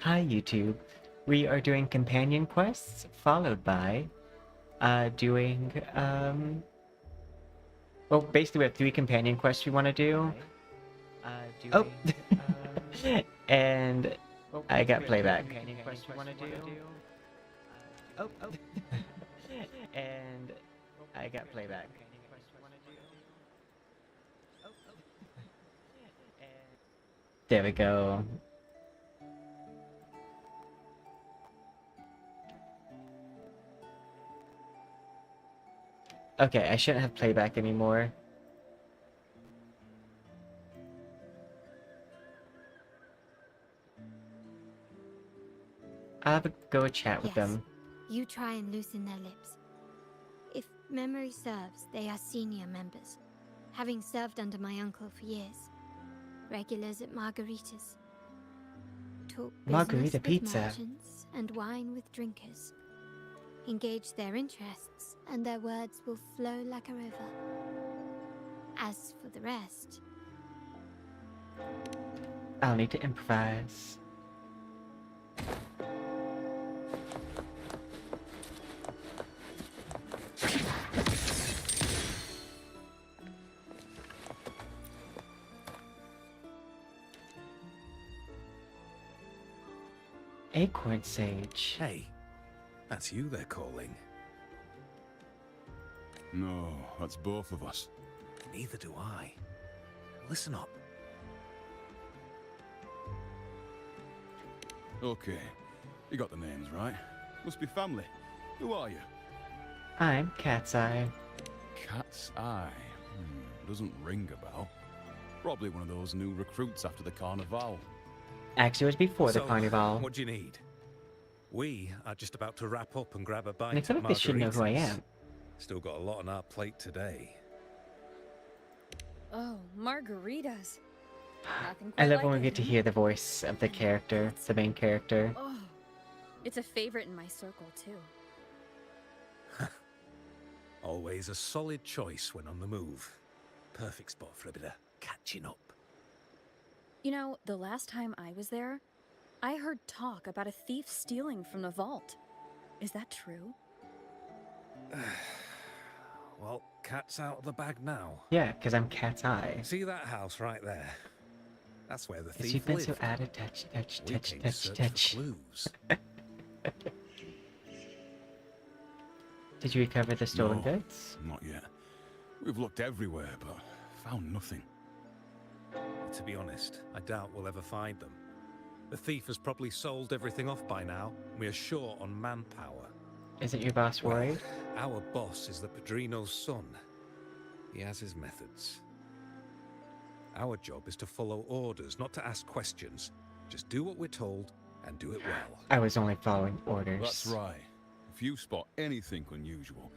Hi YouTube. We are doing companion quests followed by doing well, basically we have 3 companion quests we want to do. Oh, and I got playback. Oh, and I got playback. There we go. Okay, I shouldn't have playback anymore. I'll have to go chat with them. You try and loosen their lips. If memory serves, they are senior members, having served under my uncle for years. Regulars at margaritas. Talk Margarita business pizza. with merchants and wine with drinkers. Engage their interests, and their words will flow like a river. As for the rest, I'll need to improvise. Acorn Sage. Hey, that's you they're calling. No, that's both of us. Neither do I. Listen up. Okay, you got the names right. Must be family. Who are you? I'm Cat's Eye. Cat's Eye. Doesn't ring a bell. Probably one of those new recruits after the carnival. Actually, it was before the carnival. What do you need? We are just about to wrap up and grab a bite. And I feel like they should know who I am. Still got a lot on our plate today. Oh, margaritas. Nothing I quite love when like we get to hear the voice of the character, the main character. Oh, it's a favorite in my circle, too. Always a solid choice when on the move. Perfect spot for a bit of catching up. You know, the last time I was there, I heard talk about a thief stealing from the vault. Is that true? Well, cat's out of the bag now. Yeah, because I'm Cat's Eye. See that house right there? That's where the thief You've been lived. so out of touch. We came to search for clues. Did you recover the stolen No, goods? Not yet. We've looked everywhere, but found nothing. To be honest, I doubt we'll ever find them. The thief has probably sold everything off by now. We are short on manpower. Isn't your boss worried? Our boss is the Padrino's son. He has his methods. Our job is to follow orders, not to ask questions. Just do what we're told and do it well. I was only following orders. That's right. If you spot anything unusual,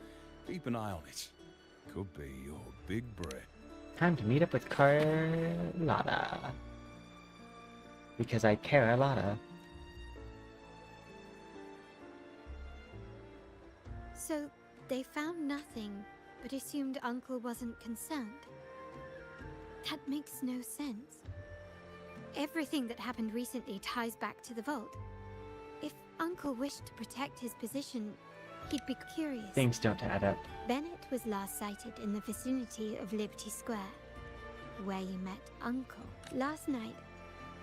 keep an eye on it. Could be your big break. Time to meet up with Carlotta. Because I care a lotta. so they found nothing, but assumed Uncle wasn't concerned. That makes no sense. Everything that happened recently ties back to the vault. If Uncle wished to protect his position, he'd be curious. Things don't add up. Bennett was last sighted in the vicinity of Liberty Square, where you met Uncle. Last night,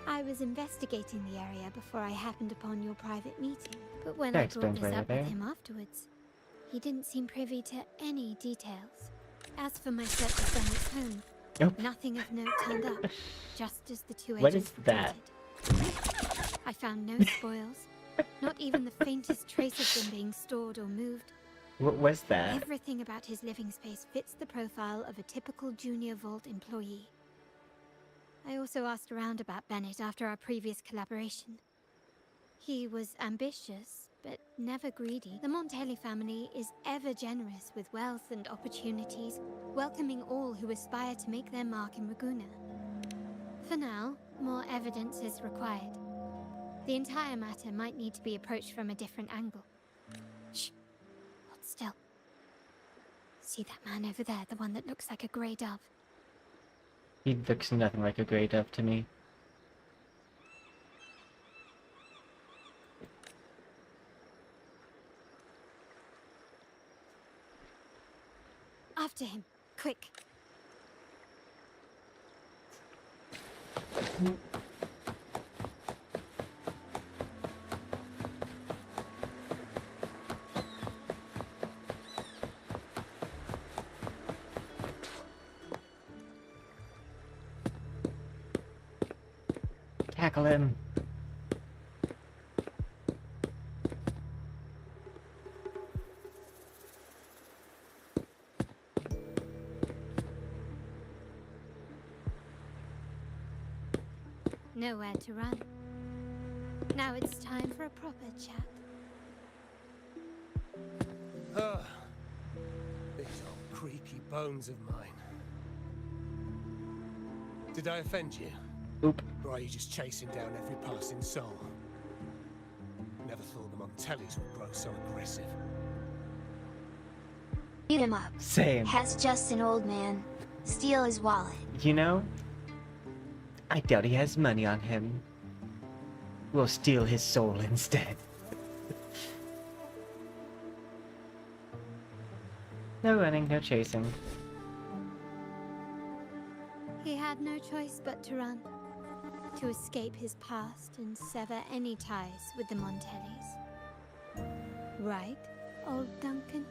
I was investigating the area before I happened upon your private meeting. But when That I brought explains this why up you're with there. him afterwards, he didn't seem privy to any details. As for my search of Bennett's home, Nope. nothing of note turned up, just as the two What agents is that? reported. I found no spoils, not even the faintest trace of them being stored or moved. What was that? Everything about his living space fits the profile of a typical Junior Vault employee. I also asked around about Bennett after our previous collaboration. He was ambitious, but never greedy. The Montelli family is ever generous with wealth and opportunities, welcoming all who aspire to make their mark in Raguna. For now, more evidence is required. The entire matter might need to be approached from a different angle. Shh. Hold still. See that man over there, the one that looks like a grey dove? He looks nothing like a grey dove to me. After him, quick. Tackle him. Nowhere to run. Now it's time for a proper chat. Ah, these old creaky bones of mine. Did I offend you? Oop. Or are you just chasing down every passing soul? Never thought the Montellis would grow so aggressive. Beat him up. Same. Has just an old man. Steal his wallet. You know, I doubt he has money on him. We'll steal his soul instead. No running, no chasing. He had no choice but to run. To escape his past and sever any ties with the Montellis. Right, old Duncan?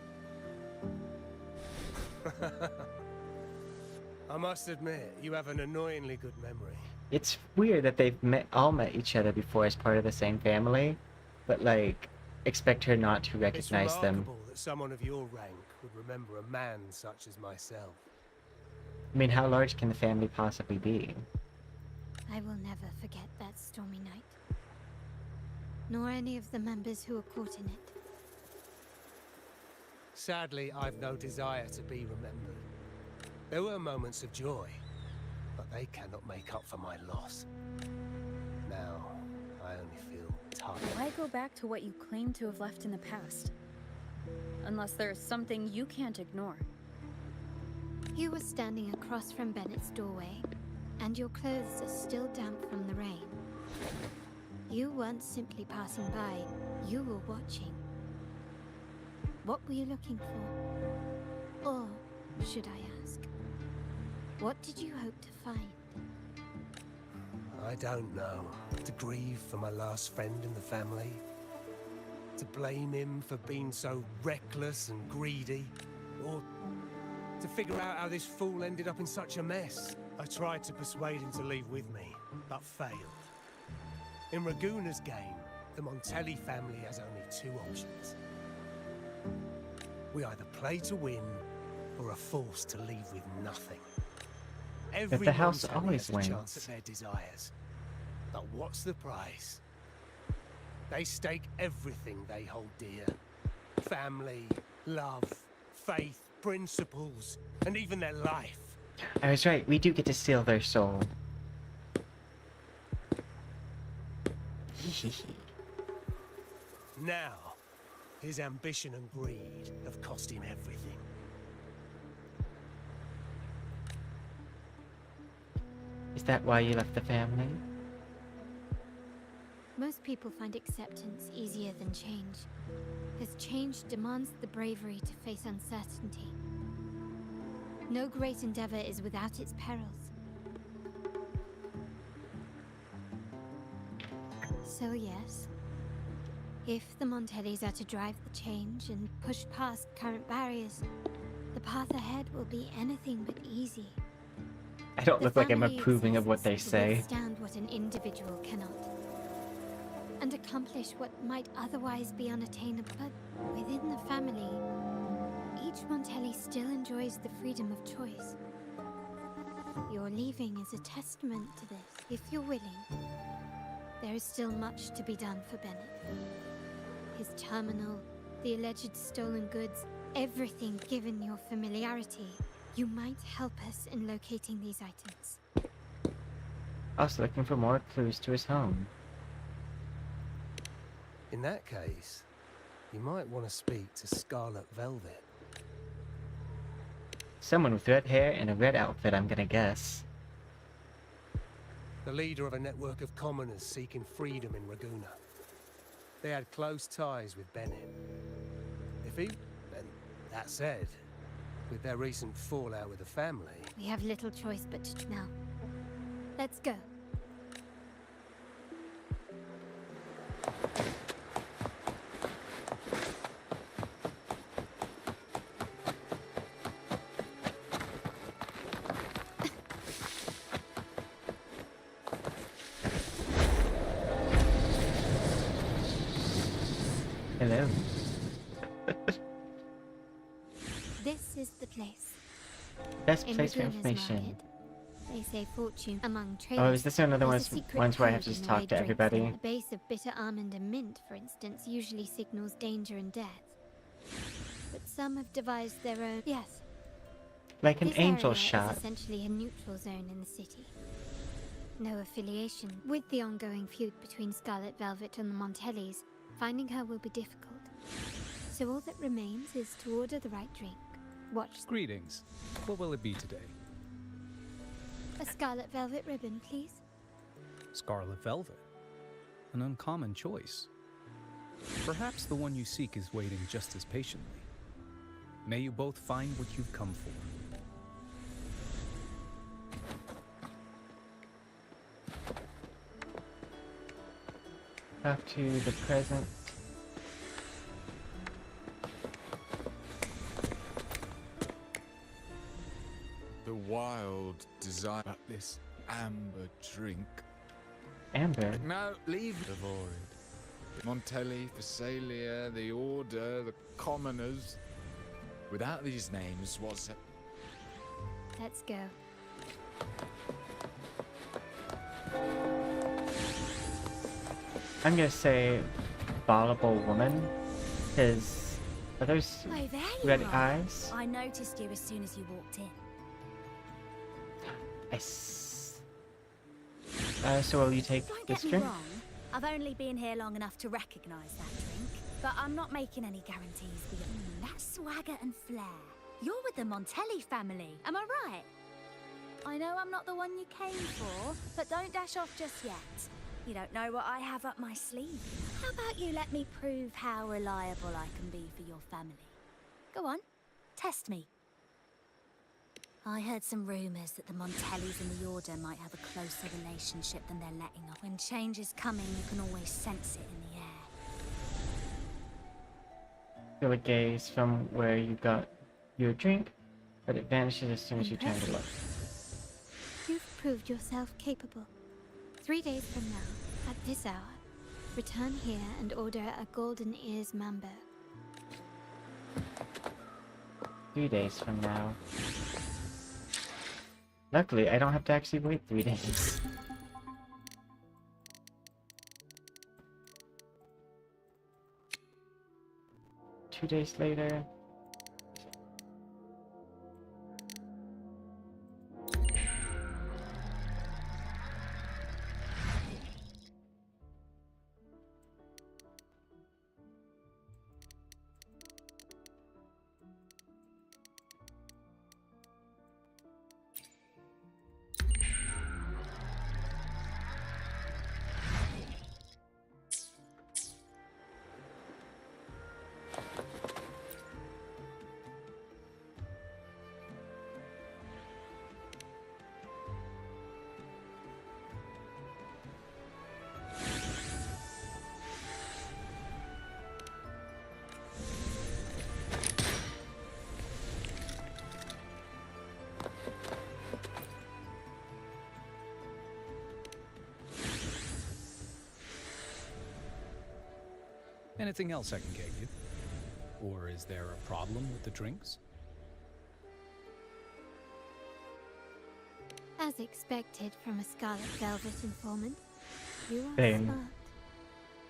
I must admit, you have an annoyingly good memory. It's weird that they've all met each other before as part of the same family, but like, expect her not to It's recognize them. remarkable that someone of your rank would remember a man such as myself. I mean, how large can the family possibly be? I will never forget that stormy night. Nor any of the members who were caught in it. Sadly, I've no desire to be remembered. There were moments of joy, but they cannot make up for my loss. Now, I only feel tired. Why go back to what you claim to have left in the past? Unless there's something you can't ignore. You were standing across from Bennett's doorway, and your clothes are still damp from the rain. You weren't simply passing by, you were watching. What were you looking for? Or, should I ask, what did you hope to find? I don't know. To grieve for my last friend in the family? To blame him for being so reckless and greedy? Or to figure out how this fool ended up in such a mess? I tried to persuade him to leave with me, but failed. In Raguna's game, the Montelli family has only two options. We either play to win, or are forced to leave with nothing. Every the house Montelli always has a chance wins. at their desires. But what's the price? They stake everything they hold dear. Family, love, faith, principles, and even their life. I was right, we do get to steal their soul. Now, his ambition and greed have cost him everything. Is that why you left the family? Most people find acceptance easier than change, as change demands the bravery to face uncertainty. No great endeavor is without its perils. So yes, if the Montellis are to drive the change and push past current barriers, the path ahead will be anything but easy. I don't The look like I'm family approving of what they exists to say. withstand what an individual cannot, and accomplish what might otherwise be unattainable. But within the family, each Montelli still enjoys the freedom of choice. Your leaving is a testament to this. If you're willing, there is still much to be done for Bennett. His terminal, the alleged stolen goods, everything given your familiarity. You might help us in locating these items. Also looking for more clues to his home. In that case, you might want to speak to Scarlet Velvet. Someone with red hair and a red outfit, I'm gonna guess. The leader of a network of commoners seeking freedom in Raguna. They had close ties with Bennett. If he... And that said, With their recent fallout with the family. We have little choice but to now. Let's go. Hello. This is the place. Best In place for Redeemer's information. Market, they say fortune among traders. Oh, is this another There's a one? secret Ones where I have code to just in the way talk to drinks everybody? and The base of bitter almond and mint, for instance, usually signals danger and death. But some have devised their own. Yes. Like an This angel area shot. is essentially a neutral zone in the city. No affiliation. With the ongoing feud between Scarlet Velvet and the Montellis, finding her will be difficult. So all that remains is to order the right drink. Watch. Greetings. What will it be today? A Scarlet Velvet ribbon, please. Scarlet Velvet. An uncommon choice. Perhaps the one you seek is waiting just as patiently. May you both find what you've come for. Talk to the present. The wild desire this amber drink. Amber. No, leave the void. Montelli, Phasalia, the Order, the Commoners. Without these names, what's it? Let's go. I'm gonna say Volleyball Woman. Because are those Oh, there you red are. eyes? I noticed you as soon as you walked in. So will you take Don't this get me drink? wrong. I've only been here long enough to recognise that drink, but I'm not making any guarantees beyond that swagger and flair. You're with the Montelli family, am I right? I know I'm not the one you came for, but don't dash off just yet. You don't know what I have up my sleeve. How about you let me prove how reliable I can be for your family? Go on, test me. I heard some rumours that the Montellis and the Order might have a closer relationship than they're letting on. When change is coming, you can always sense it in the air. Feel a gaze from where you got your drink, but it vanishes as soon as you turn to look. You've proved yourself capable. 3 days from now, at this hour, return here and order a Golden Ears Mambo. 3 days from now. Luckily, I don't have to actually wait 3 days. Two days later. Anything else I can get you? Or is there a problem with the drinks? As expected from a Scarlet Velvet informant, you are Same. smart.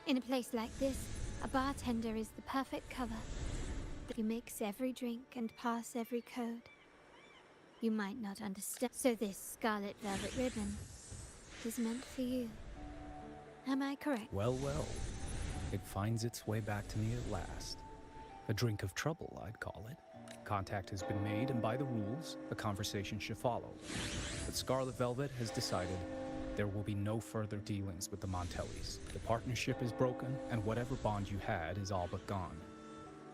In a place like this, a bartender is the perfect cover. You mix every drink and pass every code. You might not understand. So this Scarlet Velvet ribbon is meant for you. Am I correct? Well, well. It finds its way back to me at last. A drink of trouble, I'd call it. Contact has been made, and by the rules, a conversation should follow. But Scarlet Velvet has decided there will be no further dealings with the Montellis. The partnership is broken, and whatever bond you had is all but gone.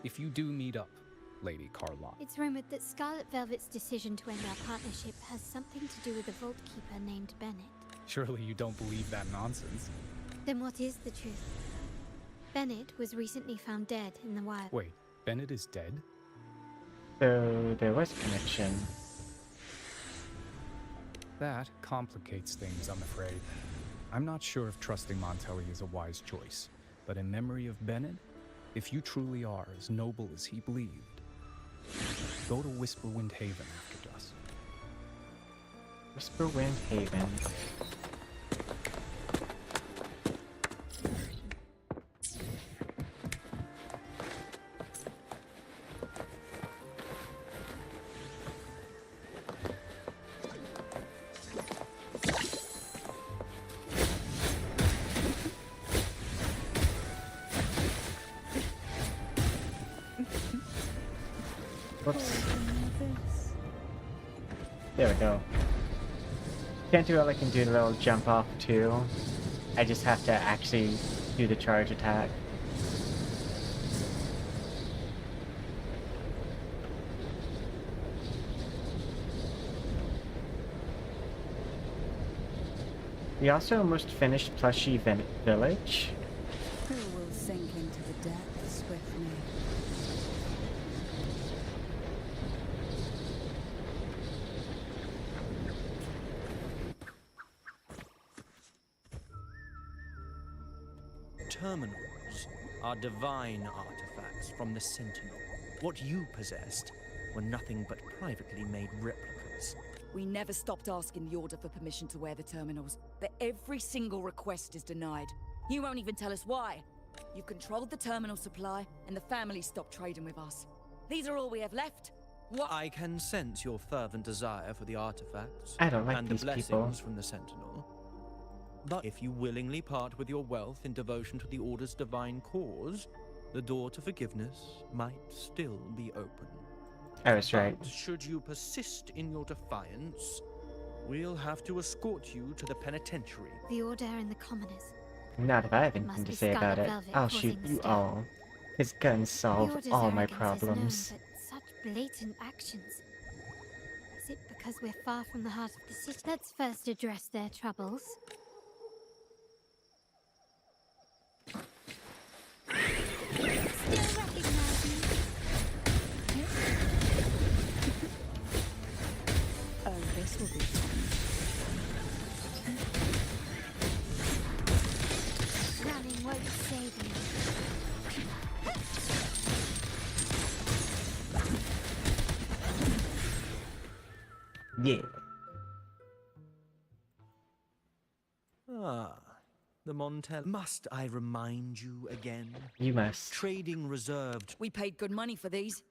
If you do meet up, Lady Carlotte? It's rumored that Scarlet Velvet's decision to end our partnership has something to do with a vault keeper named Bennett. Surely you don't believe that nonsense. Then what is the truth? Bennett was recently found dead in the wild. Wait, Bennett is dead? So there was a connection. That complicates things, I'm afraid. I'm not sure if trusting Montelli is a wise choice, but in memory of Bennett, if you truly are as noble as he believed, go to Whisperwind Haven after dusk. Whisperwind Haven. Whoops. There we go. Can't do all I can do the little jump off too. I just have to actually do the charge attack. We also almost finished Plushy Village. Who will sink into the depths with me? Terminals are divine artifacts from the Sentinel. What you possessed were nothing but privately made replicas. We never stopped asking the Order for permission to wear the terminals, but every single request is denied. You won't even tell us why. You've controlled the terminal supply, and the family stopped trading with us. These are all we have left. What? I can sense your fervent desire for the artifacts I don't like and these the blessings people. from the Sentinel. But if you willingly part with your wealth in devotion to the Order's divine cause, the door to forgiveness might still be open. I was right. But should you persist in your defiance, we'll have to escort you to the penitentiary. The Order and the Commoners. Not if I have Must anything to be say about Scarlet it. Velvet I'll causing shoot the you stir. all. His guns The solve Order's all my arrogance is known, problems. but such blatant actions. Is it because we're far from the heart of the city? Let's first address their troubles. Still recognize me? Oh, this will be fun. Running won't save me. Yeah. Ah, the Montel. Must I remind you again? You must. Trading reserved. We paid good money for these.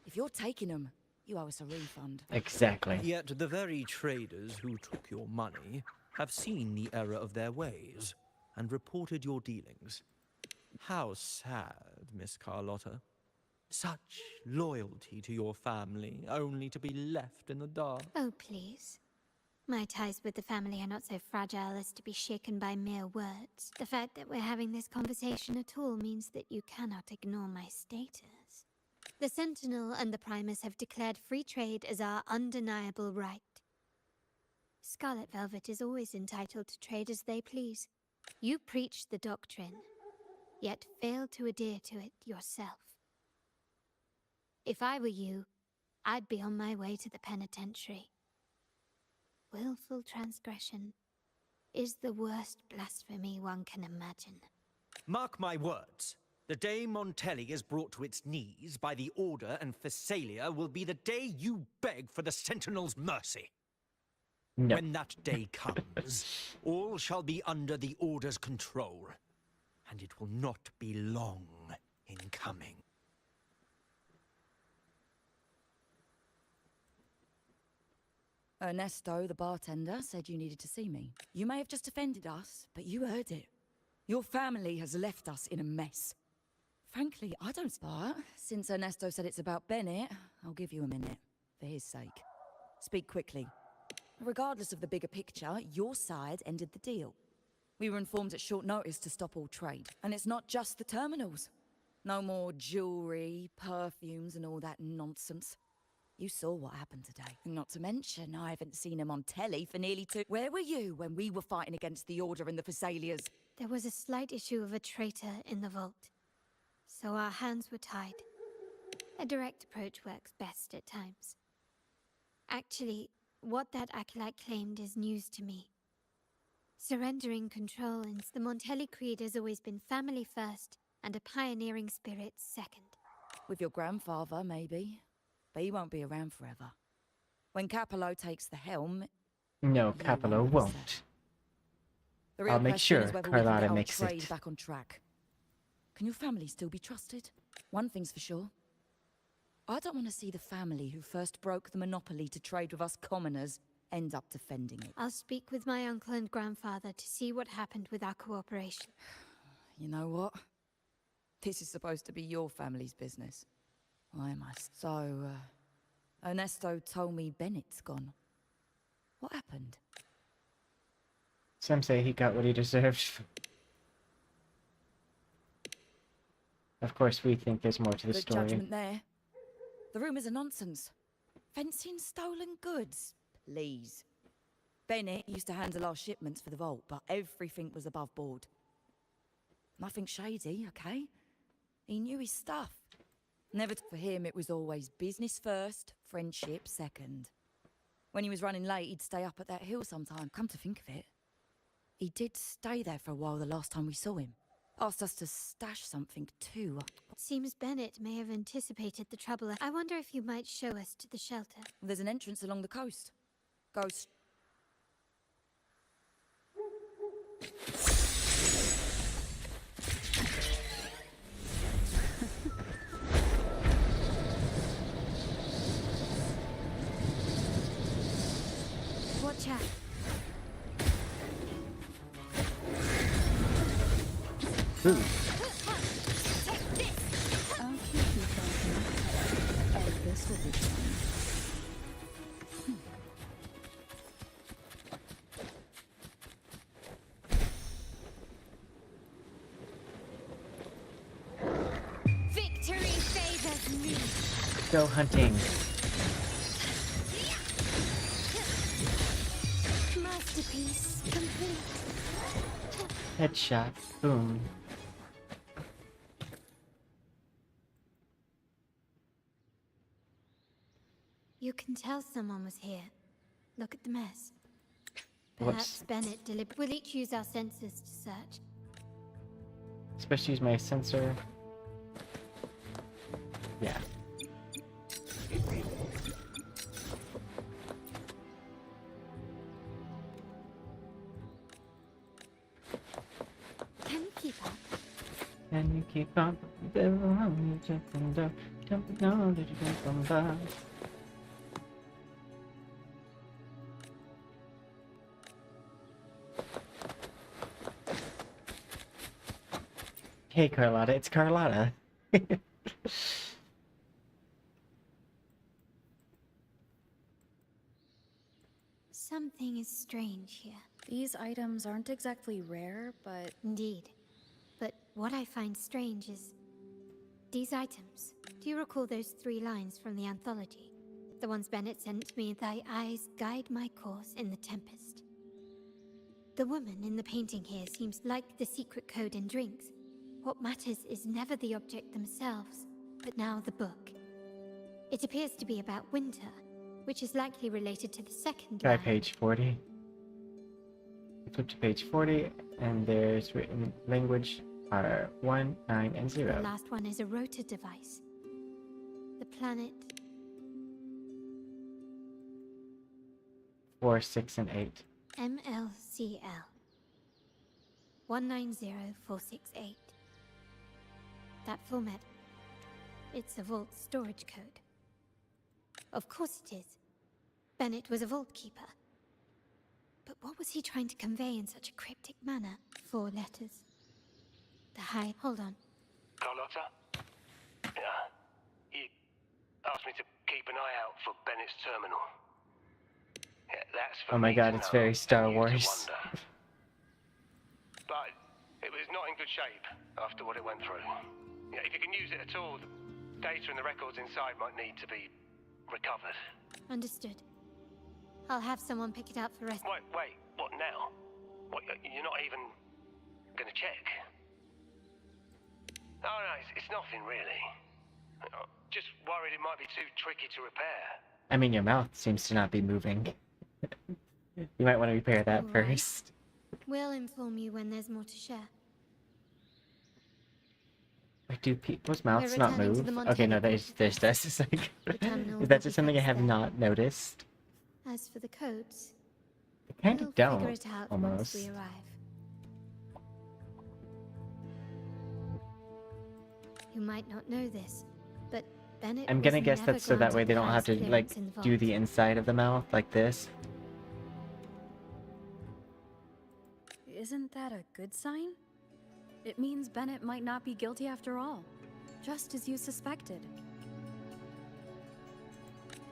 If you're taking them, you owe us a refund. Exactly. Yet the very traders who took your money have seen the error of their ways and reported your dealings. How sad, Miss Carlotta. Such loyalty to your family, only to be left in the dark. Oh, please. My ties with the family are not so fragile as to be shaken by mere words. The fact that we're having this conversation at all means that you cannot ignore my status. The Sentinel and the Primus have declared free trade as our undeniable right. Scarlet Velvet is always entitled to trade as they please. You preach the doctrine, yet fail to adhere to it yourself. If I were you, I'd be on my way to the penitentiary. Willful transgression is the worst blasphemy one can imagine. Mark my words. The day Montelli is brought to its knees by the Order and Phasalia will be the day you beg for the Sentinel's mercy. No. When that day comes, all shall be under the Order's control, and it will not be long in coming. Ernesto, the bartender, said you needed to see me. You may have just offended us, but you heard it. Your family has left us in a mess. Frankly, I don't spot. Since Ernesto said it's about Bennett, I'll give you a minute, for his sake. Speak quickly. Regardless of the bigger picture, your side ended the deal. We were informed at short notice to stop all trade. And it's not just the terminals. No more jewelry, perfumes, and all that nonsense. You saw what happened today. Not to mention, I haven't seen him on telly for nearly 2... Where were you when we were fighting against the Order and the Thessalias? There was a slight issue of a traitor in the vault, so our hands were tied. A direct approach works best at times. Actually, what that acolyte claimed is news to me. Surrendering control, and the Montelli creed has always been family first and a pioneering spirit second. With your grandfather, maybe. But he won't be around forever. When Capello takes the helm... No, you Capello won't won't. accept. The real I'll make question sure is whether we can Carlotta get our makes trade it. back on track. Can your family still be trusted? One thing's for sure. I don't want to see the family who first broke the monopoly to trade with us commoners end up defending it. I'll speak with my uncle and grandfather to see what happened with our cooperation. You know what? This is supposed to be your family's business. I must. So, Ernesto told me Bennett's gone. What happened? Some say he got what he deserved. Of course, we think there's more to the Good story. judgment there. The rumours are nonsense. Fencing stolen goods? Please. Bennett used to handle our shipments for the vault, but everything was above board. Nothing shady, okay? He knew his stuff. Never for him, it was always business first, friendship second. When he was running late, he'd stay up at that hill sometime. Come to think of it, he did stay there for a while the last time we saw him. Asked us to stash something too. Seems Bennett may have anticipated the trouble. I wonder if you might show us to the shelter. There's an entrance along the coast. Goes. Watch out. Ooh. I'll keep you company. And this will be fun. Victory favors me. Go hunting. Masterpiece complete. Headshot. Boom. You can tell someone was here. Look at the mess. Whoops. Perhaps Bennett We'll each use our senses to search. Especially use my sensor. Yeah. Can you keep up? Can you keep up? Jumping down, jumping down, did you come back? Hey Carlotta, it's Carlotta. Something is strange here. These items aren't exactly rare, but... Indeed. But what I find strange is... these items. Do you recall those 3 lines from the anthology? The ones Bennett sent me, "Thy eyes guide my course in the tempest." The woman in the painting here seems like the secret code in drinks. What matters is never the object themselves, but now the book. It appears to be about winter, which is likely related to the second Try line. page 40. Flip to page 40, and there's written language are 1, 9, and 0. The last one is a rotor device. The planet 4, 6, and 8. MLCL 190468. That format, it's a vault storage code. Of course it is. Bennett was a vault keeper. But what was he trying to convey in such a cryptic manner? 4 letters. The high... Hold on. Carlotta? Yeah. He asked me to keep an eye out for Bennett's terminal. Yeah, that's for Oh my me god, to it's know very Star and you to Wars. wonder. But it was not in good shape after what it went through. Yeah, if you can use it at all, the data and the records inside might need to be recovered. Understood. I'll have someone pick it up for rest. Wait, what now? What, you're not even gonna check? No, it's nothing really. Just worried it might be too tricky to repair. I mean, your mouth seems to not be moving. You might want to repair that All right. first. We'll inform you when there's more to share. Wait, do people's mouths We're not returning to move? the Okay, no, Montana there's this. It's like, terminal is that will just be something I fixed have there. not noticed? As for the codes, I kind we'll of don't, figure it out almost. once we arrive. You might not know this, but Bennett I'm gonna was guess never that's so that way granted they don't have highest to, like, clearance in the do vault. the inside of the mouth, like this. Isn't that a good sign? It means Bennett might not be guilty after all, just as you suspected.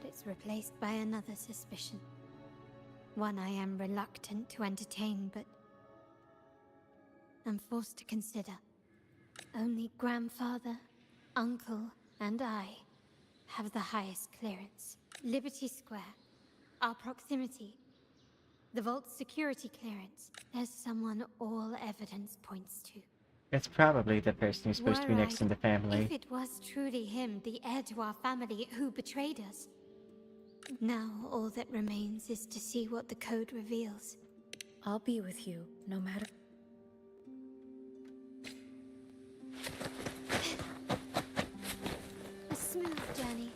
It's replaced by another suspicion. One I am reluctant to entertain, but I'm forced to consider. Only grandfather, uncle, and I have the highest clearance. Liberty Square, our proximity, the vault's security clearance. There's someone all evidence points to. It's probably the person who's supposed to be next in the family. If it was truly him, the heir to our family, who betrayed us. Now all that remains is to see what the code reveals. I'll be with you, no matter. A smooth journey.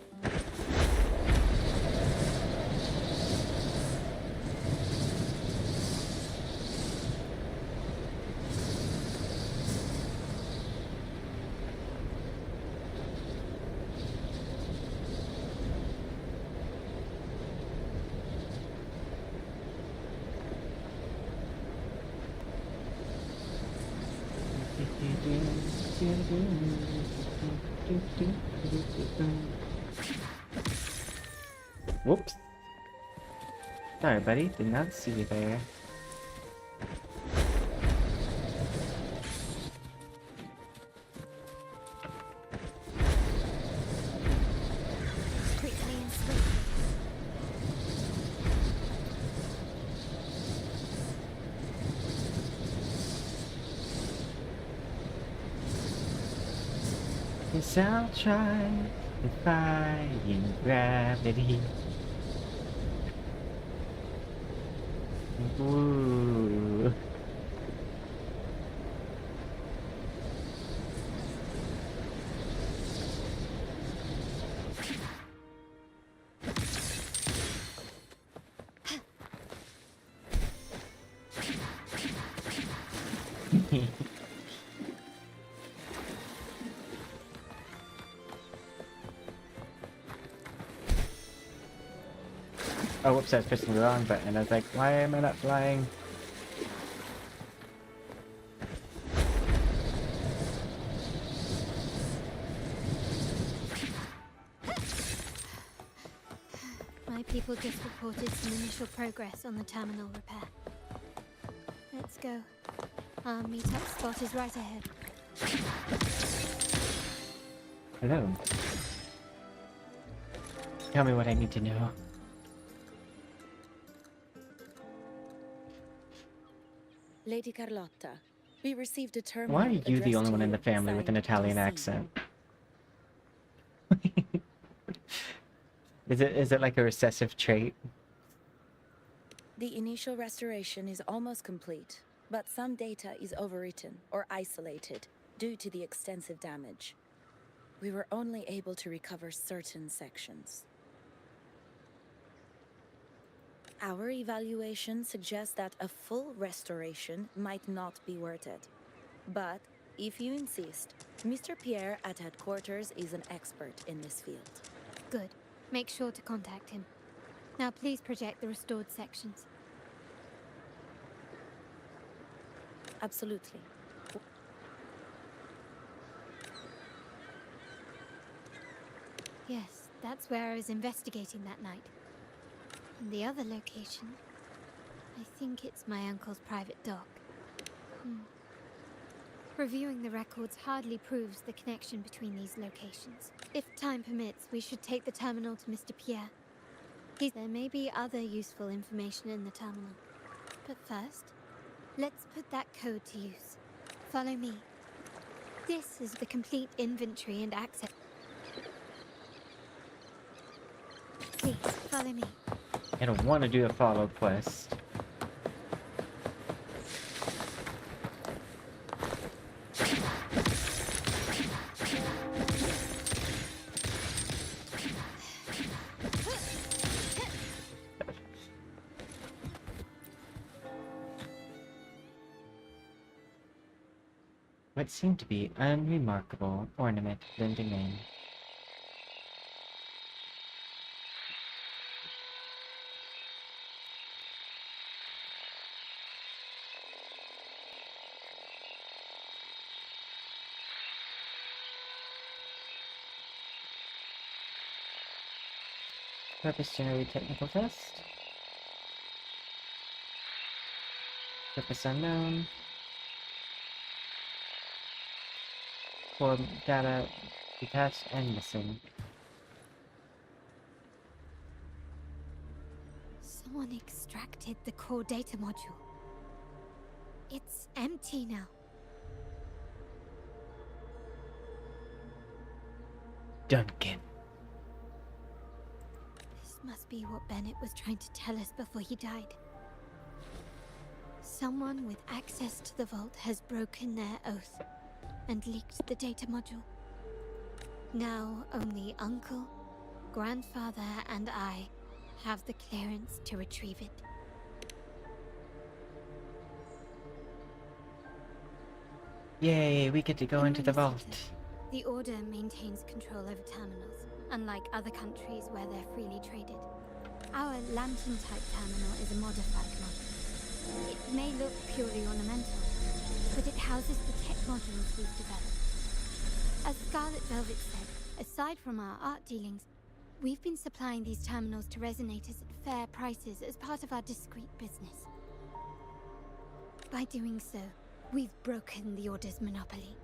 Whoops. Sorry, buddy. Did not see you there. Quickly and swiftly. Yes, I'll try defying gravity. Ooh. Oh, whoops, I was pressing the wrong button. I was like, why am I not flying? My people just reported some initial progress on the terminal repair. Let's go. Our meetup spot is right ahead. Hello. Tell me what I need to know. Lady Carlotta, we received a terminal. Why are you the addressed only to one in you, the family with an signed Italian TC. accent? Is it like a recessive trait? The initial restoration is almost complete, but some data is overwritten or isolated due to the extensive damage. We were only able to recover certain sections. Our evaluation suggests that a full restoration might not be worth it. But if you insist, Mr. Pierre at headquarters is an expert in this field. Good. Make sure to contact him. Now please project the restored sections. Absolutely. Yes, that's where I was investigating that night. And the other location, I think it's my uncle's private dock. Reviewing the records hardly proves the connection between these locations. If time permits, we should take the terminal to Mr. Pierre. There may be other useful information in the terminal. But first, let's put that code to use. Follow me. This is the complete inventory and access. Please, follow me. I don't want to do a follow quest. What seemed to be unremarkable ornament blending in. Purpose generated technical test. Purpose unknown. Core data detached and missing. Someone extracted the core data module. It's empty now. Duncan. This must be what Bennett was trying to tell us before he died. Someone with access to the vault has broken their oath and leaked the data module. Now only Uncle, Grandfather, and I have the clearance to retrieve it. Yay, we get to go into the vault. The Order maintains control over terminals, unlike other countries where they're freely traded. Our lantern-type terminal is a modified model. It may look purely ornamental, but it houses the tech modules we've developed. As Scarlet Velvet said, aside from our art dealings, we've been supplying these terminals to resonators at fair prices as part of our discreet business. By doing so, we've broken the Order's monopoly.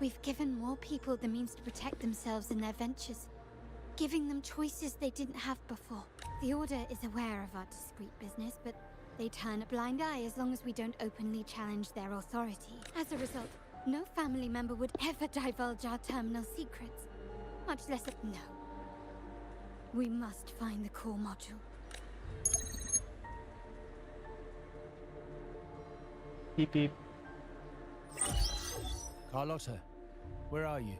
We've given more people the means to protect themselves in their ventures, giving them choices they didn't have before. The Order is aware of our discreet business, but they turn a blind eye as long as we don't openly challenge their authority. As a result, no family member would ever divulge our terminal secrets, much less no. We must find the core module. Beep beep. Carlotta, where are you?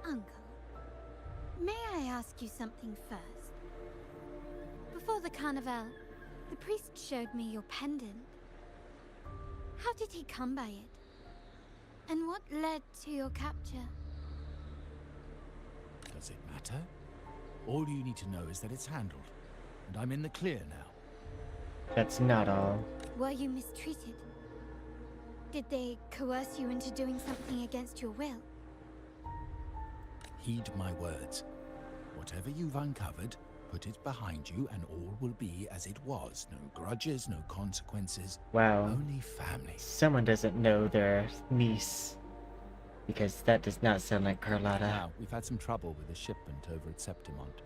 Uncle, may I ask you something first? Before the carnival, the priest showed me your pendant. How did he come by it? And what led to your capture? Does it matter? All you need to know is that it's handled, and I'm in the clear now. That's not all. Were you mistreated? Did they coerce you into doing something against your will? Heed my words. Whatever you've uncovered, put it behind you and all will be as it was. No grudges, no consequences. Wow. Only family. Someone doesn't know their niece. Because that does not sound like Carlotta. Now, we've had some trouble with a shipment over at Septimont.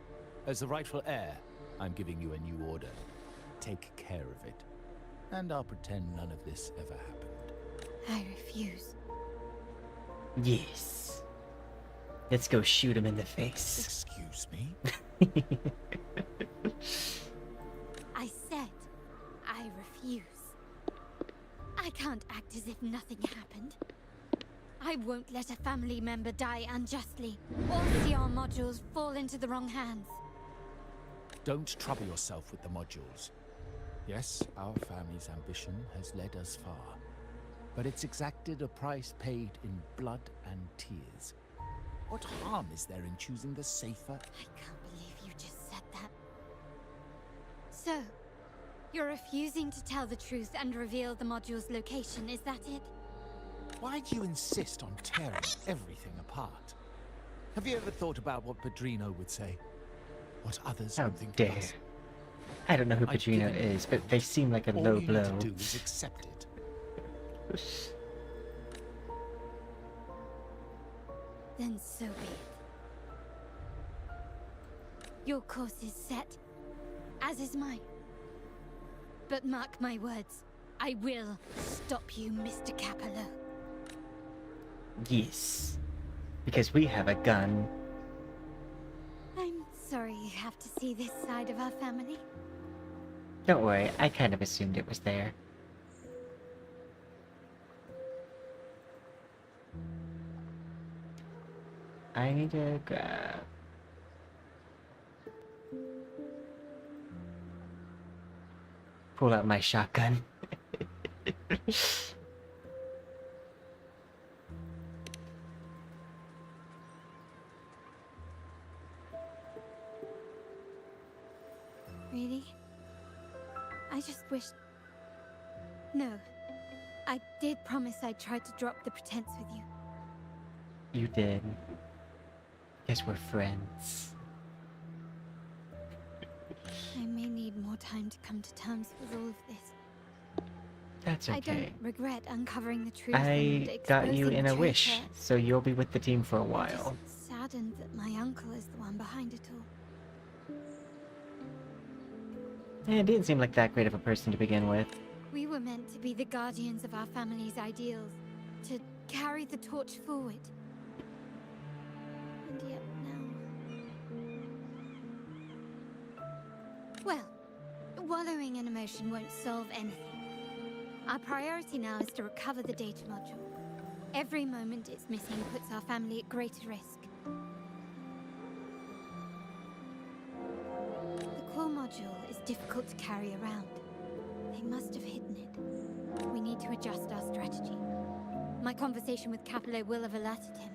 As the rightful heir, I'm giving you a new order. Take care of it. And I'll pretend none of this ever happened. I refuse. Yes. Let's go shoot him in the face. Excuse me? I said, I refuse. I can't act as if nothing happened. I won't let a family member die unjustly, or see our modules fall into the wrong hands. Don't trouble yourself with the modules. Yes, our family's ambition has led us far, but it's exacted a price paid in blood and tears. What harm is there in choosing the safer? I can't believe you just said that. So, you're refusing to tell the truth and reveal the module's location, is that it? Why do you insist on tearing everything apart? Have you ever thought about what Padrino would say? What others How would think dare. of us? I don't know who I've Padrino given you is, but they seem like a all low you blow. need to do is accept it. Then so be it. Your course is set, as is mine. But mark my words, I will stop you, Mr. Capello. Yes. Because we have a gun. I'm sorry you have to see this side of our family. Don't worry, I kind of assumed it was there. I need to grab... pull out my shotgun. Really? I just wish... No. I did promise I'd try to drop the pretense with you. You did. Guess we're friends. I may need more time to come to terms with all of this. That's I okay. don't regret uncovering the truth and I got you exposing in the a wish, traitor. so you'll be with the team for a I'm while. just saddened that my uncle is the one behind it all. It didn't seem like that great of a person to begin with. We were meant to be the guardians of our family's ideals, to carry the torch forward. And yet now... Well, wallowing in emotion won't solve anything. Our priority now is to recover the data module. Every moment it's missing puts our family at greater risk. The core module is difficult to carry around. They must have hidden it. We need to adjust our strategy. My conversation with Capello will have alerted him.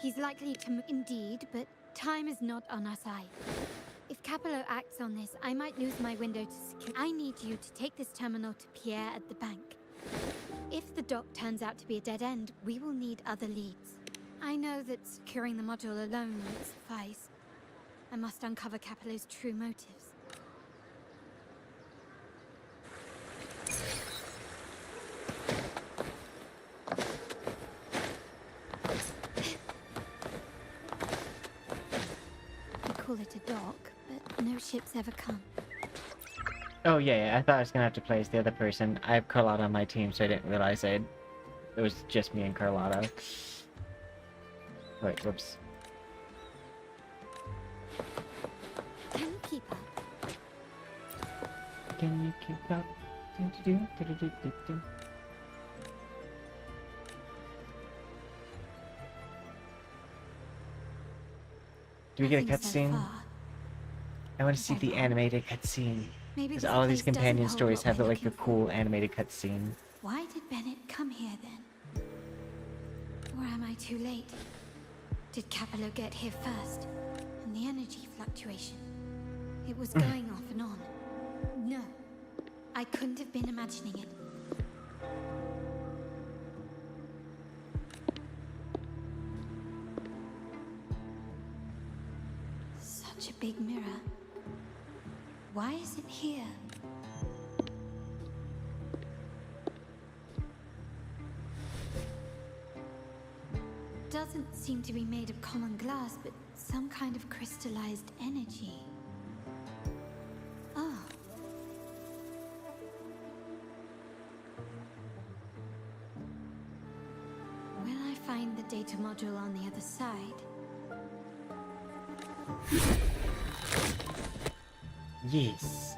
He's likely to indeed, but time is not on our side. If Capello acts on this, I might lose my window to secure. I need you to take this terminal to Pierre at the bank. If the dock turns out to be a dead end, we will need other leads. I know that securing the module alone won't suffice. I must uncover Capello's true motives. We call it a dock, but no ships ever come. Oh yeah, I thought I was gonna have to play as the other person. I have Carlotta on my team, so I didn't realize it was just me and Carlotta. Wait, whoops. Can you keep up? Can you keep up? Do-do-do-do-do-do-do. Do we get a Nothing so cutscene? far. I want to see the animated cutscene. Maybe Because this all of these place doesn't companion hold stories what have we're like a looking for. cool animated cutscene. Why did Bennett come here then? Or am I too late? Did Capello get here first? And the energy fluctuation? It was going off and on. No, I couldn't have been imagining it. Such a big mirror. Why is it here? Doesn't seem to be made of common glass, but some kind of crystallized energy. Oh. Will I find the data module on the other side? Yes.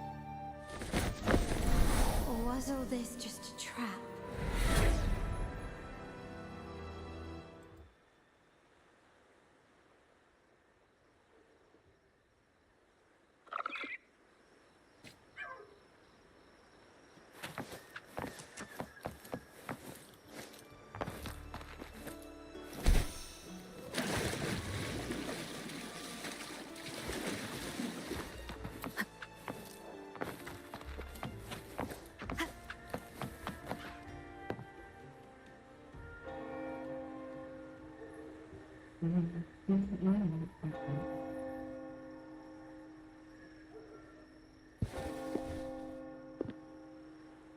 Or was all this just a trap?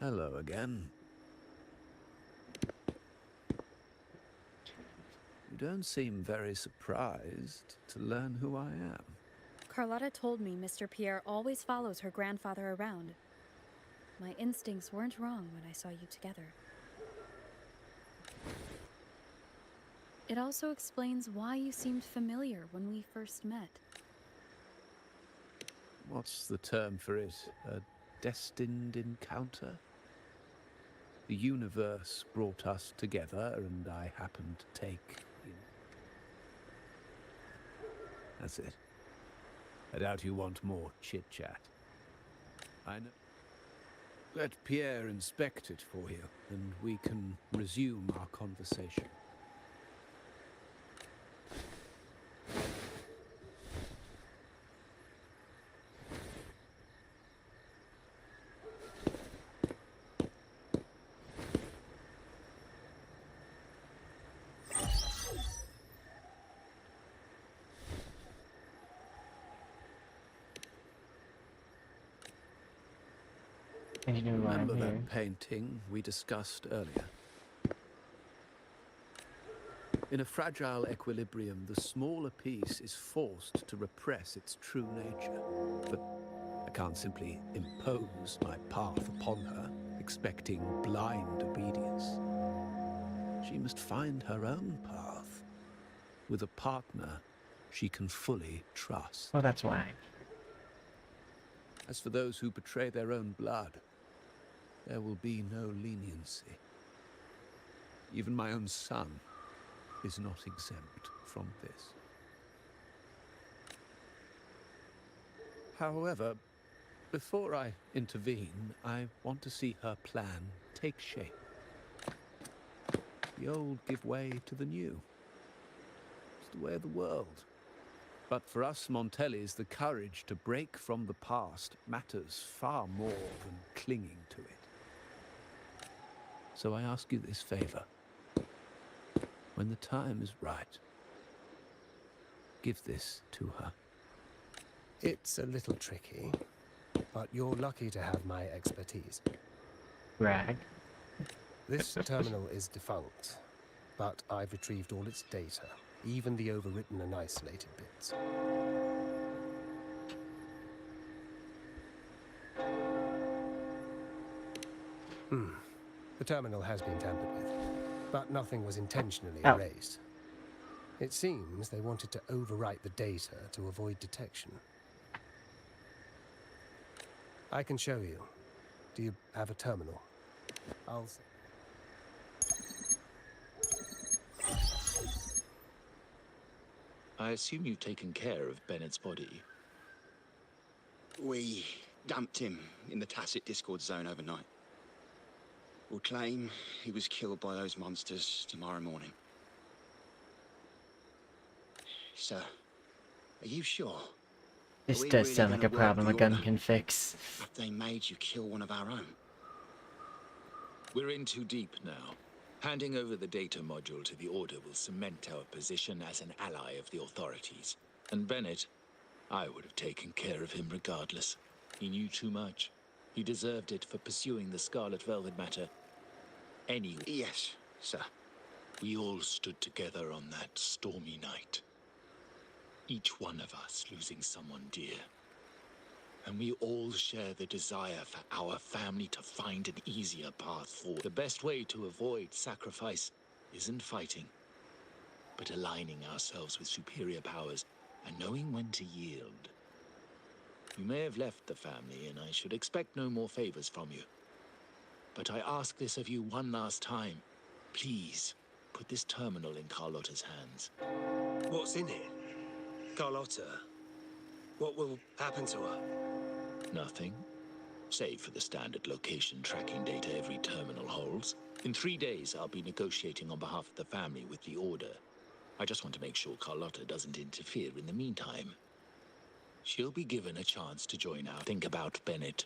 Hello again. You don't seem very surprised to learn who I am. Carlotta told me Mr. Pierre always follows her grandfather around. My instincts weren't wrong when I saw you together. It also explains why you seemed familiar when we first met. What's the term for it? A destined encounter? The universe brought us together, and I happened to take you. That's it. I doubt you want more chit-chat. I know. Let Pierre inspect it for you, and we can resume our conversation. Remember that painting we discussed earlier? In a fragile equilibrium, the smaller piece is forced to repress its true nature. But I can't simply impose my path upon her, expecting blind obedience. She must find her own path, with a partner she can fully trust. Well, that's why. As for those who betray their own blood, there will be no leniency. Even my own son is not exempt from this. However, before I intervene, I want to see her plan take shape. The old give way to the new. It's the way of the world. But for us Montellis, the courage to break from the past matters far more than clinging to it. So I ask you this favor. When the time is right, give this to her. It's a little tricky, but you're lucky to have my expertise. Brag. This terminal is defunct, but I've retrieved all its data, even the overwritten and isolated bits. The terminal has been tampered with, but nothing was intentionally erased. It seems they wanted to overwrite the data to avoid detection. I can show you. Do you have a terminal? I assume you've taken care of Bennett's body. We dumped him in the tacit Discord zone overnight. We'll claim he was killed by those monsters tomorrow morning. Sir, are you sure? This does sound like a problem a gun can fix. Have they made you kill one of our own? We're in too deep now. Handing over the data module to the Order will cement our position as an ally of the authorities. And Bennett, I would have taken care of him regardless. He knew too much. He deserved it for pursuing the Scarlet Velvet matter. Anyway. Yes, sir. We all stood together on that stormy night. Each one of us losing someone dear. And we all share the desire for our family to find an easier path forward. The best way to avoid sacrifice isn't fighting, but aligning ourselves with superior powers and knowing when to yield. You may have left the family, and I should expect no more favors from you. But I ask this of you one last time. Please, put this terminal in Carlotta's hands. What's in it? Carlotta? What will happen to her? Nothing. Save for the standard location tracking data every terminal holds. In 3 days, I'll be negotiating on behalf of the family with the Order. I just want to make sure Carlotta doesn't interfere in the meantime. She'll be given a chance to join our. Think about Bennett.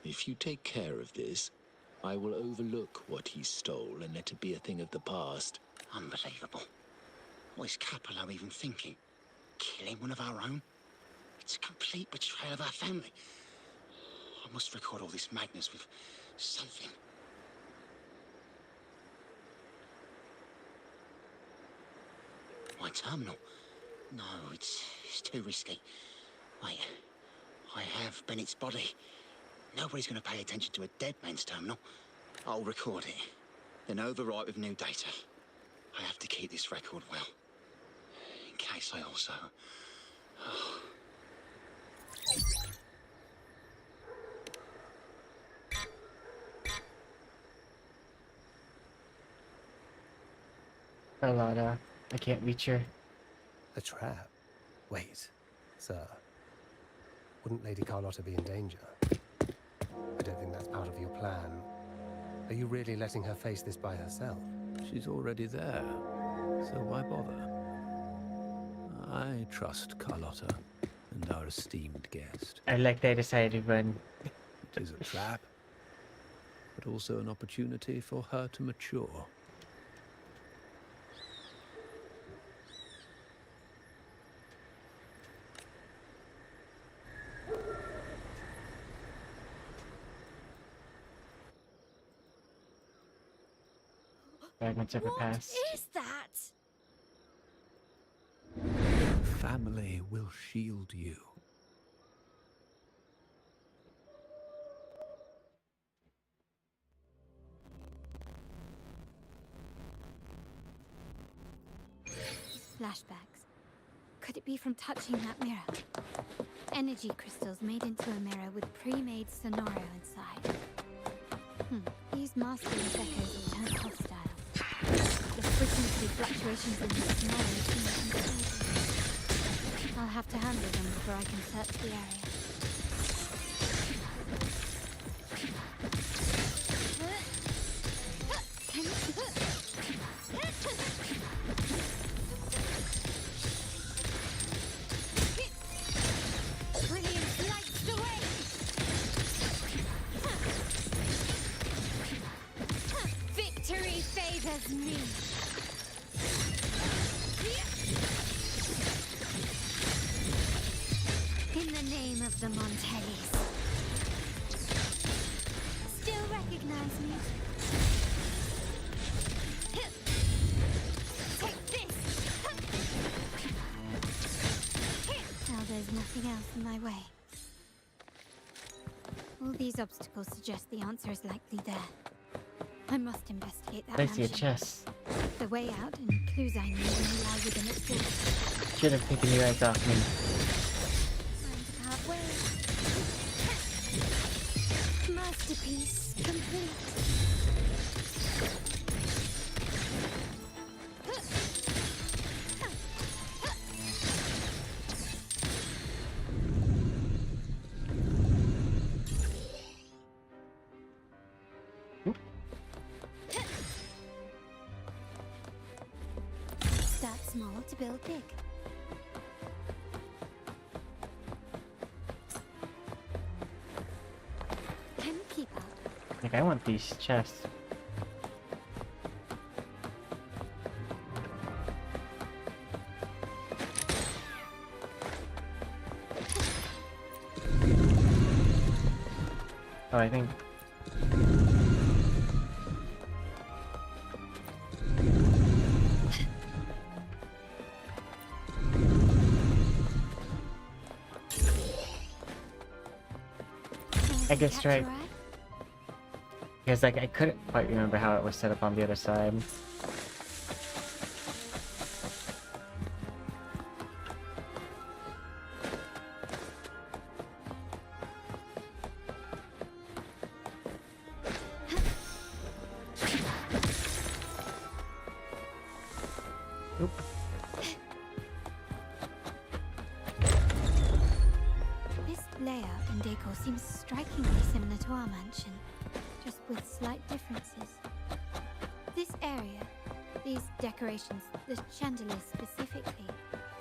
If you take care of this, I will overlook what he stole and let it be a thing of the past. Unbelievable. What is Capello even thinking? Killing one of our own? It's a complete betrayal of our family. I'm must record all this madness with something. My terminal? No, it's too risky. Wait, I have Bennett's body. Nobody's going to pay attention to a dead man's terminal. I'll record it, then overwrite with new data. I have to keep this record well, in case I also... Carlotta, I can't reach her. A trap? Wait, sir. Wouldn't Lady Carlotta be in danger? I don't think that's part of your plan. Are you really letting her face this by herself? She's already there, so why bother? I trust Carlotta and our esteemed guest. I like they decided when. It is a trap, but also an opportunity for her to mature. Fragments of her What past. is that? Family will shield you. Flashbacks. Could it be from touching that mirror? Energy crystals made into a mirror with pre-made Sonoro inside. These mastering echoes will turn hostile. The frequency fluctuations in the Sonoro seem unstable. I'll have to handle them before I can search the area. Brilliant lights the way! Victory favors me! In the name of the Montellis. Still recognize me? Take this! Now there's nothing else in my way. All these obstacles suggest the answer is likely there. I must investigate that I see a mansion. chest. The way out and clues I need only lie within its walls. Should have taken you guys off me. Time to part ways. Masterpiece complete. Start small to build big. Can you keep up? Like, I want these chests. Oh, I think. I guess right. Because like I couldn't quite remember how it was set up on the other side. Oop. This layout and decor seems strikingly similar to our mansion, just with slight differences. This area, these decorations, the chandeliers specifically,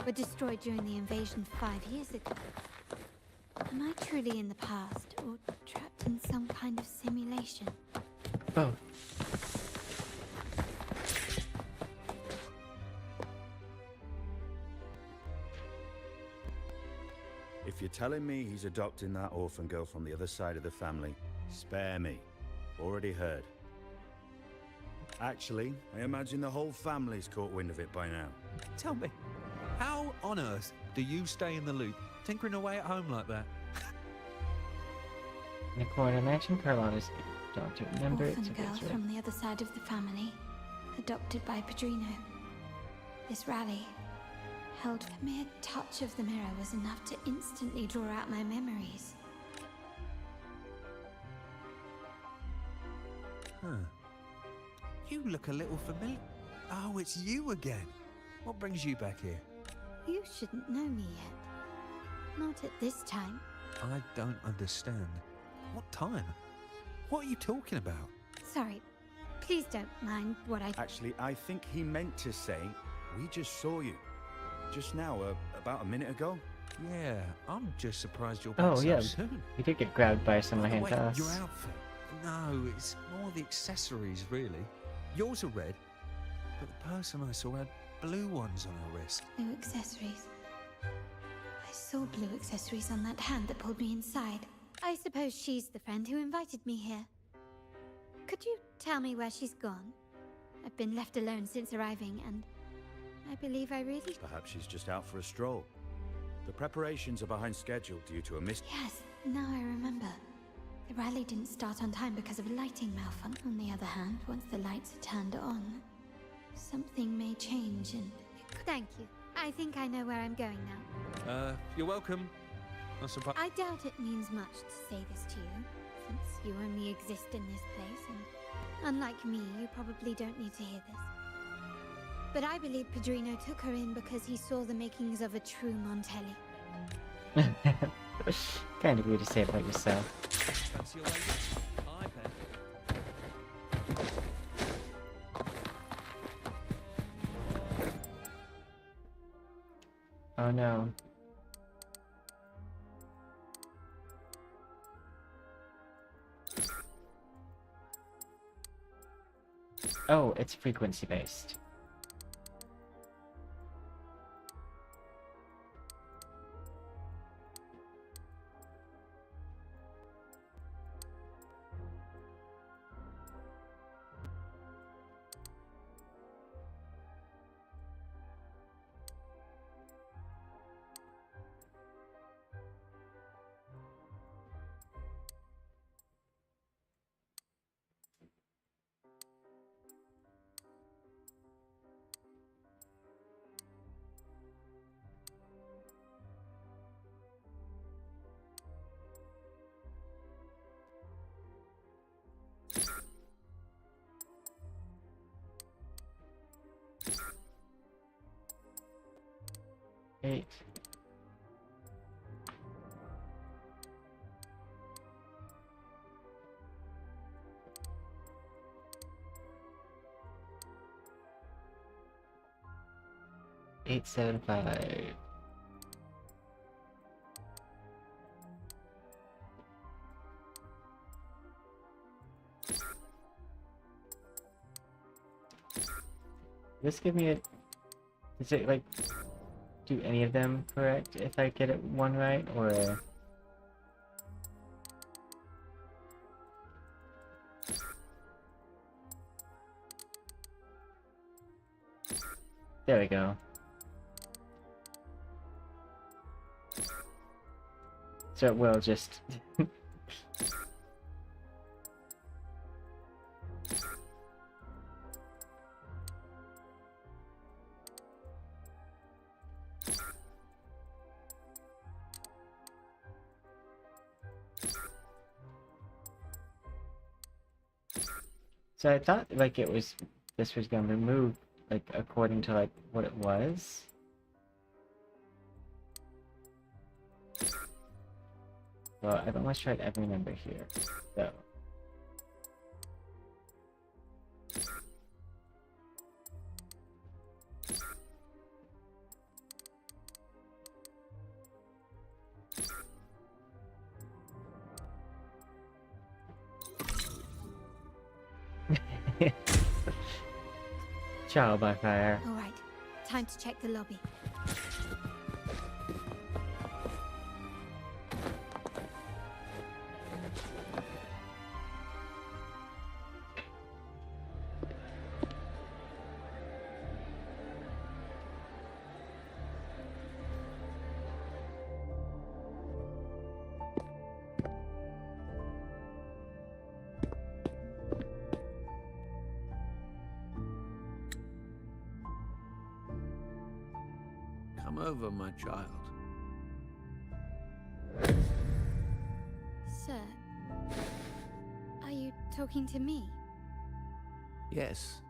were destroyed during the invasion 5 years ago. Am I truly in the past, or trapped in some kind of simulation? Both. If you telling me he's adopting that orphan girl from the other side of the family? Spare me. Already heard. Actually, I imagine the whole family's caught wind of it by now. Tell me, how on earth do you stay in the loop, tinkering away at home like that? In the corner mansion, Carlotta's daughter. Remember, it's Orphan a girl picture. from the other side of the family, adopted by Padrino. This rally, held the mere touch of the mirror was enough to instantly draw out my memories. Huh. You look a little familiar. Oh, it's you again. What brings you back here? You shouldn't know me yet. Not at this time. I don't understand. What time? What are you talking about? Sorry. Please don't mind what I... Actually, I think he meant to say, we just saw you. Just now, about a minute ago. Yeah, I'm just surprised you're back Oh, so yeah. soon. We did get grabbed by some By the way, Mahentas. your outfit. No, it's more the accessories, really. Yours are red, but the person I saw had blue ones on her wrist. Blue accessories. I saw blue accessories on that hand that pulled me inside. I suppose she's the friend who invited me here. Could you tell me where she's gone? I've been left alone since arriving, and I believe I really... Perhaps she's just out for a stroll. The preparations are behind schedule due to a miss... Yes, now I remember. The rally didn't start on time because of a lighting malfunction. On the other hand, once the lights are turned on, something may change and... Thank you. I think I know where I'm going now. You're welcome. I suppose. I doubt it means much to say this to you, since you only exist in this place, and unlike me, you probably don't need to hear this. But I believe Padrino took her in because he saw the makings of a true Montelli. Kind of weird to say about yourself. Fancy your lady? Hi, Pen. Oh no. Oh, it's frequency based. Eight. Eight, 7, 5. This give me a... Is it like... Do any of them correct if I get it one right, or... There we go. So it will just... So I thought like it was, this was gonna remove like according to like what it was. Well, I've almost tried every number here, so. Trial by fire. All right, time to check the lobby. over, my child. Sir, are you talking to me? Yes.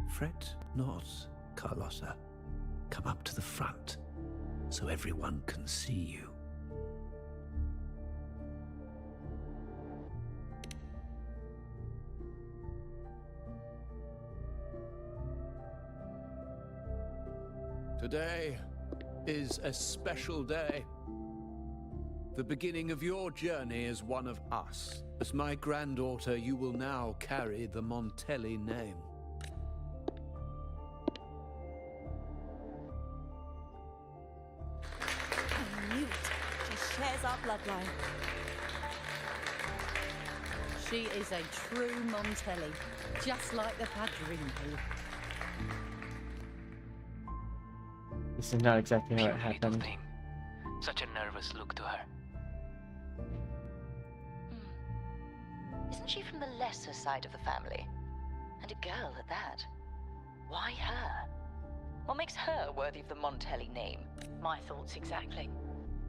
Fret not, Carlotta. Come up to the front, so everyone can see you. Today is a special day. The beginning of your journey as one of us. As my granddaughter, you will now carry the Montelli name. I knew it. She shares our bloodline. She is a true Montelli, just like the Padrino. This is not exactly how it happened. Such a nervous look to her. Isn't she from the lesser side of the family? And a girl at that. Why her? What makes her worthy of the Montelli name? My thoughts exactly.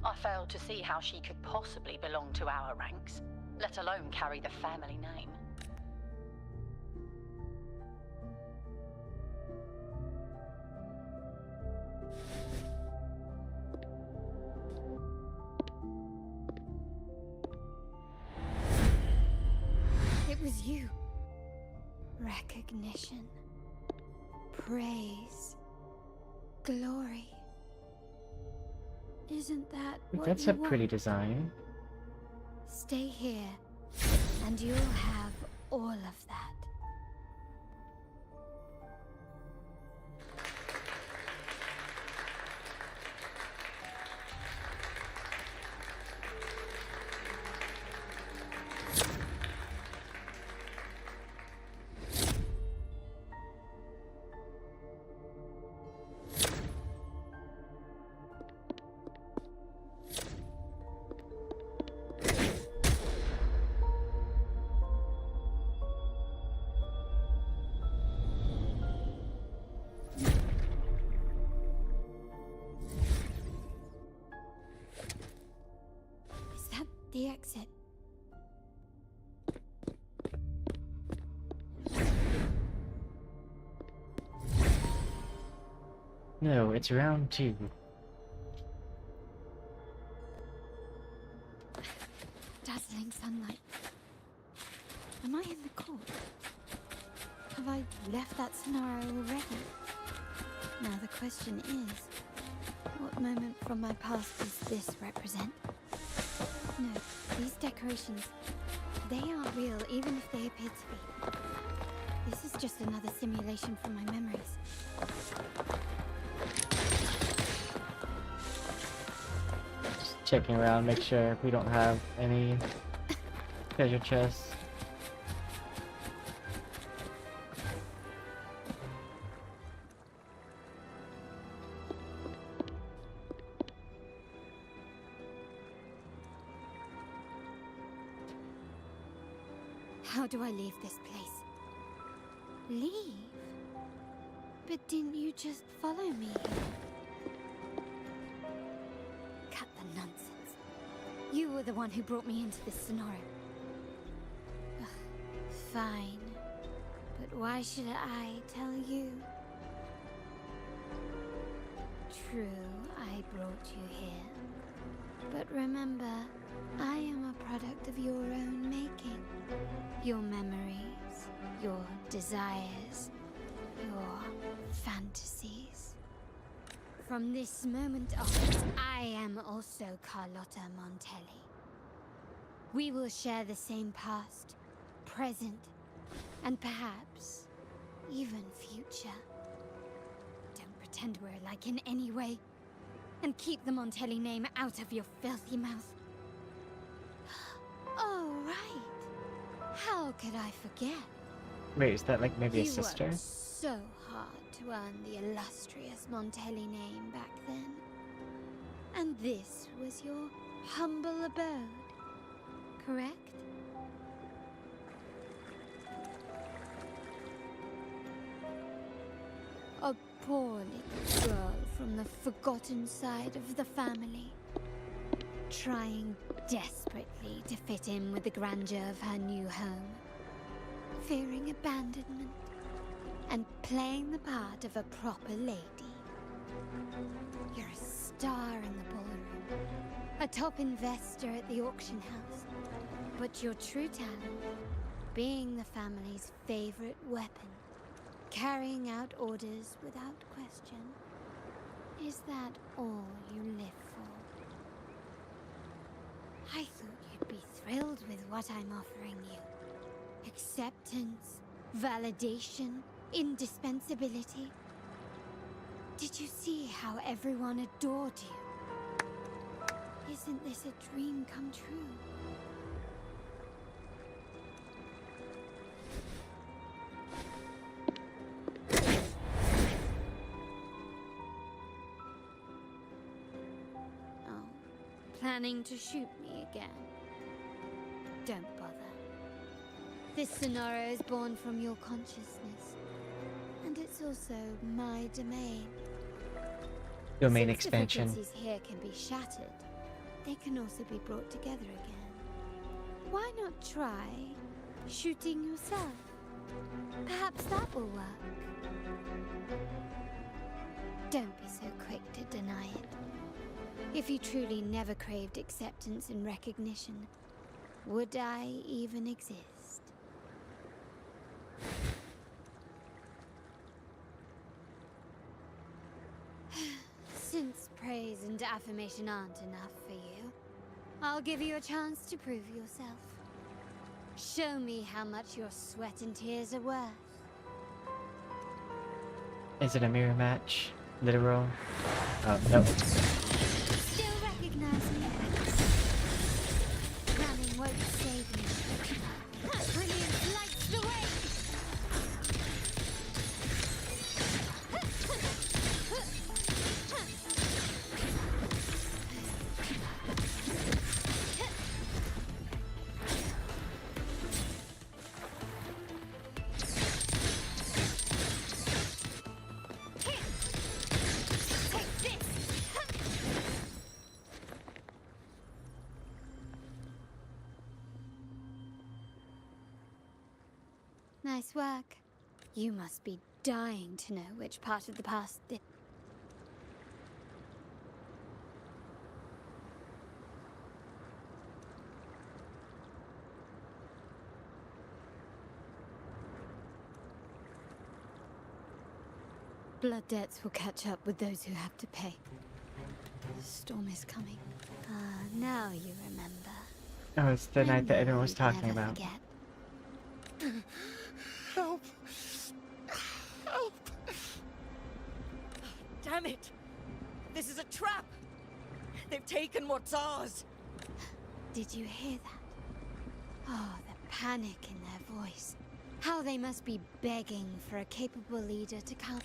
I failed to see how she could possibly belong to our ranks, let alone carry the family name. It was you. Recognition. Praise. Glory. Isn't that what That's you a pretty want? design. Stay here, and you'll have all of that. The exit. No, it's round 2. Dazzling sunlight. Am I in the court? Have I left that scenario already? Now the question is, what moment from my past does this represent? No, these decorations, they aren't real, even if they appear to be. This is just another simulation from my memories. Just checking around, make sure we don't have any treasure chests. How do I leave this place? Leave? But didn't you just follow me? Cut the nonsense. You were the one who brought me into this scenario. Ugh, fine. But why should I tell you? True, I brought you here. But remember, I am a product of your own making. Your memories, your desires, your fantasies. From this moment on, I am also Carlotta Montelli. We will share the same past, present, and perhaps even future. Don't pretend we're alike in any way, and keep the Montelli name out of your filthy mouth. Oh, right. How could I forget? Wait, is that like maybe a You sister? worked so hard to earn the illustrious Montelli name back then. And this was your humble abode, correct? A poor little girl from the forgotten side of the family, trying desperately to fit in with the grandeur of her new home, fearing abandonment, and playing the part of a proper lady. You're a star in the ballroom, a top investor at the auction house, but your true talent, being the family's favorite weapon, carrying out orders without question. Is that all you live for? I thought you'd be thrilled with what I'm offering you. Acceptance, validation, indispensability. Did you see how everyone adored you? Isn't this a dream come true? Planning to shoot me again? Don't bother. This scenario is born from your consciousness, and it's also my domain. Domain Since expansion. the frequencies here can be shattered, they can also be brought together again. Why not try shooting yourself? Perhaps that will work. Don't be so quick to deny it. If you truly never craved acceptance and recognition, would I even exist? Since praise and affirmation aren't enough for you, I'll give you a chance to prove yourself. Show me how much your sweat and tears are worth. Is it a mirror match? Literal? Oh, no. Still recognize me? Running won't save me. Brilliance lights the way! Nice work. You must be dying to know which part of the past did. Blood debts will catch up with those who have to pay. The storm is coming. Ah, now you remember. Oh, it's the night that everyone was You'd talking never about. forget. Help! Help! Damn it! This is a trap! They've taken what's ours! Did you hear that? Oh, the panic in their voice. How they must be begging for a capable leader to come.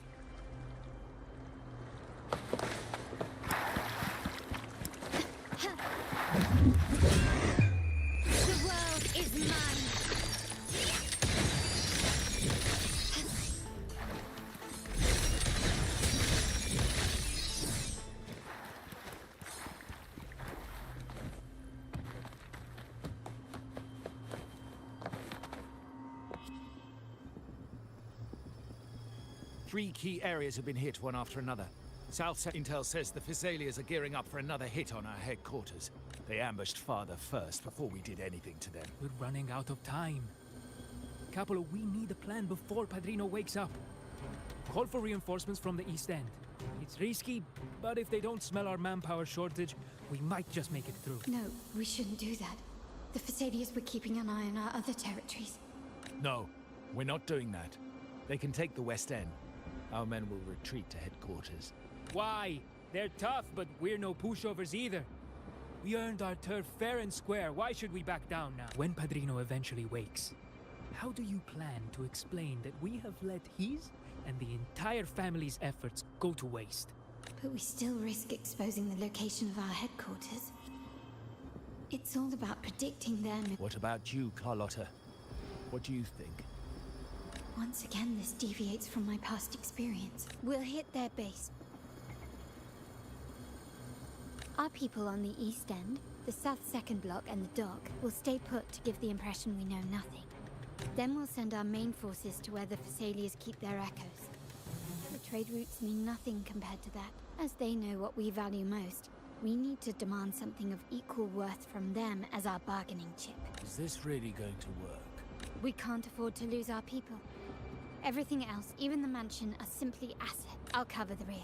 The world is mine! 3 key areas have been hit one after another. South Intel says the Physaelians are gearing up for another hit on our headquarters. They ambushed Father first before we did anything to them. We're running out of time. Capolo, we need a plan before Padrino wakes up. Call for reinforcements from the east end. It's risky, but if they don't smell our manpower shortage, we might just make it through. No, we shouldn't do that. The Physaelians were keeping an eye on our other territories. No, we're not doing that. They can take the west end. Our men will retreat to headquarters. Why? They're tough, but we're no pushovers either. We earned our turf fair and square. Why should we back down now? When Padrino eventually wakes, how do you plan to explain that we have let his and the entire family's efforts go to waste? But we still risk exposing the location of our headquarters. It's all about predicting them. What about you, Carlotta? What do you think? Once again, this deviates from my past experience. We'll hit their base, Our people on the East End, the South Second Block and the Dock will stay put to give the impression we know nothing. Then we'll send our main forces to where the Phassalias keep their echoes. The trade routes mean nothing compared to that. As they know what we value most, we need to demand something of equal worth from them as our bargaining chip. Is this really going to work? We can't afford to lose our people. Everything else, even the mansion, are simply assets. I'll cover the rear.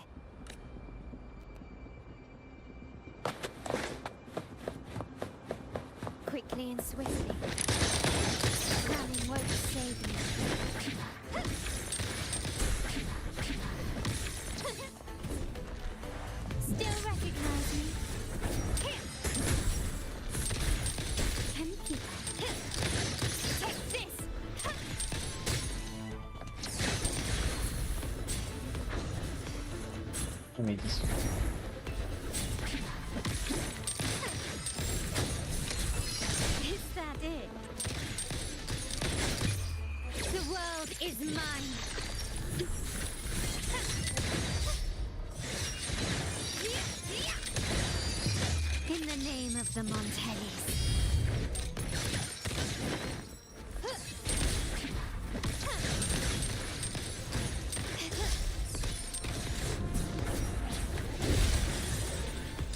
Quickly and swiftly. Ramming won't save you. Still recognize me? Empty. Take this! Let me just... Is that it? The world is mine! In the name of the Montellis.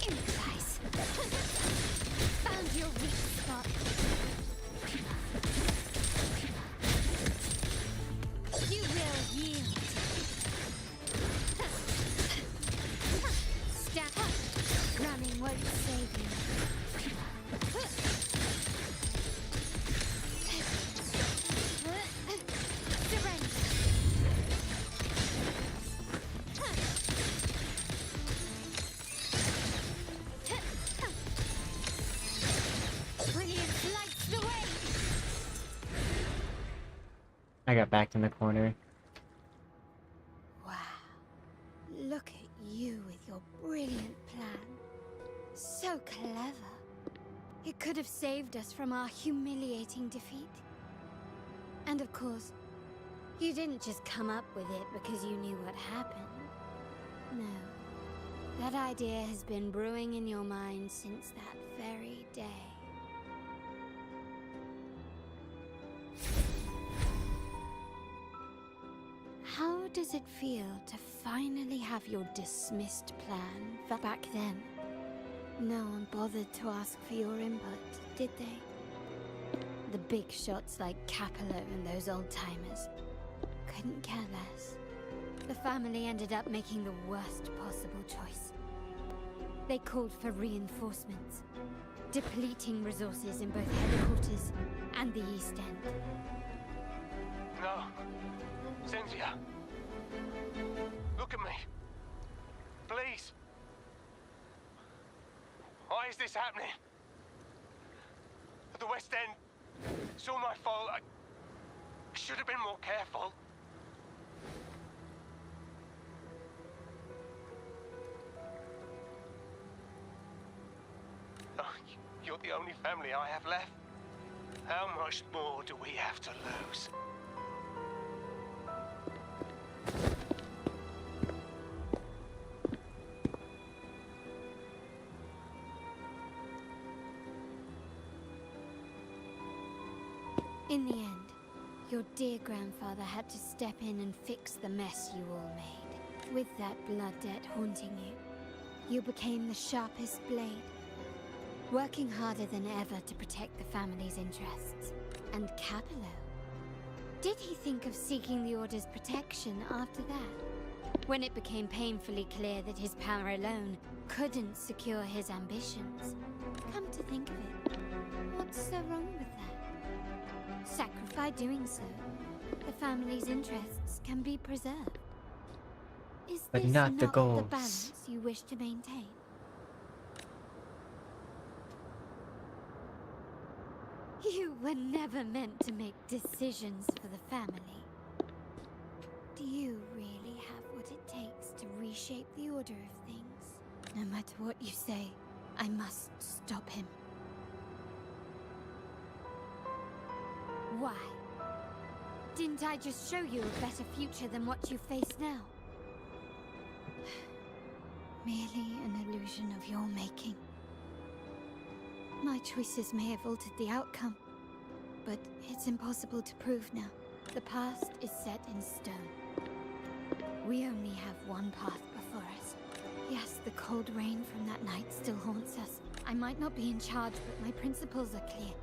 Imprecise. Found your weak spot. You will yield. Stack up. Running won't save you. Surrender. Brilliance lights the way. I got backed in the corner. Wow. Look at you with your brilliant plan. So clever. It could have saved us from our humiliating defeat. And of course, you didn't just come up with it because you knew what happened. No. That idea has been brewing in your mind since that very day. How does it feel to finally have your dismissed plan? But back then, no one bothered to ask for your input, did they? The big shots like Capello and those old-timers couldn't care less. The family ended up making the worst possible choice. They called for reinforcements, depleting resources in both headquarters and the East End. No. Cynthia. Look at me. Please. Why is this happening? At the West End. It's all my fault. I should have been more careful. Oh, you're the only family I have left. How much more do we have to lose? In the end, your dear grandfather had to step in and fix the mess you all made. With that blood debt haunting you, you became the sharpest blade, working harder than ever to protect the family's interests. And Capello? Did he think of seeking the Order's protection after that? When it became painfully clear that his power alone couldn't secure his ambitions? Come to think of it, what's so wrong with that? Sacrifice doing so, the family's interests can be preserved. Is But this not the goals. the balance you wish to maintain? You were never meant to make decisions for the family. Do you really have what it takes to reshape the order of things? No matter what you say, I must stop him. Why? Didn't I just show you a better future than what you face now? merely an illusion of your making. My choices may have altered the outcome, but it's impossible to prove now. The past is set in stone. We only have one path before us. Yes, the cold rain from that night still haunts us. I might not be in charge, but my principles are clear.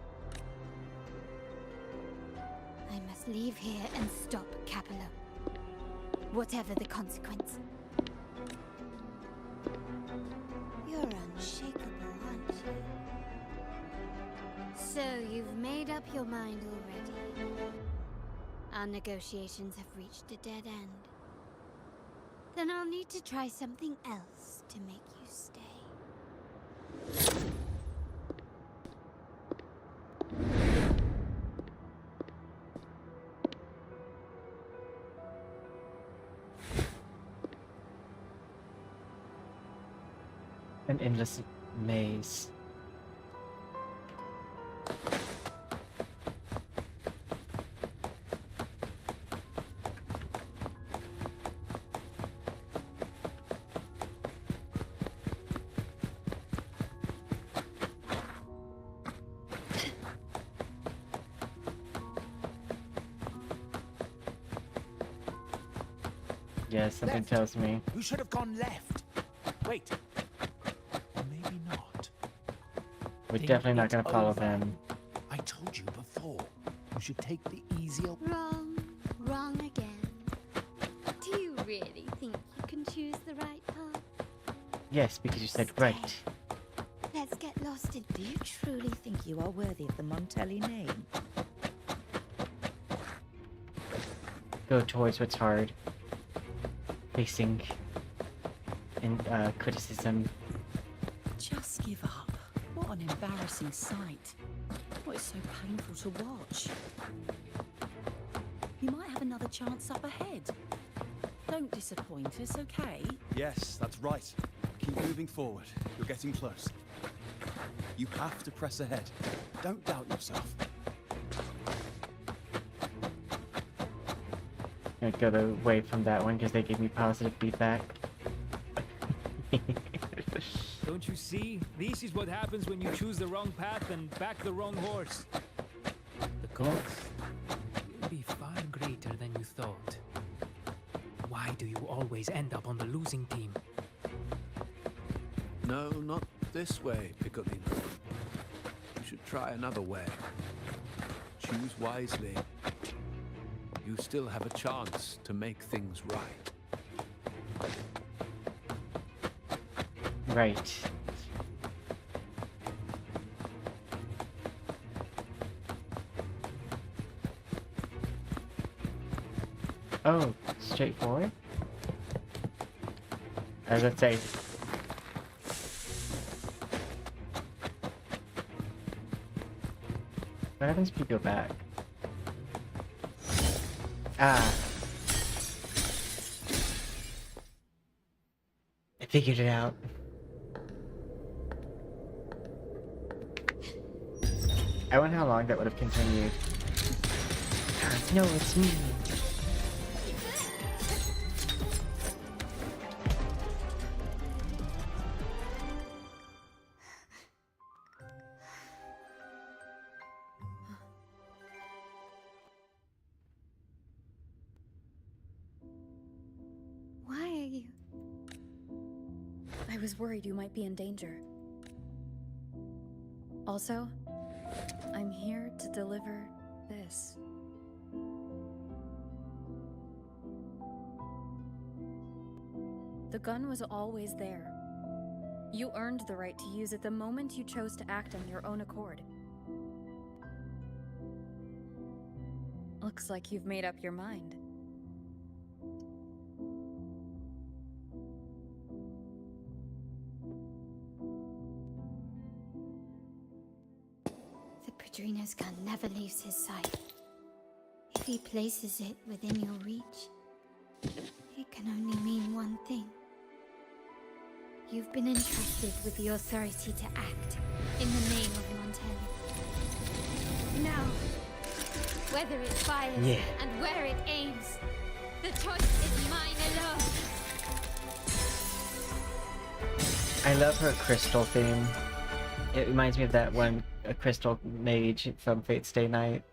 I must leave here and stop Capello. Whatever the consequence. You're unshakable, aren't you? So you've made up your mind already. Our negotiations have reached a dead end. Then I'll need to try something else to make you stay. An endless maze. Yeah, something Left. tells me. You should have gone left. Wait. Or maybe not. We're Think definitely not it gonna follow over. them. I told you before. You should take the easier. Wrong. Wrong again. Do you really think you can choose the right path? Yes, because you said right. Let's get lost in... Do you truly think you are worthy of the Montelli name? Go towards what's hard. Facing in criticism. Just give up. What an embarrassing sight. What is so painful to watch? You might have another chance up ahead. Don't disappoint us, okay? Yes, that's right. Keep moving forward. You're getting close. You have to press ahead. Don't doubt yourself. I'm gonna go away from that one because they gave me positive feedback. Don't you see? This is what happens when you choose the wrong path and back the wrong horse. The cost will be far greater than you thought. Why do you always end up on the losing team? No, not this way, Piccolino. You should try another way. Choose wisely. You still have a chance to make things right. Right. Oh, straightforward? I was gonna say. What happens if you go back? Ah. I figured it out. I wonder how long that would have continued. No, it's me. Why are you... I was worried you might be in danger. Also, I'm here to deliver this. The gun was always there. You earned the right to use it the moment you chose to act on your own accord. Looks like you've made up your mind. The Padrino's gun never leaves his sight. If he places it within your reach, it can only mean one thing. You've been entrusted with the authority to act in the name of Montelli. Now, whether it fires and where it aims, the choice is mine alone. I love her crystal theme. It reminds me of that one, a crystal mage from Fate Stay Night,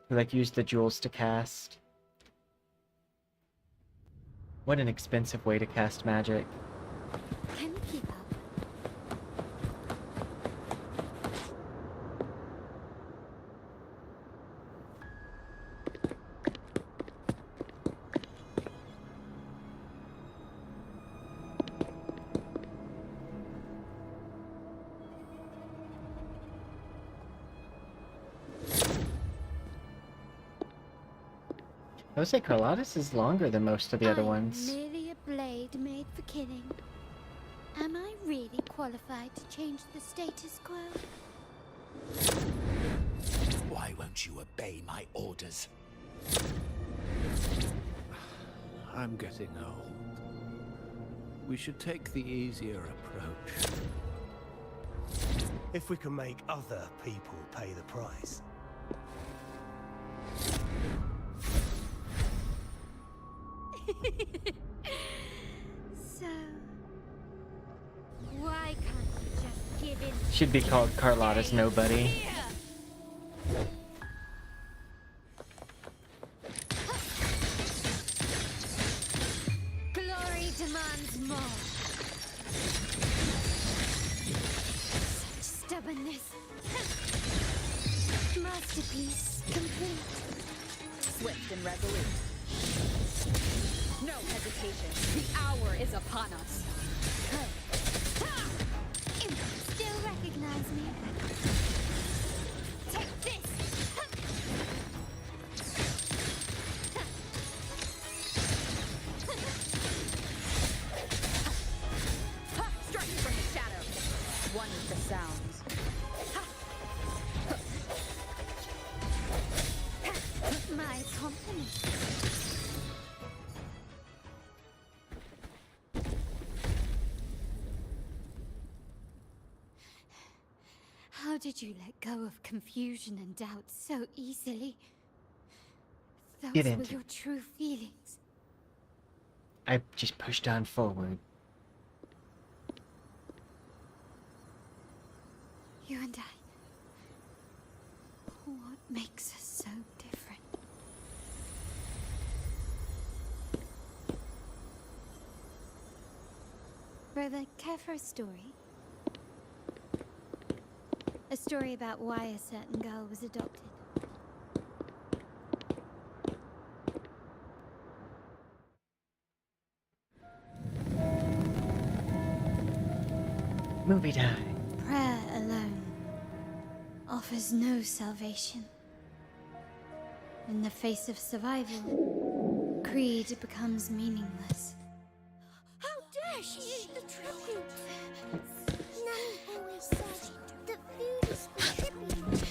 who like used the jewels to cast. What an expensive way to cast magic. Can you keep up? I would say Carlotta is longer than most of the other ones. Merely a blade made for killing. Am I really qualified to change the status quo? Why won't you obey my orders? I'm getting old. We should take the easier approach. If we can make other people pay the price. So, why can't you just give in? Should be called Carlotta's Nobody. Glory demands more. Such stubbornness. Masterpiece complete. Swift and resolute. No hesitation. The hour is upon us. Still recognize me? Take this! Striking from the shadows. One with the sounds. My compliments. How did you let go of confusion and doubt so easily? Those were Didn't. your true feelings. I just pushed on forward. You and I. What makes us so different? Brother, care for a story? A story about why a certain girl was adopted. Movie time. Prayer alone offers no salvation. In the face of survival, creed becomes meaningless. How dare she eat the tribute? Nanny always says that food is for tribute.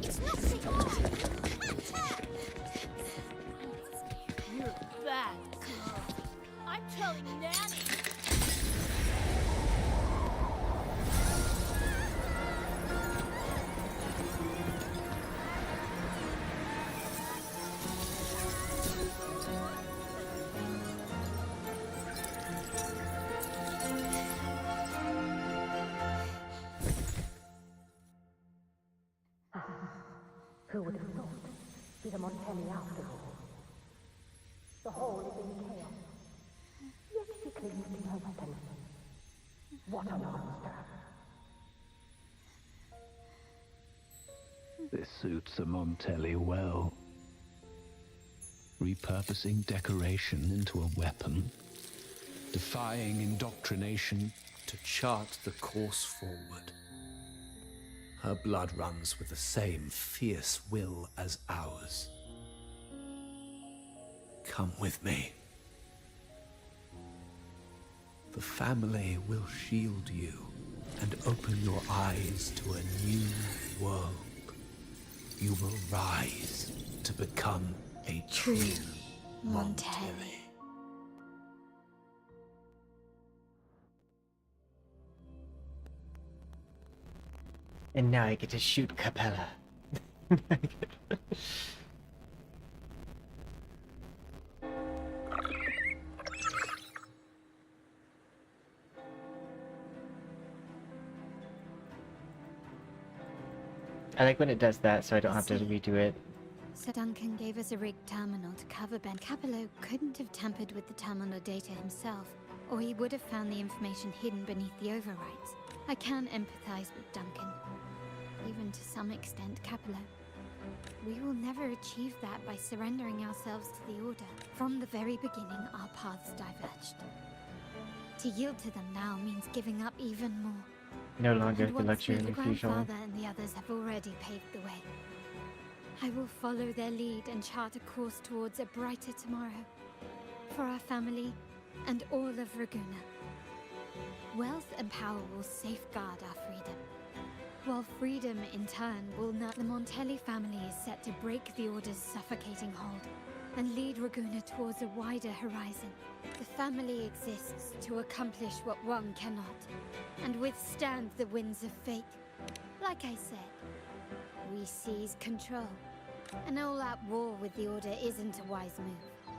It's not for all. You're bad, girl. I'm telling Nanny. Who would have thought? She's a Montelli after all. The hall is in chaos. Yet she clings to her weapon. What a monster! This suits a Montelli well. Repurposing decoration into a weapon, defying indoctrination To chart the course forward. Her blood runs with the same fierce will as ours. Come with me. The family will shield you and open your eyes to a new world. You will rise to become a true Montelli. And now I get to shoot Capella. I like when it does that, so I don't have to redo it. Sir Duncan gave us a rigged terminal to cover Ben. Capello couldn't have tampered with the terminal data himself, or he would have found the information hidden beneath the overwrites. I can empathize with Duncan, even to some extent Capello. We will never achieve that by surrendering ourselves to the Order. From the very beginning, our paths diverged. To yield to them now means giving up even more. No longer And the once luxury me, of the usual. grandfather and the others have already paved the way. I will follow their lead and chart a course towards a brighter tomorrow. For our family and all of Raguna. Wealth and power will safeguard our freedom. While freedom, in turn, will not. The Montelli family is set to break the Order's suffocating hold and lead Raguna towards a wider horizon. The family exists to accomplish what one cannot, and withstand the winds of fate. Like I said, we seize control. An all-out war with the Order isn't a wise move.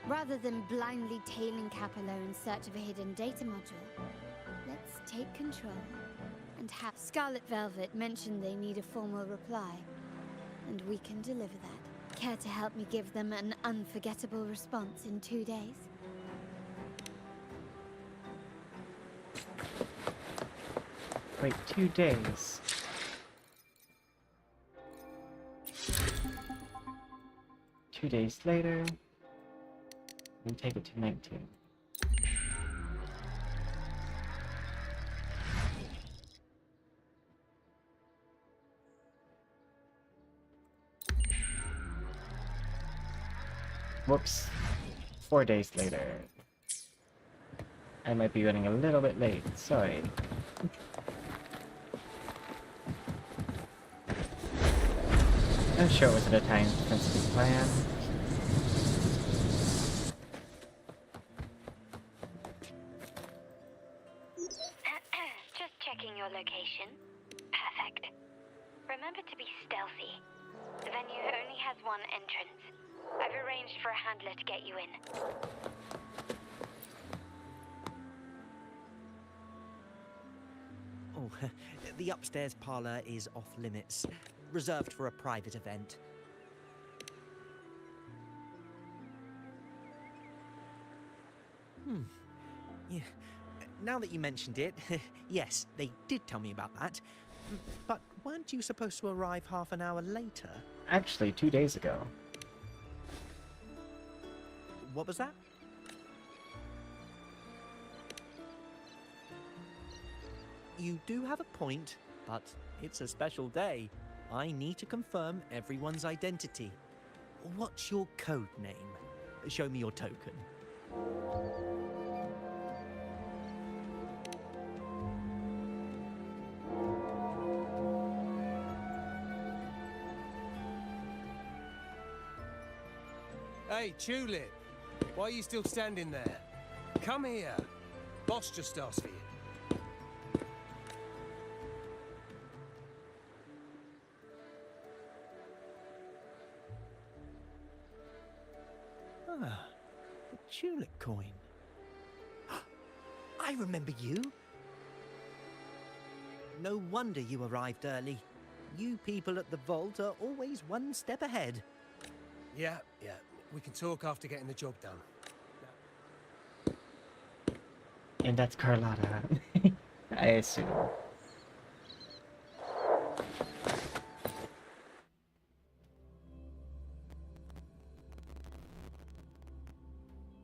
Rather than blindly tailing Capello in search of a hidden data module, let's take control and have Scarlet Velvet mention they need a formal reply, and we can deliver that. Care to help me give them an unforgettable response in 2 days? Wait, 2 days. Two days later, we take it to 19. Whoops. 4 days later. I might be running a little bit late, sorry. I'm sure it was at a time-sensitive plan. Just checking your location. Perfect. Remember to be stealthy. The venue only has one entrance. I've arranged for a handler to get you in. Oh, the upstairs parlor is off limits, reserved for a private event. Yeah. Now that you mentioned it, yes, they did tell me about that. But weren't you supposed to arrive half an hour later? Actually, 2 days ago. What was that? You do have a point, but it's a special day. I need to confirm everyone's identity. What's your code name? Show me your token. Hey, Tulip! Why are you still standing there? Come here. Boss just asked for you. Ah, the tulip coin. I remember you. No wonder you arrived early. You people at the vault are always one step ahead. Yeah. We can talk after getting the job done. And that's Carlotta. I assume.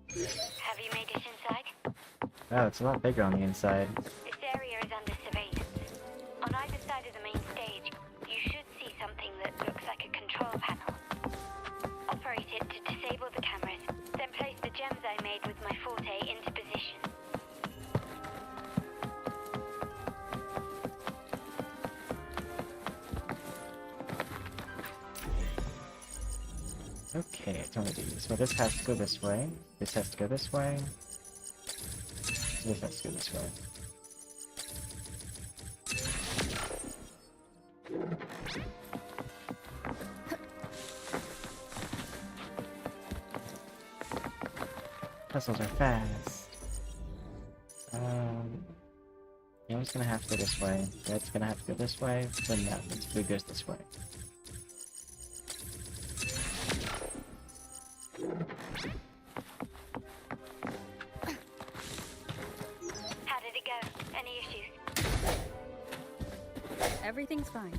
Have you made it inside? Wow, it's a lot bigger on the inside. This area is under surveillance. On either side of the main stage, you should see something that looks like a control panel. Operate it to disable the cameras, then place the gems I made with my forte into position. Okay, it's only these. Well, this has to go this way. This has to go this way. This has to go this way. Puzzles are fast. Yeah, Mom's gonna have to go this way. Dad's gonna have to go this way. Then that one goes this way. How did it go? Any issues? Everything's fine.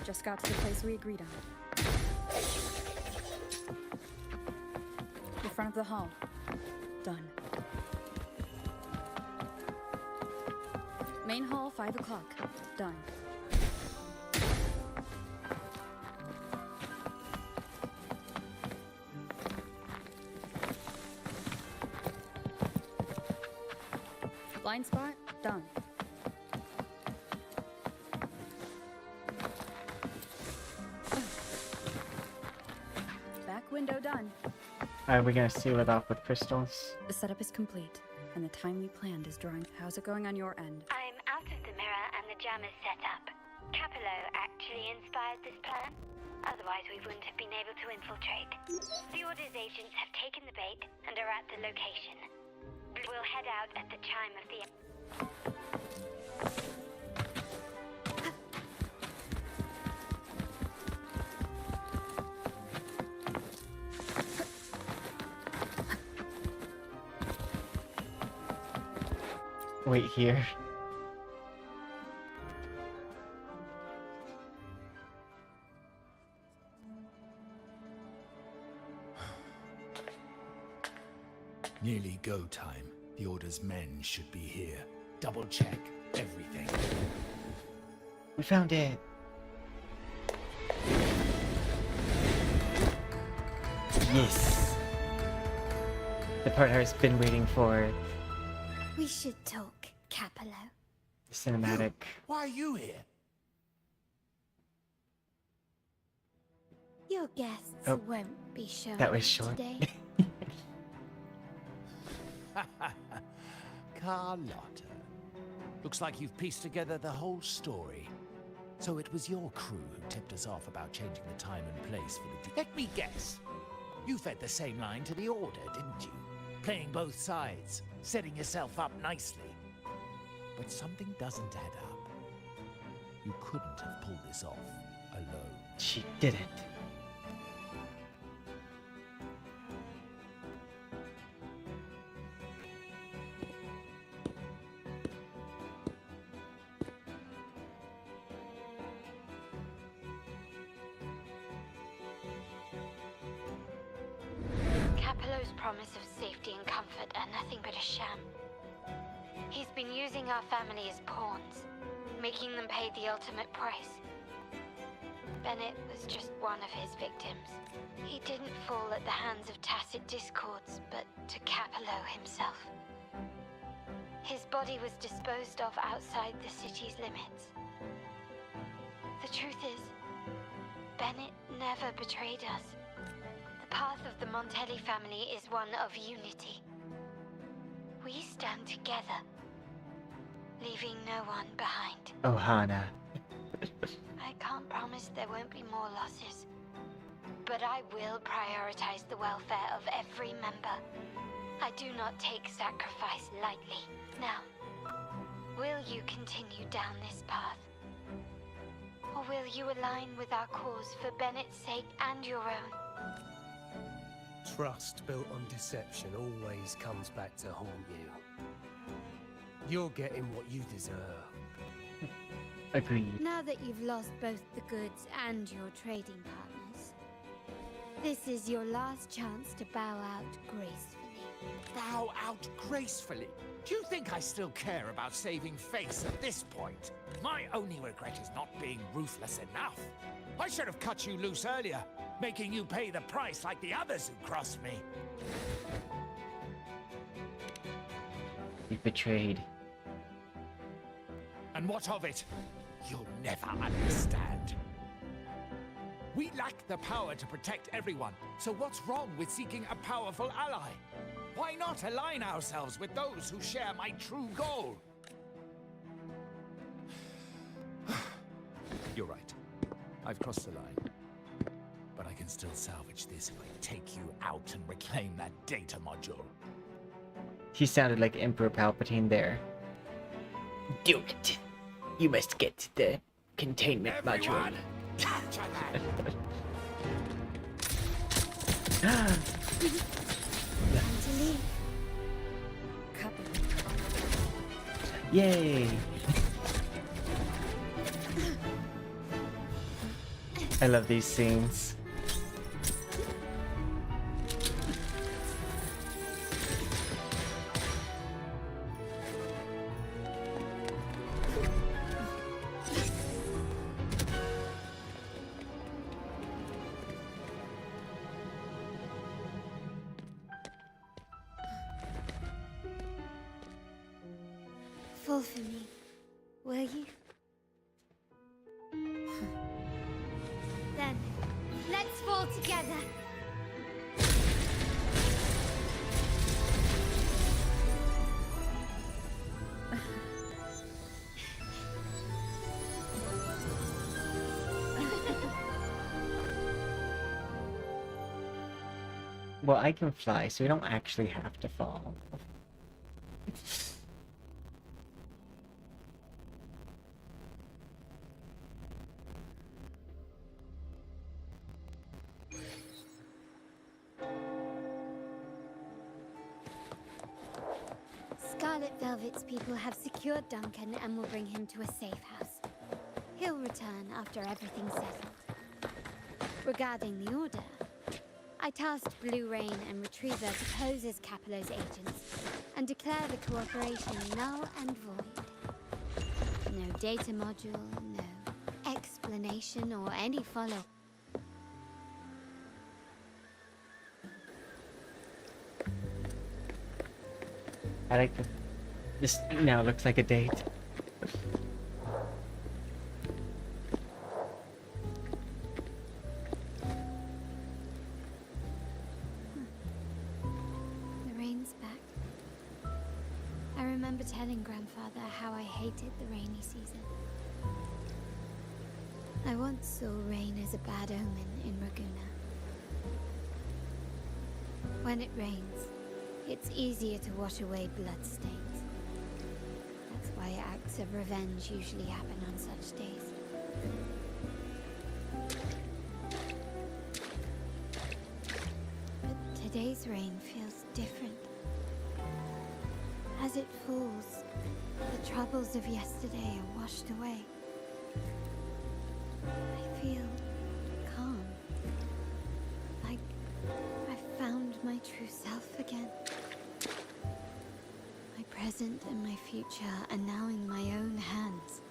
Just got to the place we agreed on. The front of the hall. Done. Main hall, 5 o'clock. Done. Blind spot, done. Back window done. Are we gonna seal it off with crystals? The setup is complete, and the time we planned is drawing. How's it going on your end? I'm out of the mirror and the jam is set up. Capello actually inspired this plan. Otherwise, we wouldn't have been able to infiltrate. The Order's agents have taken the bait and are at the location. We'll head out at the chime of the... Wait here. Nearly go time. The Order's men should be here. Double check everything. We found it. Yes. The part I've been waiting for. We should talk, Capello. Cinematic. Why are you here? Your guests Oh, won't be showing that was up short. today. Carlotta. Looks like you've pieced together the whole story. So it was your crew who tipped us off about changing the time and place for the... Let me guess. You fed the same line to the Order, didn't you? Playing both sides, setting yourself up nicely. But something doesn't add up. You couldn't have pulled this off alone. She didn't. Capello's promise of safety and comfort are nothing but a sham. He's been using our family as pawns, making them pay the ultimate price. Bennett was just one of his victims. He didn't fall at the hands of tacit discords, but to Capello himself. His body was disposed of outside the city's limits. The truth is, Bennett never betrayed us. The path of the Montelli family is one of unity. We stand together, leaving no one behind. Oh, Hana. I can't promise there won't be more losses, but I will prioritize the welfare of every member. I do not take sacrifice lightly. Now, will you continue down this path? Or will you align with our cause for Bennett's sake and your own? Trust built on deception always comes back to haunt you. You're getting what you deserve. Agreed. Now that you've lost both the goods and your trading partners, this is your last chance to bow out gracefully. Bow out gracefully? Do you think I still care about saving face at this point? My only regret is not being ruthless enough. I should have cut you loose earlier, making you pay the price like the others who crossed me. You betrayed. And what of it? You'll never understand. We lack the power to protect everyone, so what's wrong with seeking a powerful ally? Why not align ourselves with those who share my true goal? You're right. I've crossed the line. But I can still salvage this if I take you out and reclaim that data module. He sounded like Emperor Palpatine there. Do it. You must get the containment module. Time to leave. Couple. Yay! I love these scenes. Fall for me, will you? Then, let's fall together. Well, I can fly, so we don't actually have to fall. Scarlet Velvet's people have secured Duncan and will bring him to a safe house. He'll return after everything's settled. Regarding the order, I tasked Blue Rain and Retriever to pose as Capello's agents and declare the cooperation null and void. No data module, no explanation or any follow. I like this now looks like a date. The rain's back. I remember telling Grandfather how I hated the rainy season. I once saw rain as a bad omen in Raguna. When it rains, it's easier to wash away bloodstains. That's why acts of revenge usually happen on such days. But today's rain feels different. As it falls, the troubles of yesterday are washed away. I feel calm. Like I've found my true self again. My present and my future are now in my own hands.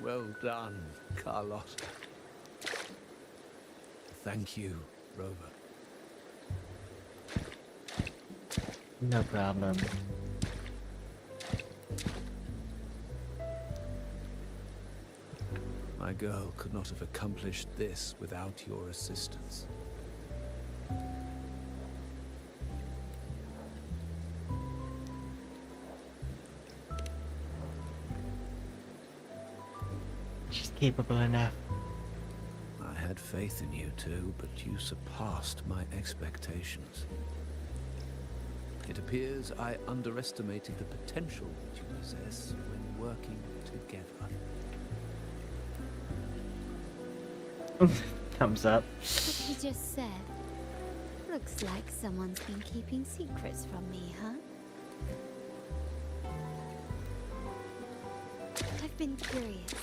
Well done, Carlotta. Thank you, Rover. No problem. My girl could not have accomplished this without your assistance. She's capable enough. I had faith in you too, but you surpassed my expectations. It appears I underestimated the potential that you possess when working together. Thumbs up. What he just said. Looks like someone's been keeping secrets from me, huh? I've been curious.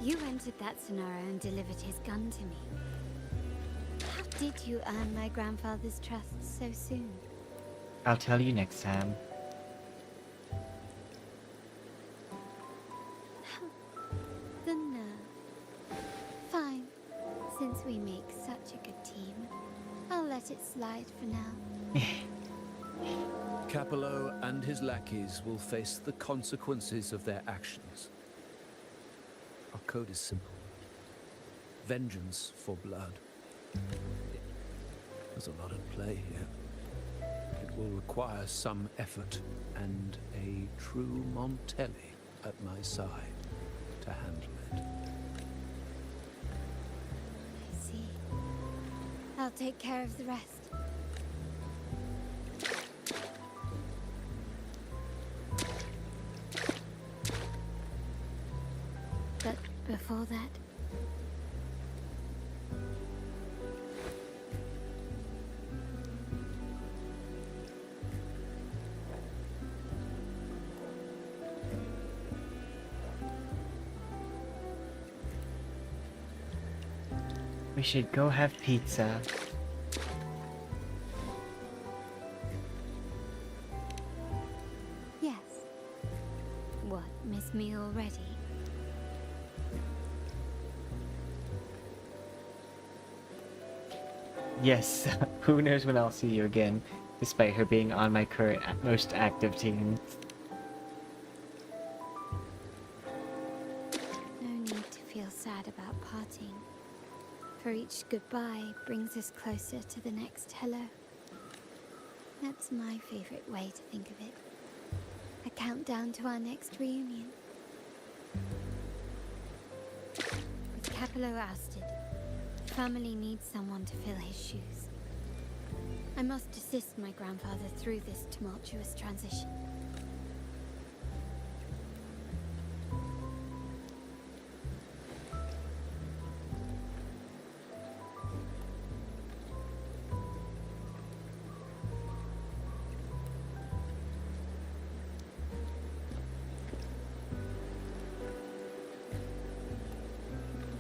You entered that scenario and delivered his gun to me. How did you earn my grandfather's trust so soon? I'll tell you next time. The nerve. Fine. Since we make such a good team, I'll let it slide for now. Capello and his lackeys will face the consequences of their actions. Our code is simple. Vengeance for blood. There's a lot at play here. It will require some effort and a true Montelli at my side to handle it. I see. I'll take care of the rest. But before that... We should go have pizza. Yes. What, miss me already? Yes, who knows when I'll see you again, despite her being on my current most active team. No need to feel sad about parting. For each goodbye brings us closer to the next hello. That's my favorite way to think of it. A countdown to our next reunion. With Capello ousted, the family needs someone to fill his shoes. I must assist my grandfather through this tumultuous transition.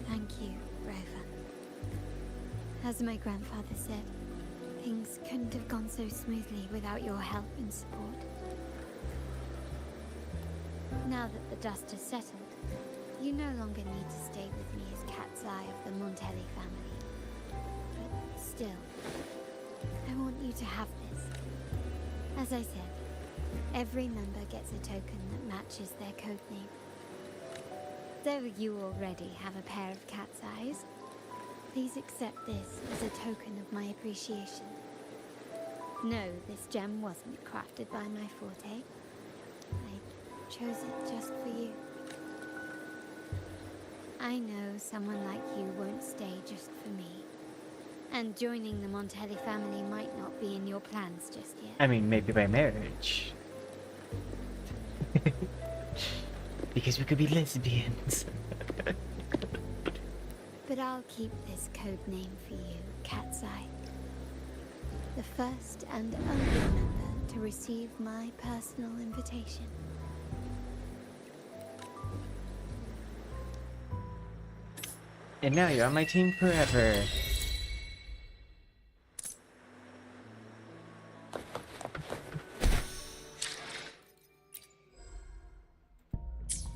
Thank you, Rover. As my grandfather said, things couldn't have gone so smoothly without your help and support. Now that the dust has settled, you no longer need to stay with me as Cat's Eye of the Montelli family. But still, I want you to have this. As I said, every member gets a token that matches their codename. Though you already have a pair of cat's eyes, please accept this as a token of my appreciation. No, this gem wasn't crafted by my forte. I chose it just for you. I know someone like you won't stay just for me. And joining the Montelli family might not be in your plans just yet. I mean, maybe by marriage. Because we could be lesbians. But I'll keep this code name for you, Cat's Eye. The first and only member to receive my personal invitation. And now you're on my team forever.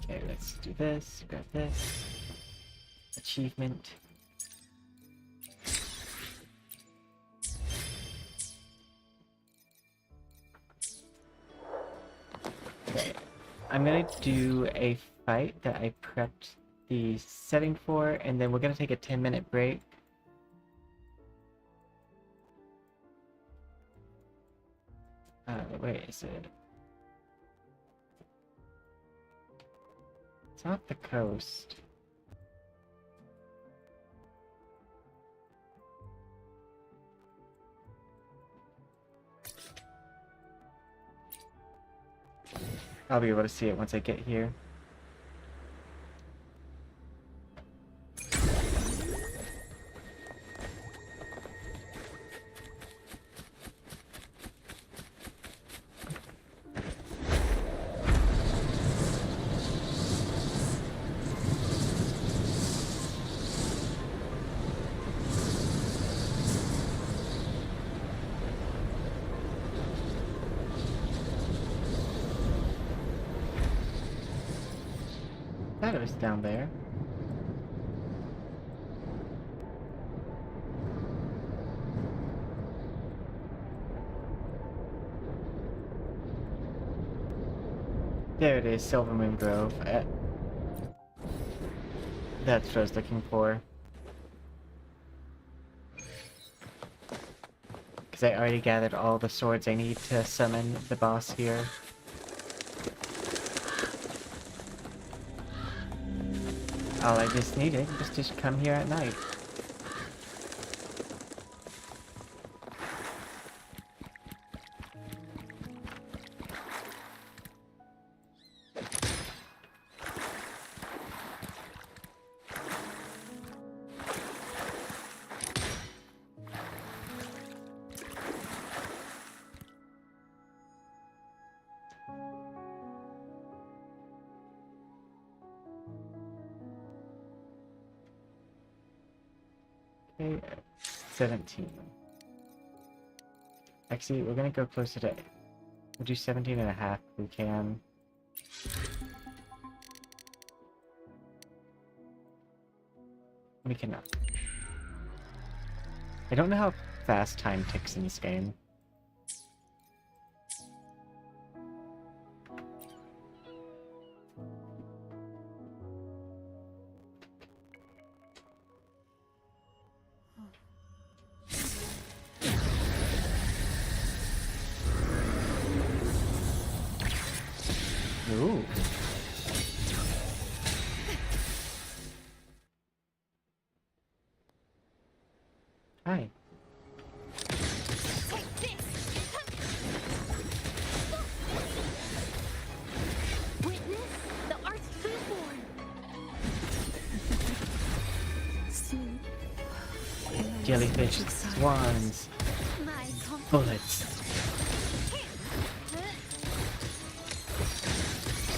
Okay, let's do this, grab this. Achievement. Okay. I'm gonna do a fight that I prepped the setting for, and then we're gonna take a 10-minute break. Wait, is it? It's not the coast. I'll be able to see it once I get here. I thought it was down there. There it is, Silver Moon Grove. That's what I was looking for. Because I already gathered all the swords I need to summon the boss here. All I just needed was to come here at night. Okay, 17. Actually, we're gonna go closer to... We'll do 17 and a half if we can. We cannot. I don't know how fast time ticks in this game. Ooh. Hi. Witness the Earth's firstborn. Jellyfish, swans, bullets.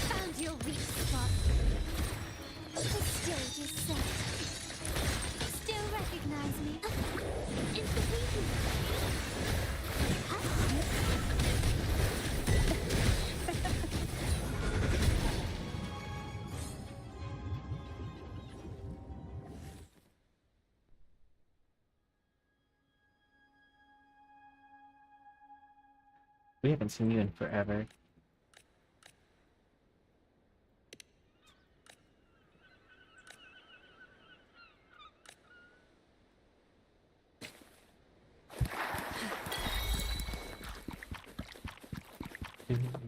Found your weak spot. The stage is set. Still recognize me? It's the reason. We haven't seen you in forever.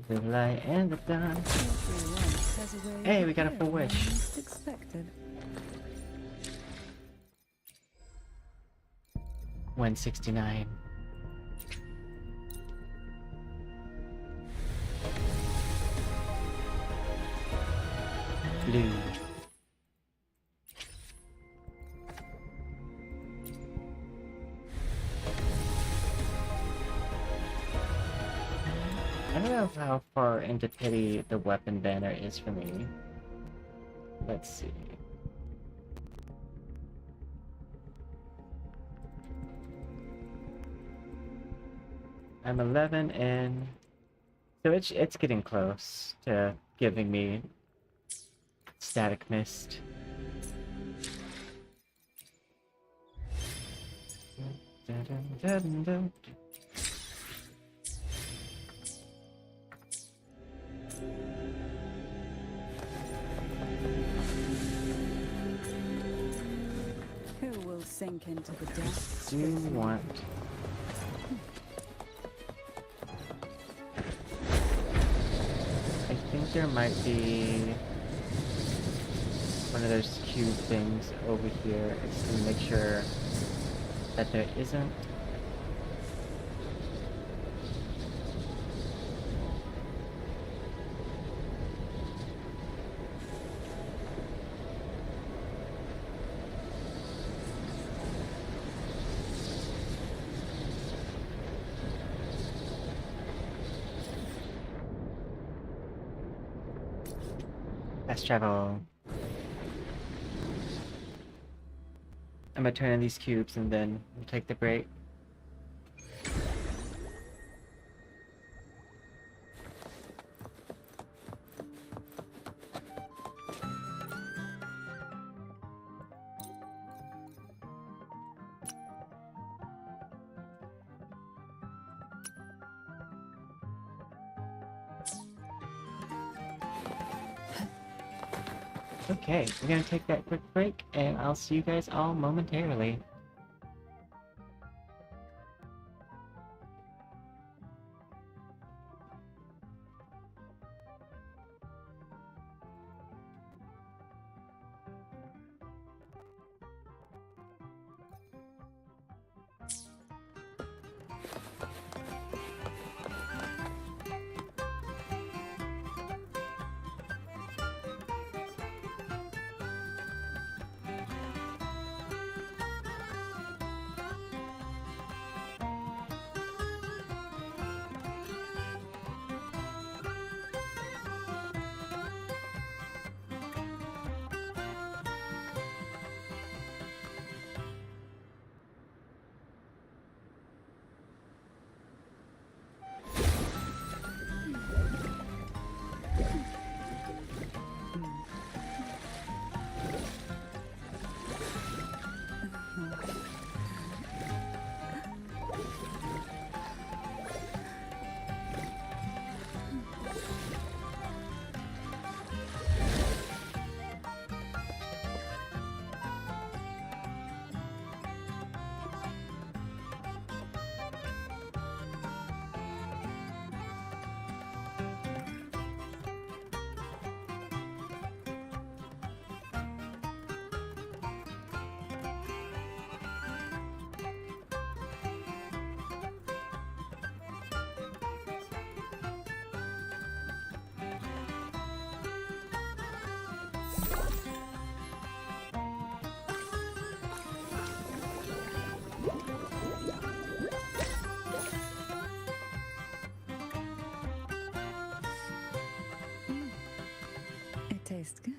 The light and the dawn. Hey, we got a full wish. Expected. 169. Blue. I don't know how far into pity the weapon banner is for me. Let's see. I'm 11 in, so it's getting close to giving me Static Mist. Dun, dun, dun, dun. Who will sink into the depths? Do you want... I think there might be one of those cube things over here. I just want to make sure that there isn't. Fast travel. I'm gonna turn in these cubes and then we'll take the break. Okay, we're gonna take that quick break, and I'll see you guys all momentarily. It tastes good.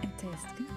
It tastes good.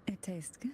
It tastes good.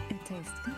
It tastes good.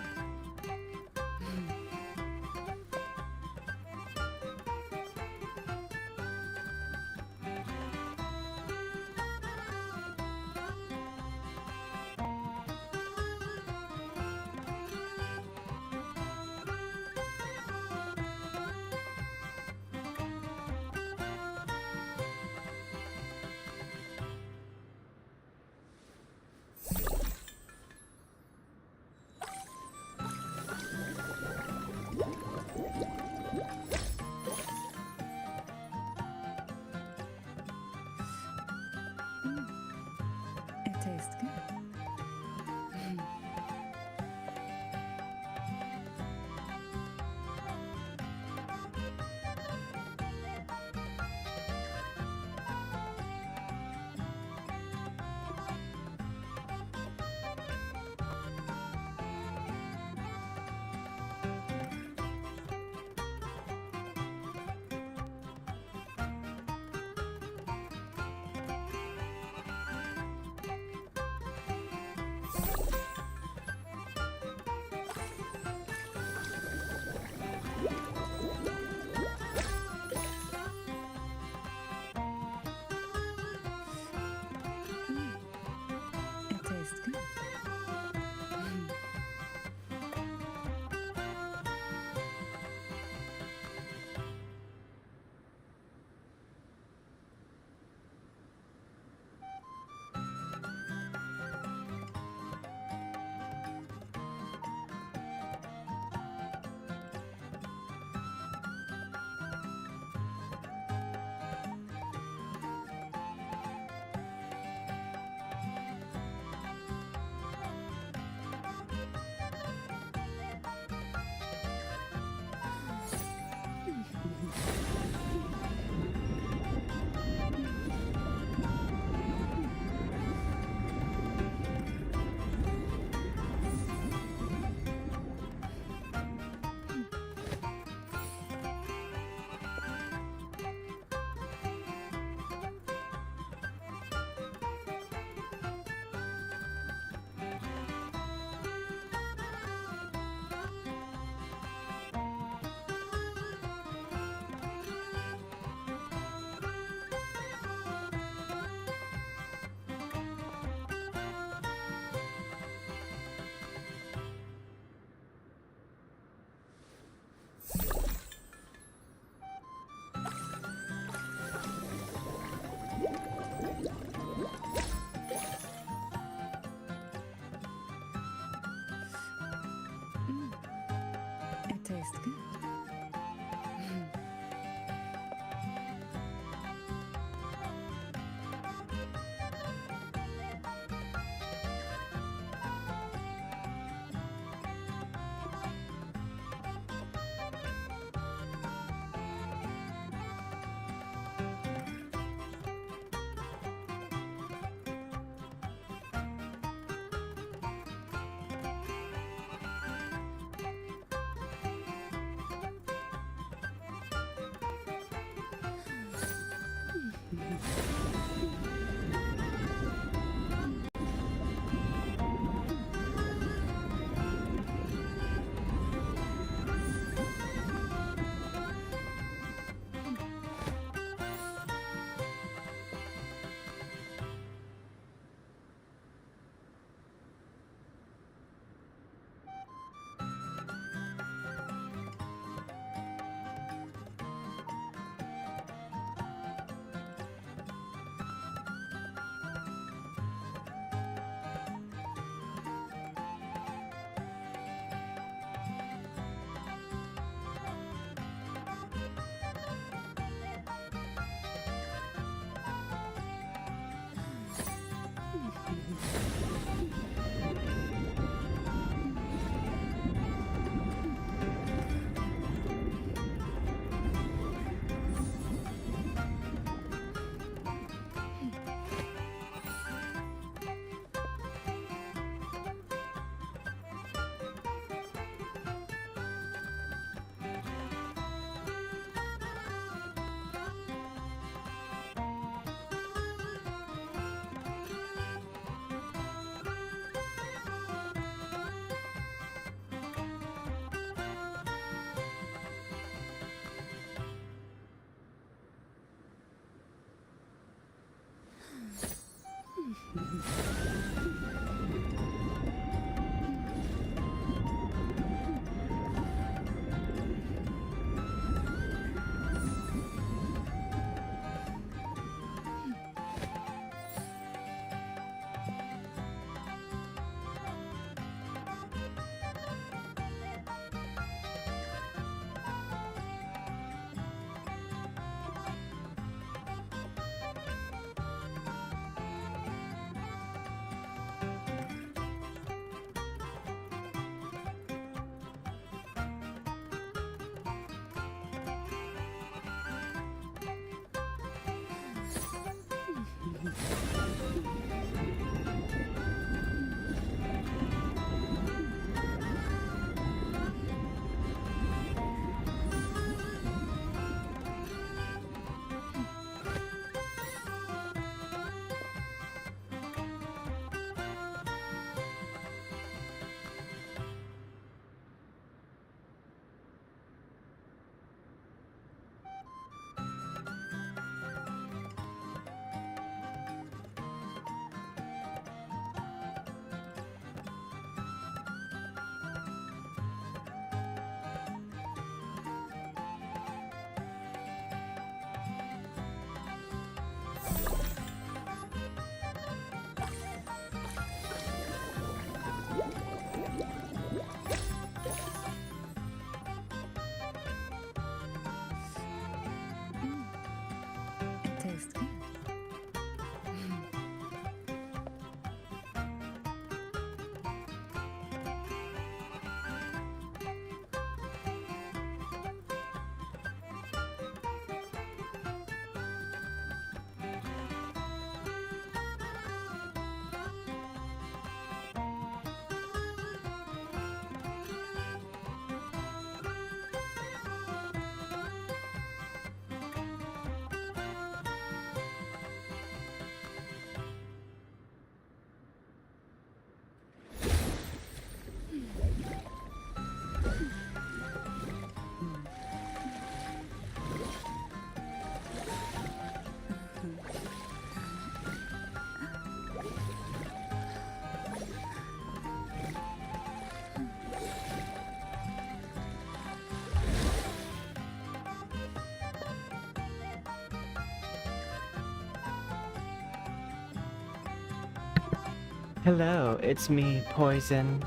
Hello, it's me, Poison.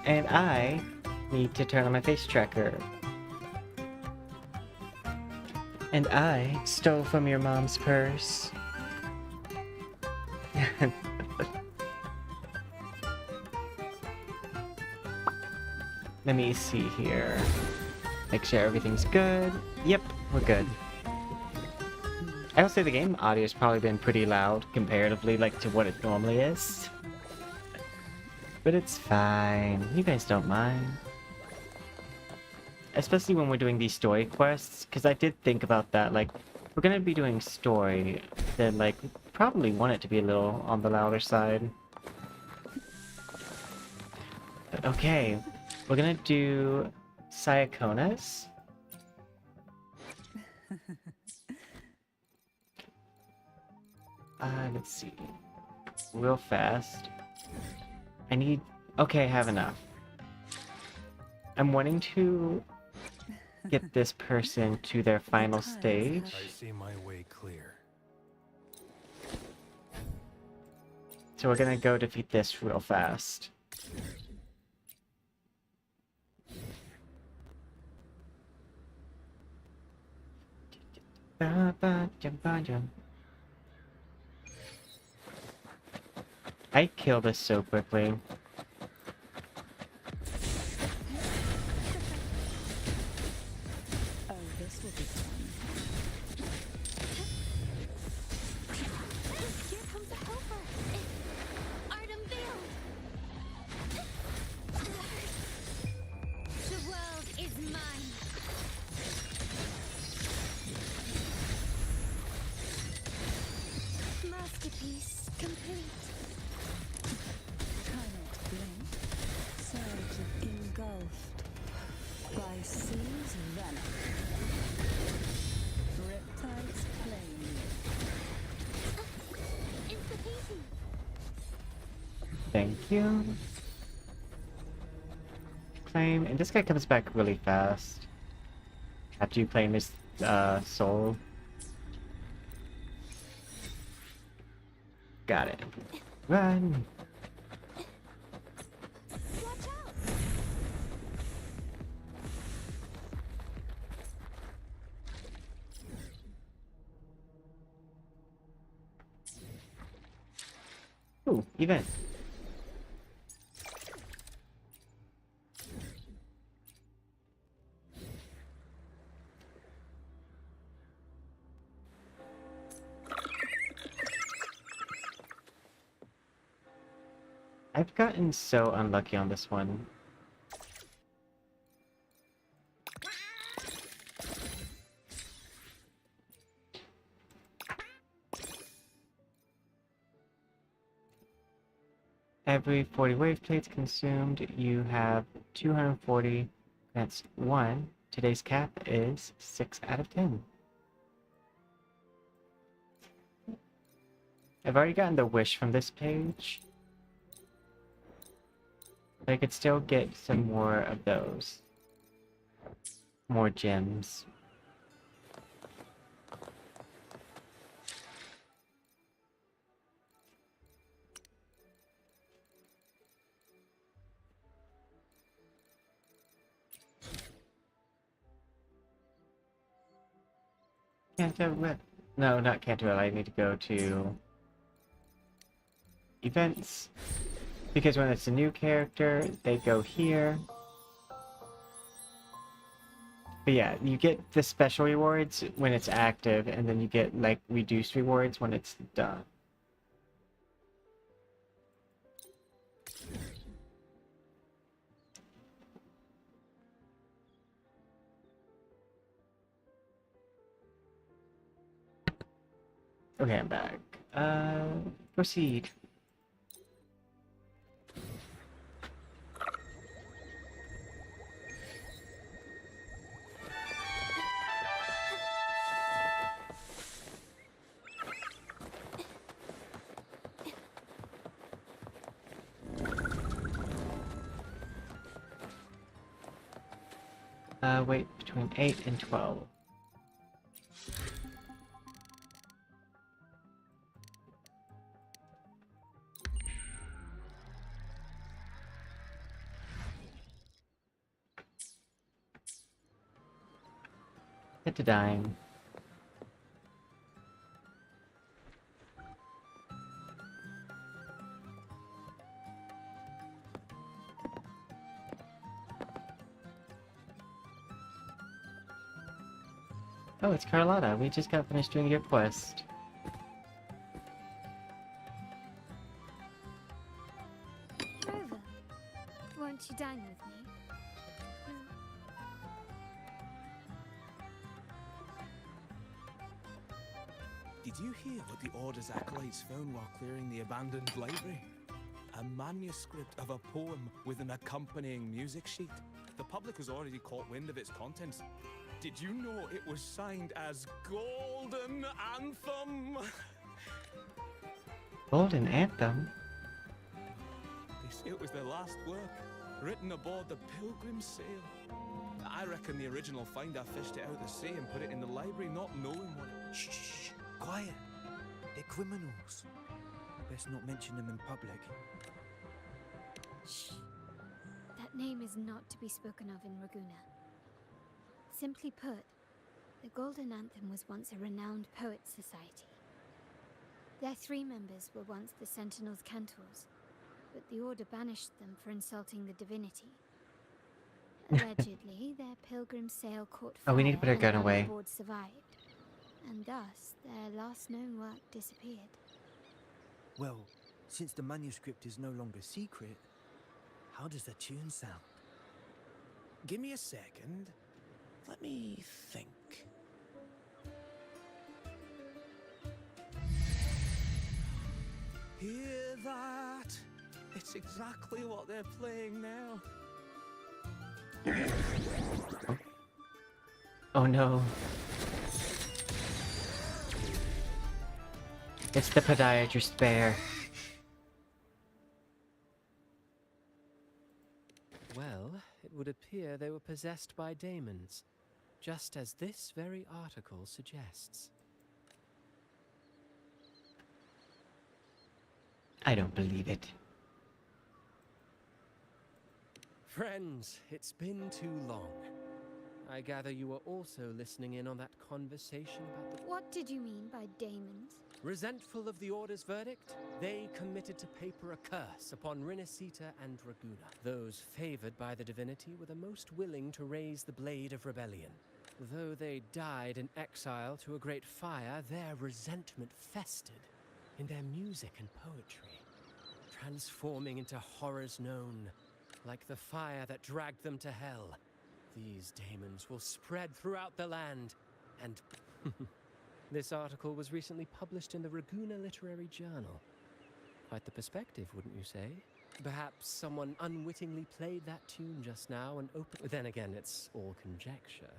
And I need to turn on my face tracker. And I stole from your mom's purse. Let me see here. Make sure everything's good. Yep, we're good. I will say the game audio's probably been pretty loud comparatively, like, to what it normally is. But it's fine. You guys don't mind. Especially when we're doing these story quests, because I did think about that, like, if we're gonna be doing story, then, like, probably want it to be a little on the louder side. But okay, we're gonna do Syakonas. Let's see. Real fast. I need... Okay, I have enough. I'm wanting to get this person to their final stage. I see my way clear. So we're gonna go defeat this real fast. I kill this so quickly. Oh, this will be fun. Here comes a helper. Artem Veil. The world is mine. Masterpiece complete. Cannot blink. Surge engulfed by sea's venom. Reptiles claim. Insta-peasy. Thank you. Claim, and this guy comes back really fast. After you claim his soul. Got it. Run! Watch out. Ooh, event. I've gotten so unlucky on this one. Every 40 wave plates consumed, you have 240. That's 1. Today's cap is 6 out of 10. I've already gotten the wish from this page. But I could still get some more of those. More gems. Canto... No, not Canto. I need to go to... events. Because when it's a new character, they go here. But yeah, you get the special rewards when it's active, and then you get, like, reduced rewards when it's done. Okay, I'm back. Proceed. Wait, between 8 and 12. get to dying. Oh, it's Carlotta. We just got finished doing your quest. Rover, won't you dine with me? Did you hear what the Order's acolytes found while clearing the abandoned library? A manuscript of a poem with an accompanying music sheet. The public has already caught wind of its contents. Did you know it was signed as Golden Anthem? Golden Anthem? They say it was their last work, written aboard the Pilgrim's Sail. I reckon the original finder fished it out of the sea and put it in the library, not knowing what it... Shh, quiet. They're criminals. Best not mention them in public. Shh. That name is not to be spoken of in Raguna. Simply put, the Golden Anthem was once a renowned poets' society. Their 3 members were once the Sentinel's cantors, but the Order banished them for insulting the divinity. Allegedly, their pilgrim sail caught fire Oh, we need to put our and gun none away. on board survived, and thus their last known work disappeared. Well, since the manuscript is no longer secret, how does the tune sound? Give me a second. Let me think. Hear that? It's exactly what they're playing now. Oh no. It's the podiatrist bear. Well, it would appear they were possessed by daemons, just as this very article suggests. I don't believe it. Friends, it's been too long. I gather you were also listening in on that conversation about the... What did you mean by daemons? Resentful of the Order's verdict, they committed to paper a curse upon Rinascita and Raguna. Those favored by the divinity were the most willing to raise the blade of rebellion. Though they died in exile to a great fire, their resentment festered in their music and poetry, transforming into horrors known like the fire that dragged them to hell. These daemons will spread throughout the land, and this article was recently published in the Raguna Literary Journal. Quite the perspective, wouldn't you say? Perhaps someone unwittingly played that tune just now and opened... Then again, it's all conjecture.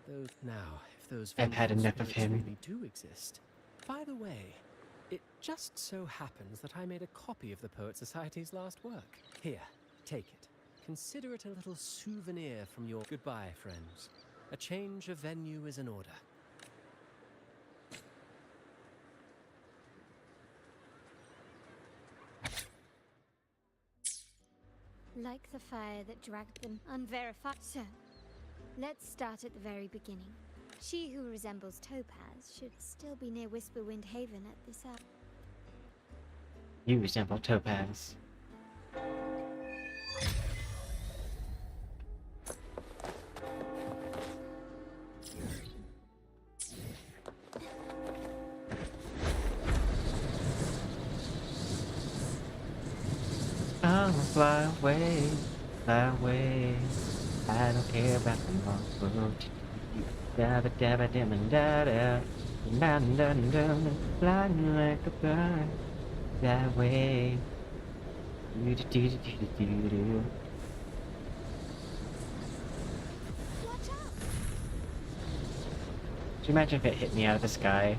Those... Now, if those I've had vengeful enough of spirits him. really do exist... By the way, it just so happens that I made a copy of the Poet Society's last work. Here, take it. Consider it a little souvenir from your... Goodbye, friends. A change of venue is in order. Like the fire that dragged them unverified. So, let's start at the very beginning. She who resembles Topaz should still be near Whisperwind Haven at this hour. You resemble Topaz. I'll fly away, fly away. I don't care about the world. Dabba dabba dimma da da. Dun dun dun. Flying like a bird. That way. Do do do do do do do. Could you imagine if it hit me out of the sky?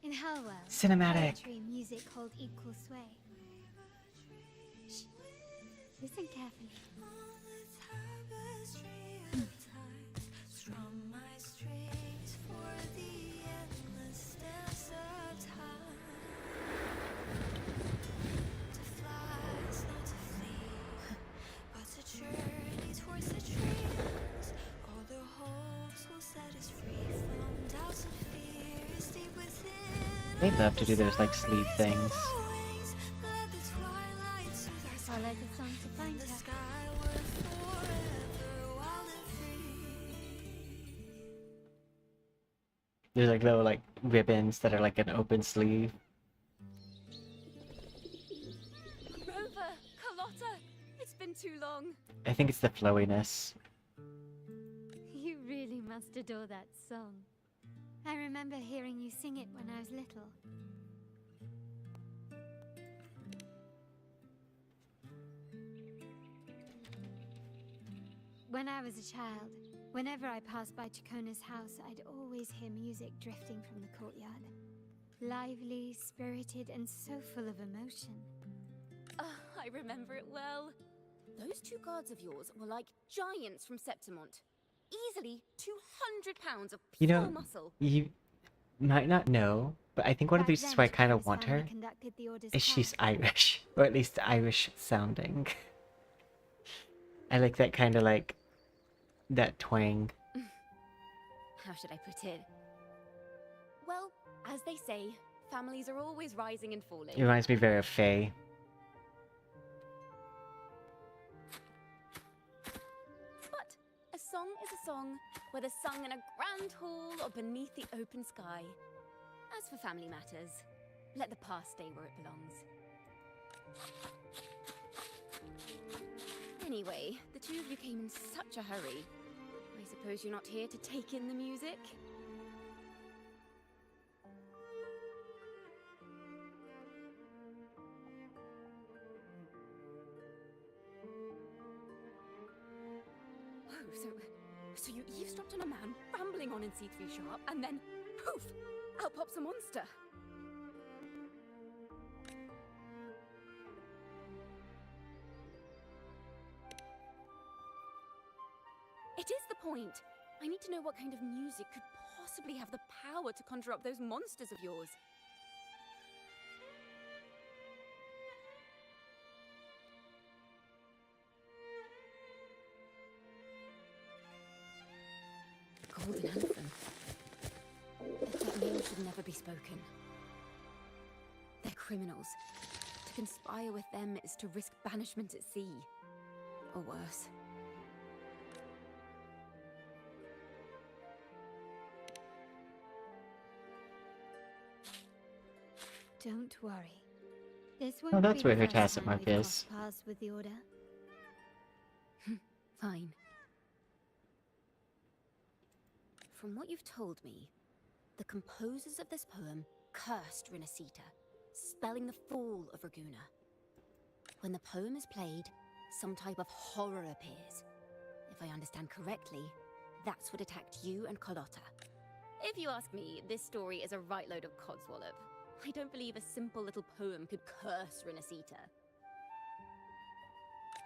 In Hellwell, Cinematic. poetry and music hold equal sway. Shh. Listen carefully. They love to do those like sleep things. Follow the song to find her. There's like little like ribbons that are like an open sleeve. Rover, Carlotta, it's been too long. I think it's the flowiness. You really must adore that song. I remember hearing you sing it when I was little. When I was a child, whenever I passed by Chacona's house, I'd always hear music drifting from the courtyard. Lively, spirited, and so full of emotion. I remember it well. Those two guards of yours were like giants from Septimont. Easily 200 pounds of You pure know, muscle. you might not know, but I think one of the Back reasons then, why I kind of Chacona's want family her conducted the orders is she's call. Irish, or at least Irish sounding. I like that kind of like that twang. How should I put it? Well, as they say, families are always rising and falling. It reminds me very of Faye. But a song is a song, whether sung in a grand hall or beneath the open sky. As for family matters, let the past stay where it belongs. Anyway, the two of you came in such a hurry. I suppose you're not here to take in the music? Oh, so you eavesdropped on a man rambling on in C3 Sharp, and then, poof, out pops a monster. It is the point. I need to know what kind of music could possibly have the power to conjure up those monsters of yours. Golden Anthem. That name should never be spoken. They're criminals. To conspire with them is to risk banishment at sea. Or worse. Don't worry. This Oh, won't that's be where the her first tacit time mark we've is. crossed paths with the Order. Fine. From what you've told me, the composers of this poem cursed Rinasita, spelling the fall of Raguna. When the poem is played, some type of horror appears. If I understand correctly, that's what attacked you and Carlotta. If you ask me, this story is a right load of codswallop. I don't believe a simple little poem could curse Rinasita.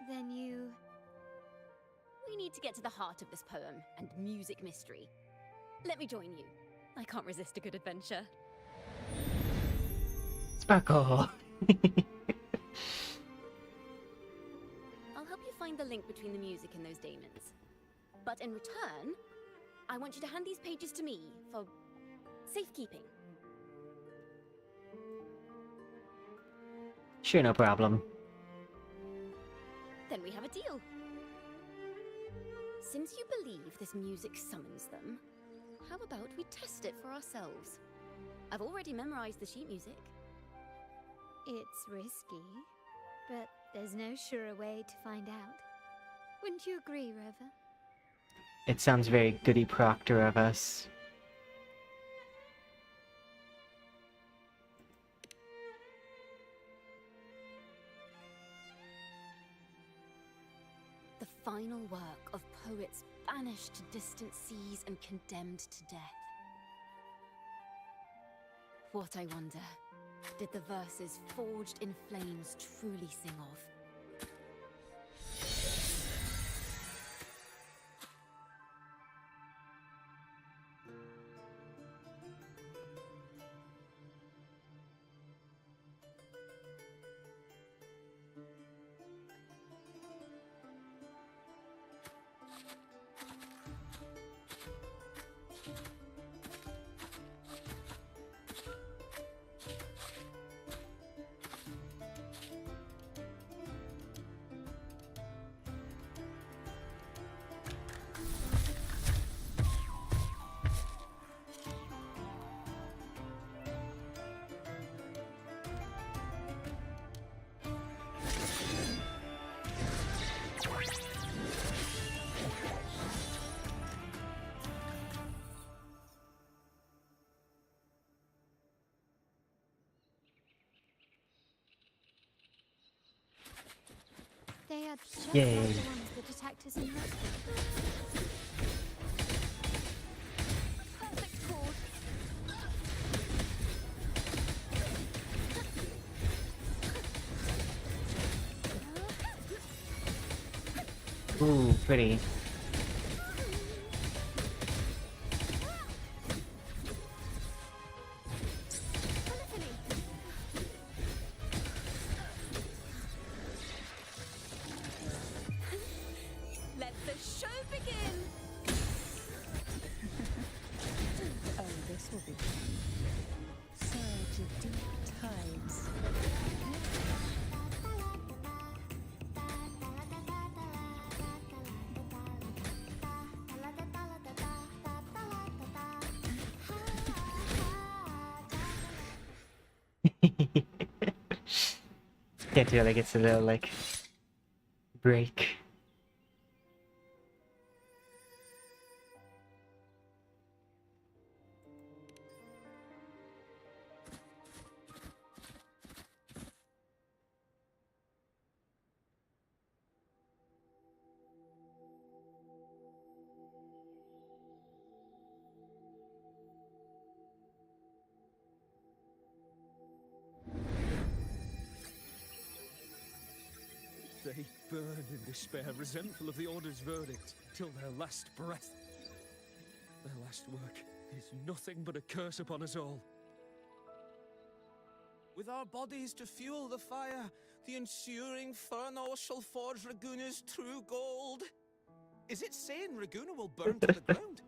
Then you... We need to get to the heart of this poem and music mystery. Let me join you. I can't resist a good adventure. Sparkle! I'll help you find the link between the music and those daemons. But in return, I want you to hand these pages to me for safekeeping. Sure, no problem. Then we have a deal. Since you believe this music summons them, how about we test it for ourselves? I've already memorized the sheet music. It's risky, but there's no surer way to find out. Wouldn't you agree, Rover? It sounds very Goody Proctor of us. The final work of poets banished to distant seas and condemned to death. What, I wonder, did the verses forged in flames truly sing of? are just Yay. like the ones the detectives in that. Perfect chord. Ooh, pretty. Let the show begin. Oh, this will be fun. Surge of deep tides. Can't do it, like it's a little like break. They burn in despair, resentful of the Order's verdict, till their last breath. Their last work is nothing but a curse upon us all. With our bodies to fuel the fire, the ensuing furnace shall forge Raguna's true gold. Is it saying Raguna will burn to the ground?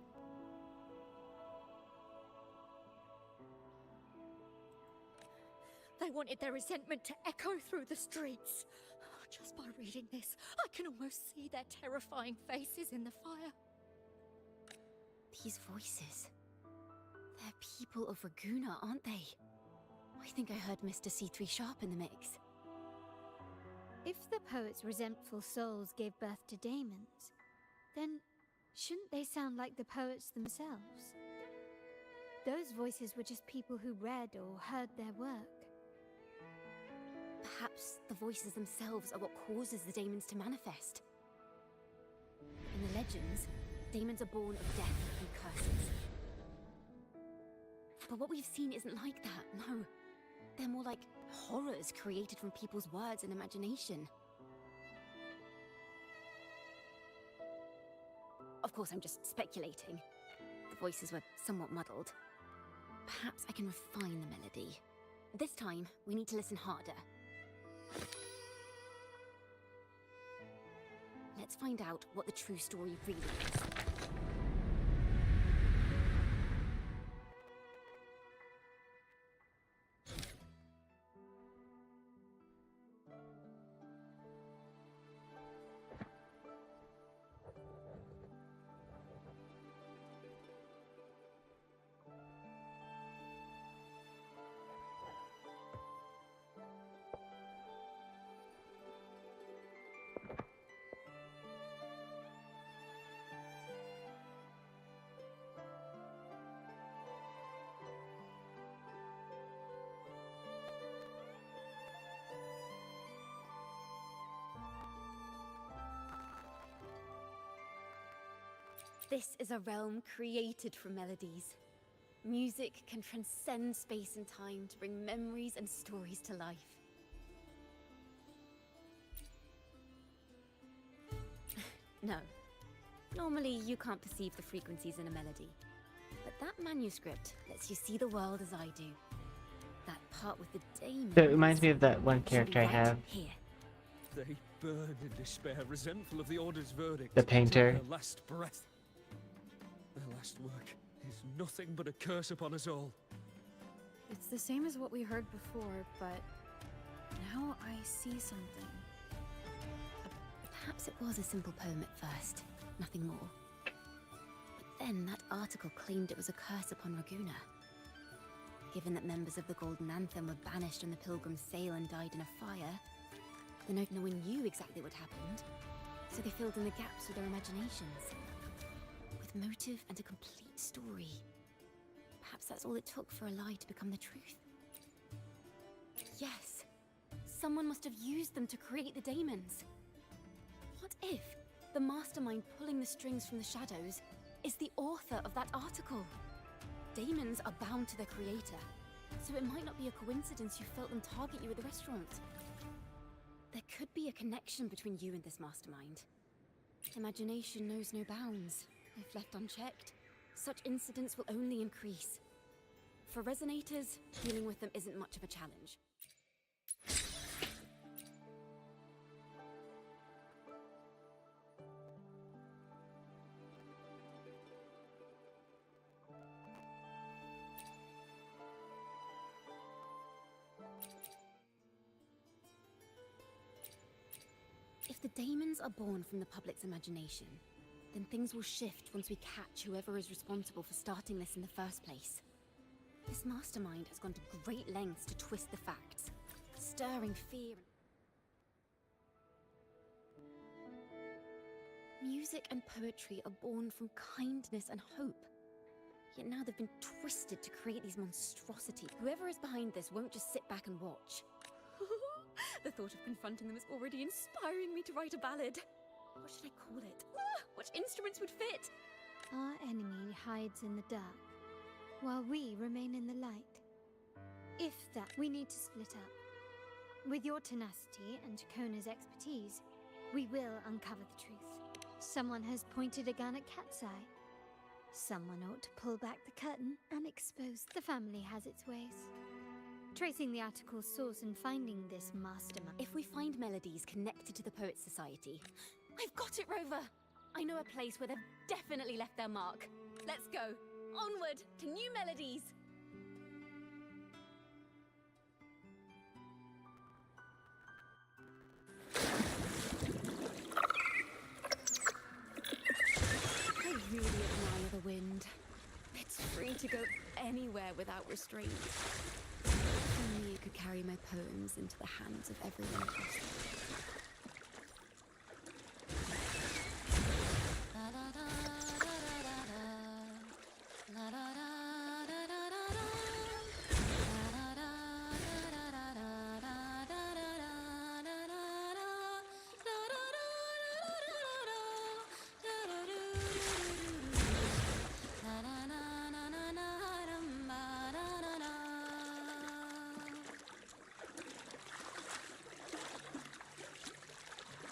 They wanted their resentment to echo through the streets. Just by reading this, I can almost see their terrifying faces in the fire. These voices. They're people of Raguna, aren't they? I think I heard Mr. C3 Sharp in the mix. If the poet's resentful souls gave birth to daemons, then shouldn't they sound like the poets themselves? Those voices were just people who read or heard their work. Perhaps the voices themselves are what causes the daemons to manifest. In the legends, daemons are born of death and curses. But what we've seen isn't like that, no. They're more like horrors created from people's words and imagination. Of course, I'm just speculating. The voices were somewhat muddled. Perhaps I can refine the melody. This time, we need to listen harder. Let's find out what the true story really is. This is a realm created from melodies. Music can transcend space and time to bring memories and stories to life. No. Normally, you can't perceive the frequencies in a melody. But that manuscript lets you see the world as I do. That part with the daemons... So it reminds me of that one character I have. Here. They burn in despair, resentful of the Order's verdict. The painter. Till their last breath. Their last work is nothing but a curse upon us all. It's the same as what we heard before, but now I see something. Perhaps it was a simple poem at first, nothing more. But then that article claimed it was a curse upon Raguna. Given that members of the Golden Anthem were banished on the Pilgrim's Sail and died in a fire, the note no one knew exactly what happened, so they filled in the gaps with their imaginations. With motive and a complete story. Perhaps that's all it took for a lie to become the truth. Yes! Someone must have used them to create the daemons. What if the mastermind pulling the strings from the shadows is the author of that article? Daemons are bound to their creator, so it might not be a coincidence you felt them target you at the restaurant. There could be a connection between you and this mastermind. Imagination knows no bounds. If left unchecked, such incidents will only increase. For resonators, dealing with them isn't much of a challenge. If the daemons are born from the public's imagination, then things will shift once we catch whoever is responsible for starting this in the first place. This mastermind has gone to great lengths to twist the facts, stirring fear. Music and poetry are born from kindness and hope. Yet now they've been twisted to create these monstrosities. Whoever is behind this won't just sit back and watch. The thought of confronting them is already inspiring me to write a ballad. What should I call it? What instruments would fit? Our enemy hides in the dark, while we remain in the light. If that, we need to split up. With your tenacity and Kona's expertise, we will uncover the truth. Someone has pointed a gun at Cat's Eye. Someone ought to pull back the curtain and expose. The family has its ways. Tracing the article's source and finding this mastermind. If we find melodies connected to the Poets Society, I've got it, Rover! I know a place where they've definitely left their mark. Let's go! Onward to new melodies! I really admire the wind. It's free to go anywhere without restraint. If only it could carry my poems into the hands of everyone possible.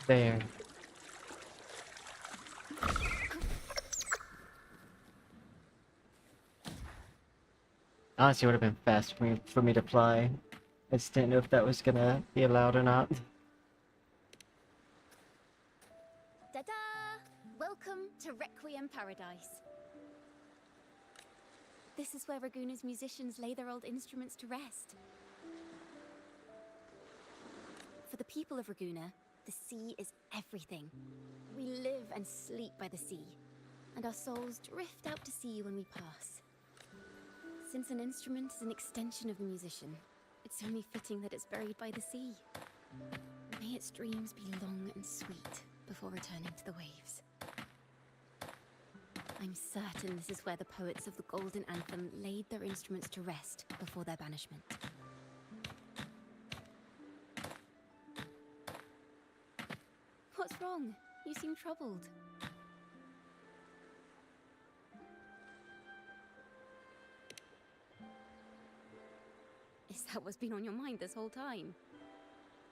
There. Honestly, it would have been fast for me to fly. I just didn't know if that was gonna be allowed or not. Ta-da! Welcome to Requiem Paradise. This is where Raguna's musicians lay their old instruments to rest. For the people of Raguna, the sea is everything. We live and sleep by the sea, and our souls drift out to sea when we pass. Since an instrument is an extension of the musician, it's only fitting that it's buried by the sea. May its dreams be long and sweet before returning to the waves. I'm certain this is where the poets of the Golden Anthem laid their instruments to rest before their banishment. What's wrong? You seem troubled. Is that what's been on your mind this whole time?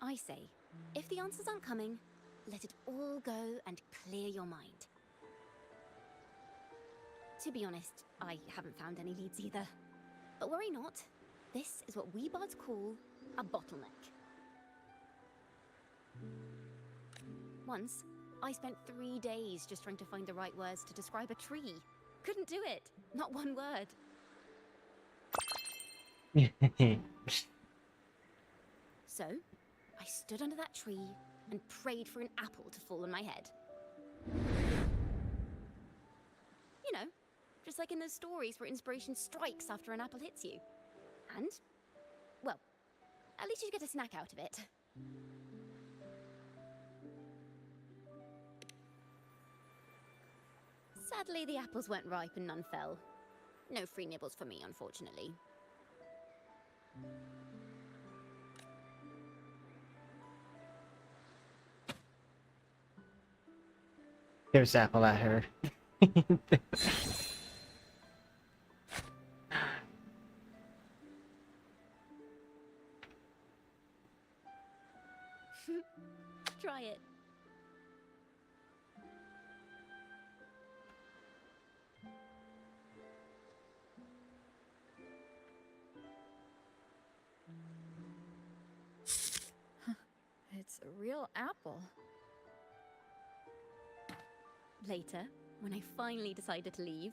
I say, if the answers aren't coming, let it all go and clear your mind. To be honest, I haven't found any leads either. But worry not, this is what we bards call a bottleneck. Once, I spent 3 days just trying to find the right words to describe a tree. Couldn't do it, not one word. So, I stood under that tree and prayed for an apple to fall on my head. You know, just like in those stories where inspiration strikes after an apple hits you. And, well, at least you get a snack out of it. Sadly, the apples weren't ripe and none fell. No free nibbles for me, unfortunately. There's Apple at her. Try it. It's a real apple. Later, when I finally decided to leave,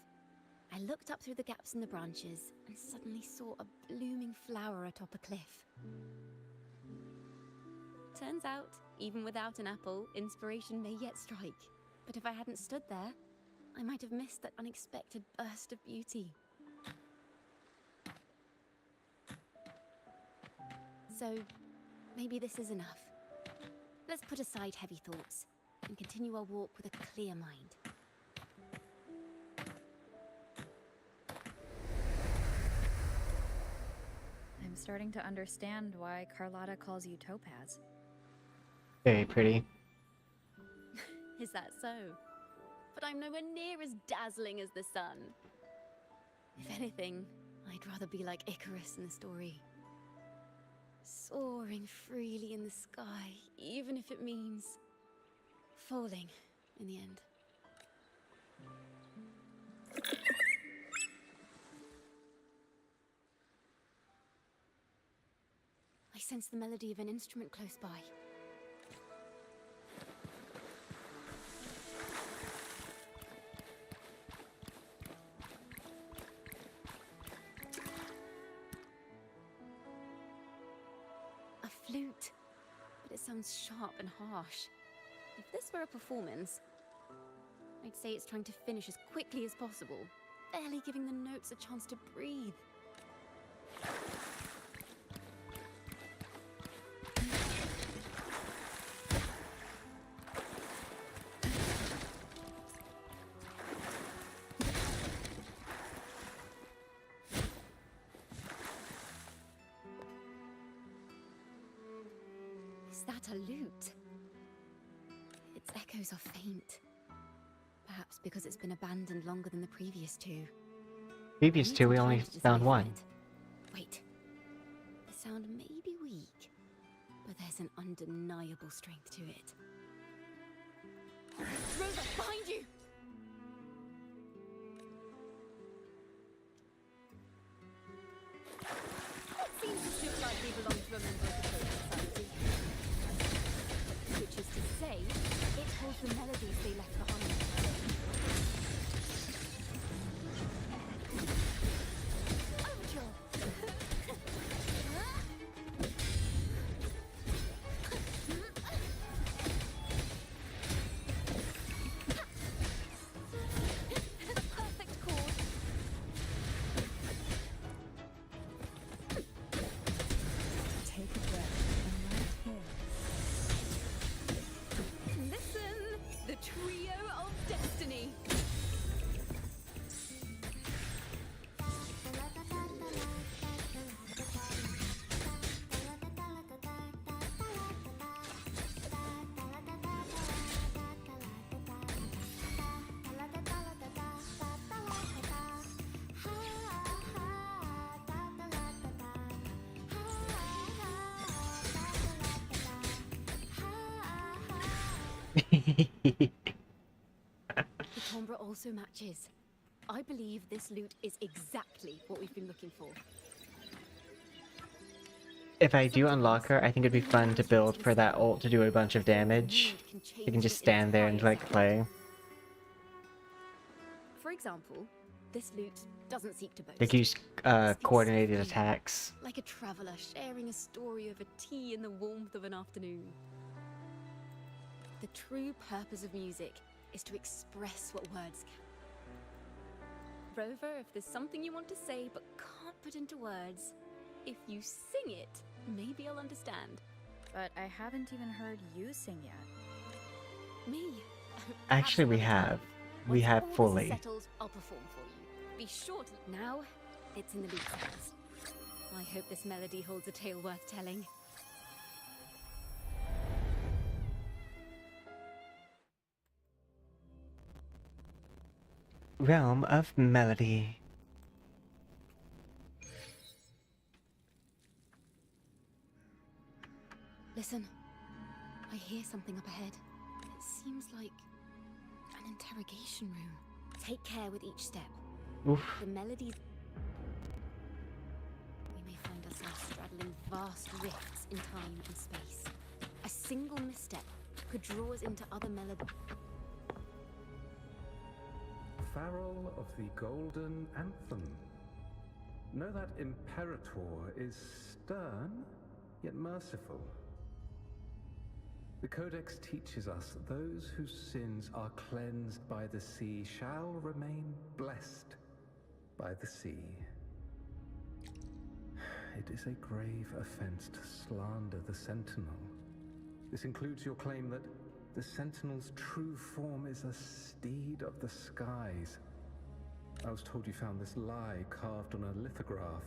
I looked up through the gaps in the branches and suddenly saw a blooming flower atop a cliff. Turns out, even without an apple, inspiration may yet strike. But if I hadn't stood there, I might have missed that unexpected burst of beauty. So, maybe this is enough. Let's put aside heavy thoughts and continue our walk with a clear mind. I'm starting to understand why Carlotta calls you Topaz. Very pretty. Is that so? But I'm nowhere near as dazzling as the sun. If anything, I'd rather be like Icarus in the story. Soaring freely in the sky, even if it means falling in the end. I sense the melody of an instrument close by. A flute, but it sounds sharp and harsh. If this were a performance, I'd say it's trying to finish as quickly as possible, barely giving the notes a chance to breathe. Is that a lute? Its echoes are faint. Perhaps because it's been abandoned longer than the previous two. Previous two, we only found one. Wait. The sound may be weak, but there's an undeniable strength to it. Rosa, behind you! It seems this looks like they belong to a member of the Code Society. Which is to say, it holds the melodies they left behind. The timbre also matches. I believe this loot is exactly what we've been looking for. If I do unlock her, I think it'd be fun to build for that ult to do a bunch of damage. You can just stand there and like play. For example, this loot doesn't seek to boast. Like use coordinated attacks. Like a traveler sharing a story over tea in the warmth of an afternoon. The true purpose of music is to express what words can. Rover, if there's something you want to say but can't put into words, if you sing it, maybe I'll understand. But I haven't even heard you sing yet. Me? Actually, we have. We have Once all fully. this is settled, I'll perform for you. Be sure to... Now, it's in the loop's hands. I hope this melody holds a tale worth telling. realm of melody. Listen, I hear something up ahead. It seems like an interrogation room. Take care with each step. Oof. The melodies. We may find ourselves straddling vast rifts in time and space. A single misstep could draw us into other melodies. Farrell of the Golden Anthem. Know that Imperator is stern, yet merciful. The Codex teaches us those whose sins are cleansed by the sea shall remain blessed by the sea. It is a grave offense to slander the Sentinel. This includes your claim that the Sentinel's true form is a steed of the skies. I was told you found this lie carved on a lithograph.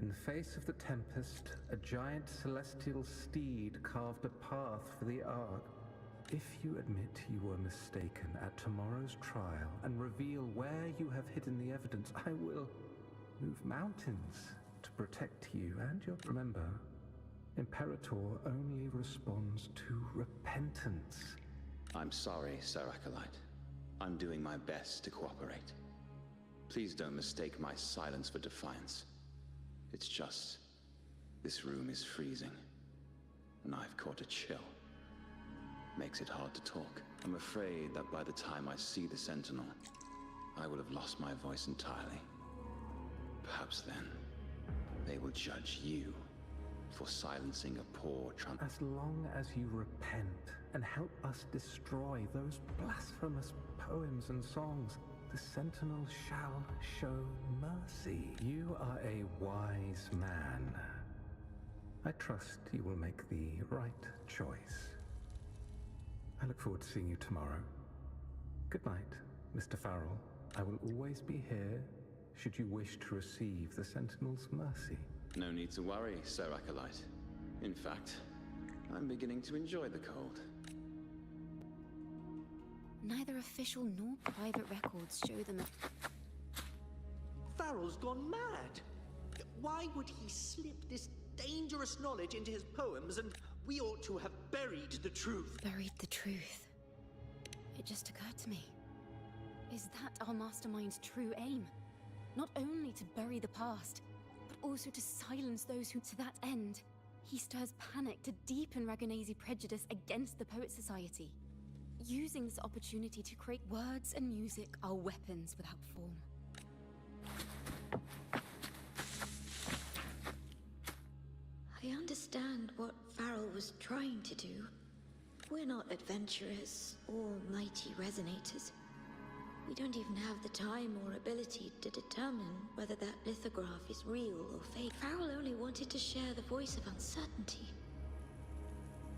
In the face of the tempest, a giant celestial steed carved a path for the Ark. If you admit you were mistaken at tomorrow's trial and reveal where you have hidden the evidence, I will move mountains to protect you and your... Remember, Imperator only responds to repentance. I'm sorry, Sir Acolyte. I'm doing my best to cooperate. Please don't mistake my silence for defiance. It's just, this room is freezing, and I've caught a chill. Makes it hard to talk. I'm afraid that by the time I see the Sentinel, I will have lost my voice entirely. Perhaps then, they will judge you for silencing a poor As long as you repent and help us destroy those blasphemous poems and songs, the Sentinel shall show mercy. You are a wise man. I trust you will make the right choice. I look forward to seeing you tomorrow. Good night, Mr. Farrell. I will always be here should you wish to receive the Sentinel's mercy. No need to worry, Sir Acolyte. In fact, I'm beginning to enjoy the cold. Neither official nor private records show them. Farrell's gone mad. Why would he slip this dangerous knowledge into his poems, and we ought to have buried the truth? Buried the truth. It just occurred to me. Is that our mastermind's true aim? Not only to bury the past, but also to silence those who... To that end, he stirs panic to deepen Ragonese prejudice against the Poet Society. Using this opportunity to create words and music are weapons without form. I understand what Farrell was trying to do. We're not adventurers or mighty resonators. We don't even have the time or ability to determine whether that lithograph is real or fake. Farrell only wanted to share the voice of uncertainty.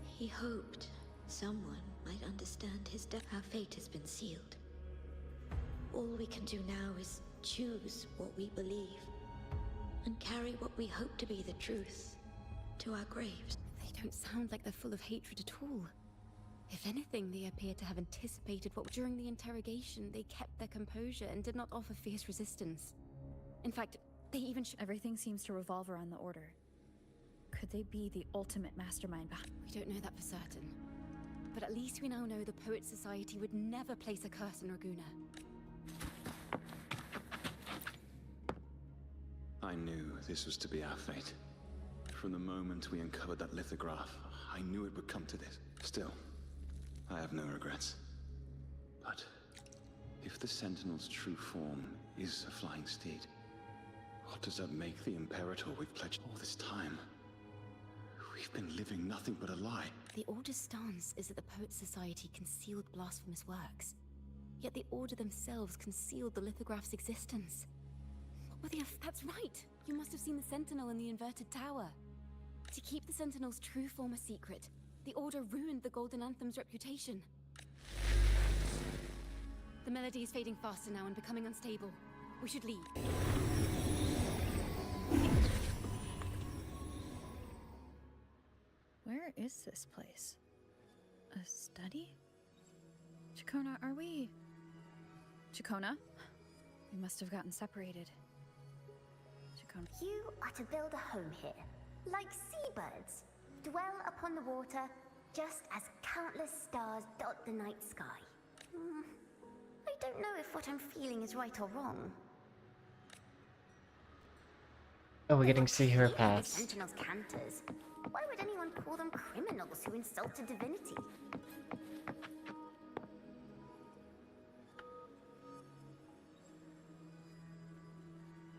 He hoped someone might understand his death. Our fate has been sealed. All we can do now is choose what we believe and carry what we hope to be the truth to our graves. They don't sound like they're full of hatred at all. If anything, they appear to have anticipated what... During the interrogation, they kept their composure and did not offer fierce resistance. In fact, they even... Everything seems to revolve around the Order. Could they be the ultimate mastermind behind... We don't know that for certain. But at least we now know the Poet Society would never place a curse on Raguna. I knew this was to be our fate. From the moment we uncovered that lithograph, I knew it would come to this. Still, I have no regrets. But if the Sentinel's true form is a flying steed, what does that make the Imperator we've pledged all this time? We've been living nothing but a lie. The Order's stance is that the Poet Society concealed blasphemous works. Yet the Order themselves concealed the lithograph's existence. What were the... That's right! You must have seen the Sentinel in the inverted tower. To keep the Sentinel's true form a secret, the Order ruined the Golden Anthem's reputation. The melody is fading faster now and becoming unstable. We should leave. Where is this place? A study? Chacona, are we... Chacona? We must have gotten separated. Chacona. You are to build a home here, like seabirds. Dwell upon the water, just as countless stars dot the night sky. I don't know if what I'm feeling is right or wrong. Oh, we're getting to see her The past. Sentinels cantors. Why would anyone call them criminals who insulted divinity?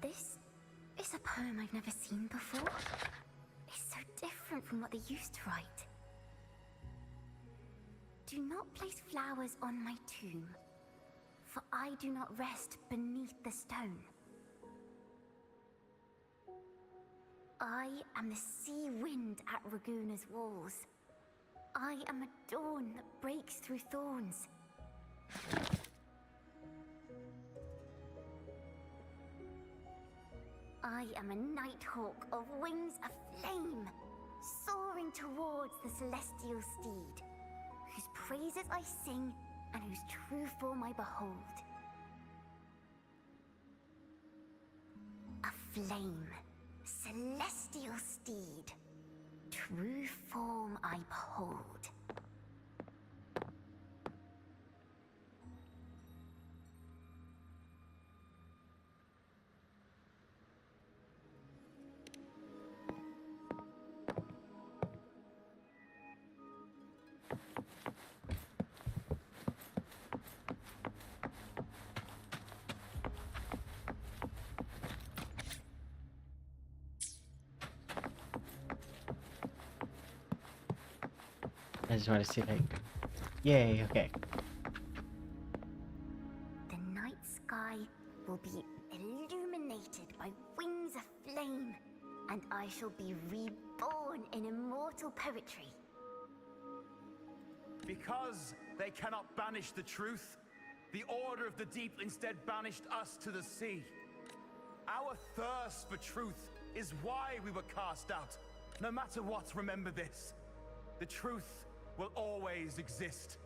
This is a poem I've never seen before. It's so different from what they used to write. Do not place flowers on my tomb, for I do not rest beneath the stone. I am the sea wind at Raguna's walls. I am a dawn that breaks through thorns. I am a nighthawk of wings aflame, soaring towards the celestial steed, whose praises I sing and whose true form I behold. A flame, celestial steed, true form I behold. I just want to see, like, yay, okay. The night sky will be illuminated by wings of flame, and I shall be reborn in immortal poetry. Because they cannot banish the truth, the Order of the Deep instead banished us to the sea. Our thirst for truth is why we were cast out. No matter what, remember this. The truth will always exist.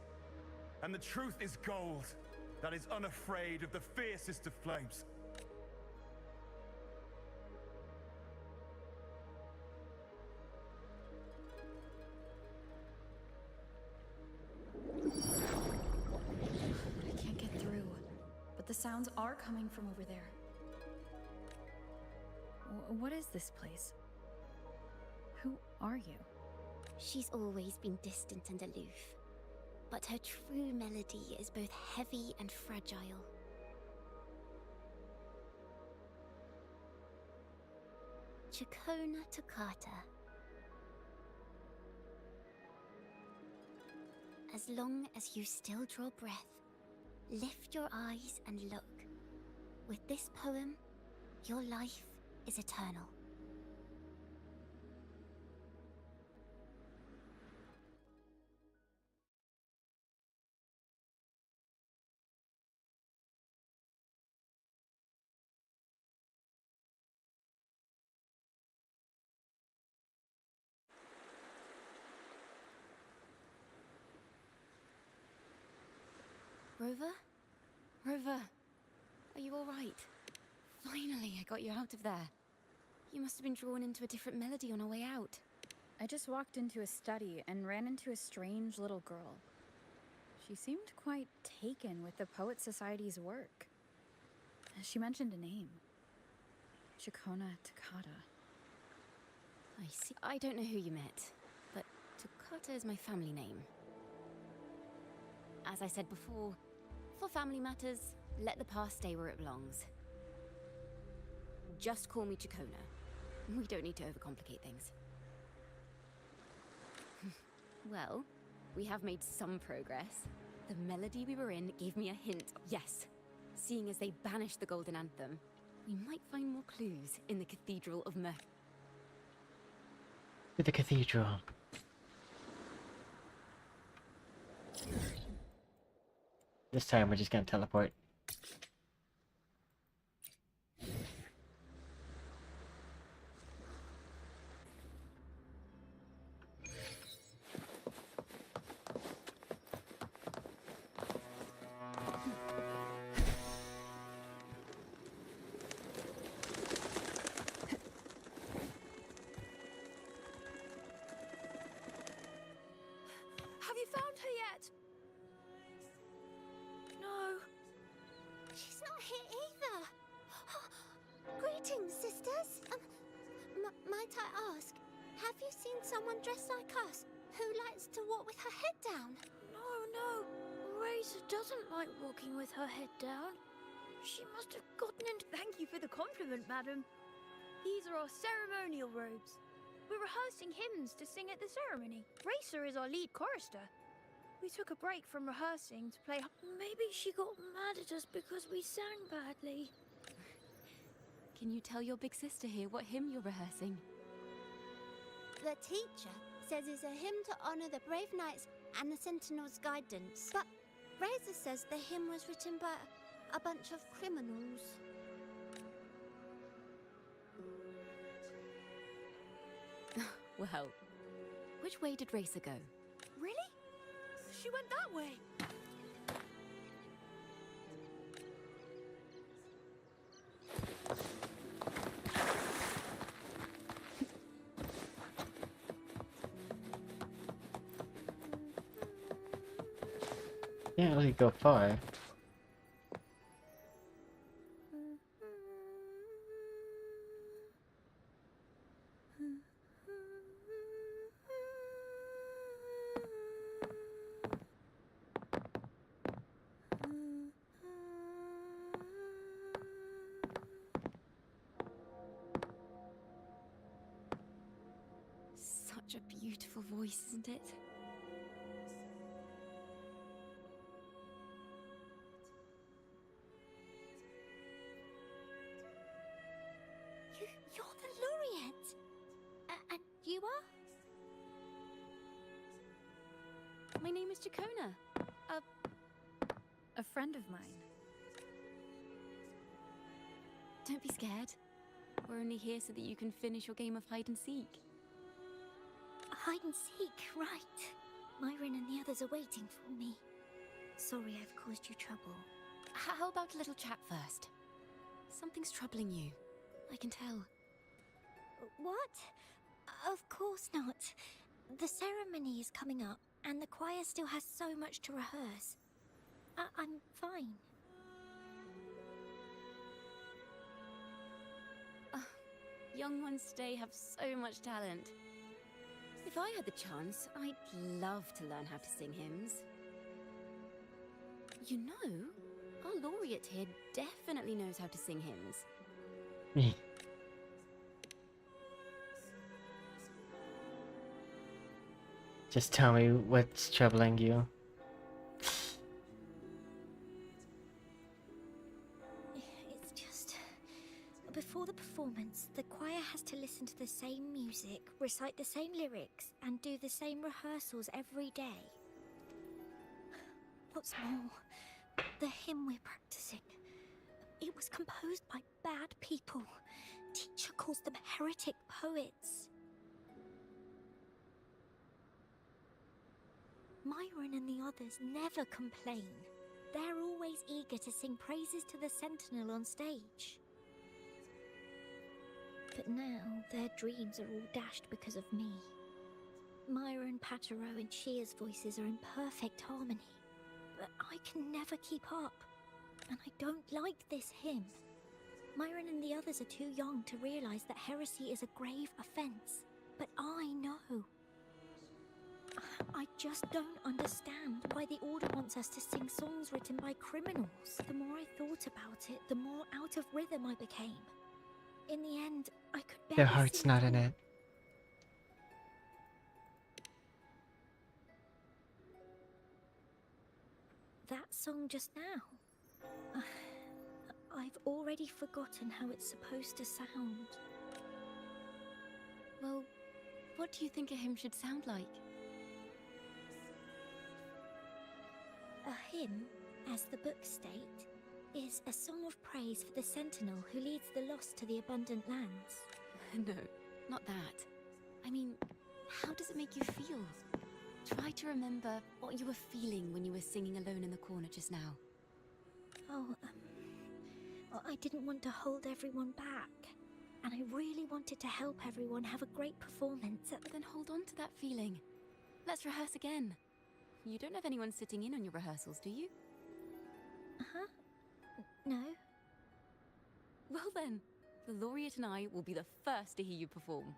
And the truth is gold that is unafraid of the fiercest of flames. I can't get through, but the sounds are coming from over there. What is this place? Who are you? She's always been distant and aloof, but her true melody is both heavy and fragile. Chacona Toccata. As long as you still draw breath, lift your eyes and look. With this poem, your life is eternal. Rover? Rover, are you all right? Finally, I got you out of there. You must have been drawn into a different melody on our way out. I just walked into a study and ran into a strange little girl. She seemed quite taken with the Poet Society's work. She mentioned a name. Chacona Toccata. I see. I don't know who you met, but Toccata is my family name. As I said before, for family matters, let the past stay where it belongs. Just call me Chacona. We don't need to overcomplicate things. Well, we have made some progress. The melody we were in gave me a hint. Yes, seeing as they banished the Golden Anthem, we might find more clues in the Cathedral of Mer. To the cathedral. This time we're just gonna teleport. Someone dressed like us, who likes to walk with her head down. No. Razor doesn't like walking with her head down. She must have gotten into... Thank you for the compliment, madam. These are our ceremonial robes. We're rehearsing hymns to sing at the ceremony. Racer is our lead chorister. We took a break from rehearsing to play... Maybe she got mad at us because we sang badly. Can you tell your big sister here what hymn you're rehearsing? The teacher says it's a hymn to honor the brave knights and the Sentinel's guidance. But Razor says the hymn was written by a bunch of criminals. Well, which way did Racer go? Really? She went that way. Can't really go far. Such a beautiful voice, isn't it? You're the laureate. And you are? My name is Jacona. A friend of mine. Don't be scared. We're only here so that you can finish your game of hide and seek. Hide and seek, right. Myron and the others are waiting for me. Sorry I've caused you trouble. How about a little chat first? Something's troubling you. I can tell. What? Of course not. The ceremony is coming up, and the choir still has so much to rehearse. I'm fine. Young ones today have so much talent. If I had the chance, I'd love to learn how to sing hymns. You know, our laureate here definitely knows how to sing hymns. Just tell me what's troubling you. It's just... Before the performance, the choir has to listen to the same music, recite the same lyrics, and do the same rehearsals every day. What's more, the hymn we're practicing, it was composed by bad people. Teacher calls them heretic poets. Myron and the others never complain. They're always eager to sing praises to the Sentinel on stage. But now, their dreams are all dashed because of me. Myron, Patero, and Shear's voices are in perfect harmony. But I can never keep up. And I don't like this hymn. Myron and the others are too young to realize that heresy is a grave offense. But I know. I just don't understand why the Order wants us to sing songs written by criminals. The more I thought about it, the more out of rhythm I became. In the end, I could barely Their heart's sing not at in all. it. That song just now. I've already forgotten how it's supposed to sound. Well, what do you think a hymn should sound like? A hymn, as the books state, is a song of praise for the Sentinel who leads the lost to the abundant lands. No, not that. I mean, how does it make you feel? Try to remember what you were feeling when you were singing alone in the corner just now. Oh, I didn't want to hold everyone back. And I really wanted to help everyone have a great performance. Then hold on to that feeling. Let's rehearse again. You don't have anyone sitting in on your rehearsals, do you? Uh-huh. No. Well then, the laureate and I will be the first to hear you perform.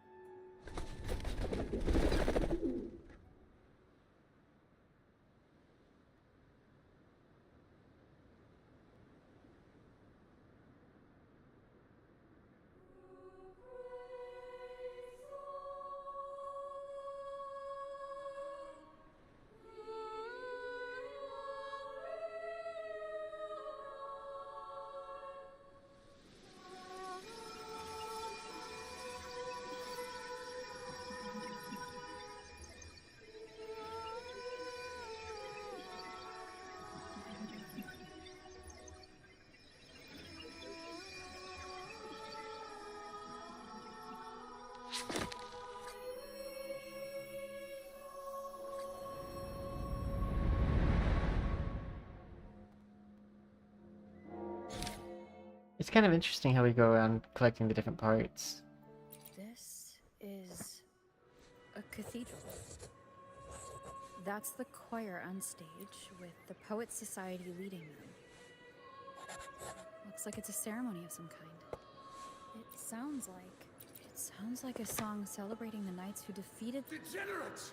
It's kind of interesting how we go around collecting the different parts. This is a cathedral. That's the choir on stage, with the Poets Society leading them. Looks like it's a ceremony of some kind. It sounds like a song celebrating the knights who defeated... Degenerates!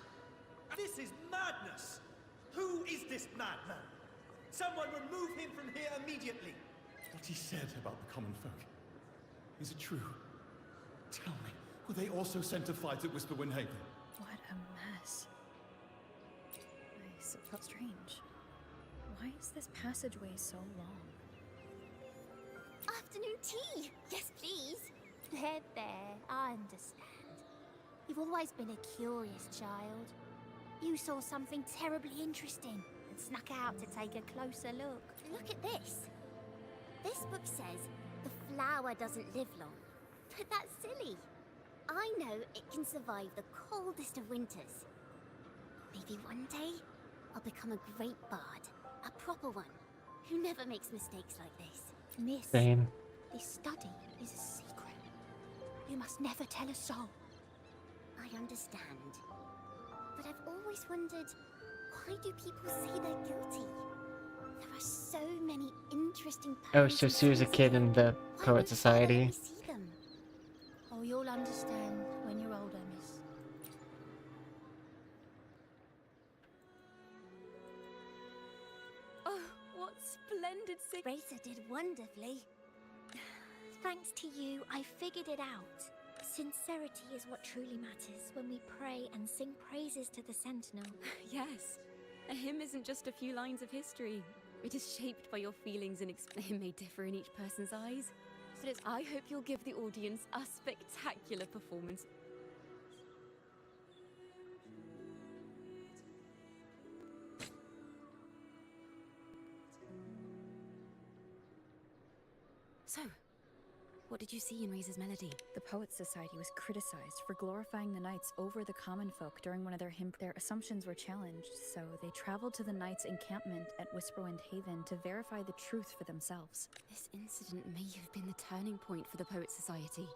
This is madness! Who is this madman? Someone remove him from here immediately! What he said about the common folk, is it true? Tell me, were they also sent to fight at Whisperwind Haven? What a mess. I suppose strange. Why is this passageway so long? Afternoon tea! Yes, please. There, I understand. You've always been a curious child. You saw something terribly interesting and snuck out to take a closer look. Look at this. This book says the flower doesn't live long, but that's silly. I know it can survive the coldest of winters. Maybe one day, I'll become a great bard, a proper one, who never makes mistakes like this. Miss, Same. this study is a secret. You must never tell a soul. I understand. But I've always wondered, why do people say they're guilty? There are so many interesting Oh, poems so and Sue was a songs kid here. in the Why Poet won't Society. Father let me see them? Oh, you'll understand when you're older, miss. Oh, what splendid singing! Racer did wonderfully. Thanks to you, I figured it out. Sincerity is what truly matters when we pray and sing praises to the Sentinel. Yes, a hymn isn't just a few lines of history. It is shaped by your feelings and it may differ in each person's eyes. So I hope you'll give the audience a spectacular performance. So, what did you see in Razor's melody? The Poets Society was criticized for glorifying the knights over the common folk during one of their assumptions were challenged, so they traveled to the knights' encampment at Whisperwind Haven to verify the truth for themselves. This incident may have been the turning point for the Poets Society.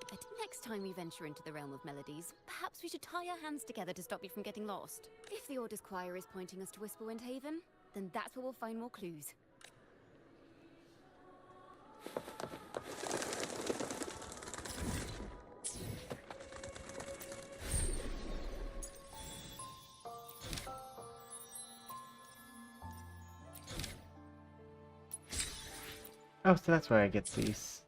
But next time we venture into the realm of melodies, perhaps we should tie our hands together to stop you from getting lost. If the Order's choir is pointing us to Whisperwind Haven, then that's where we'll find more clues. Oh, so that's where I get these.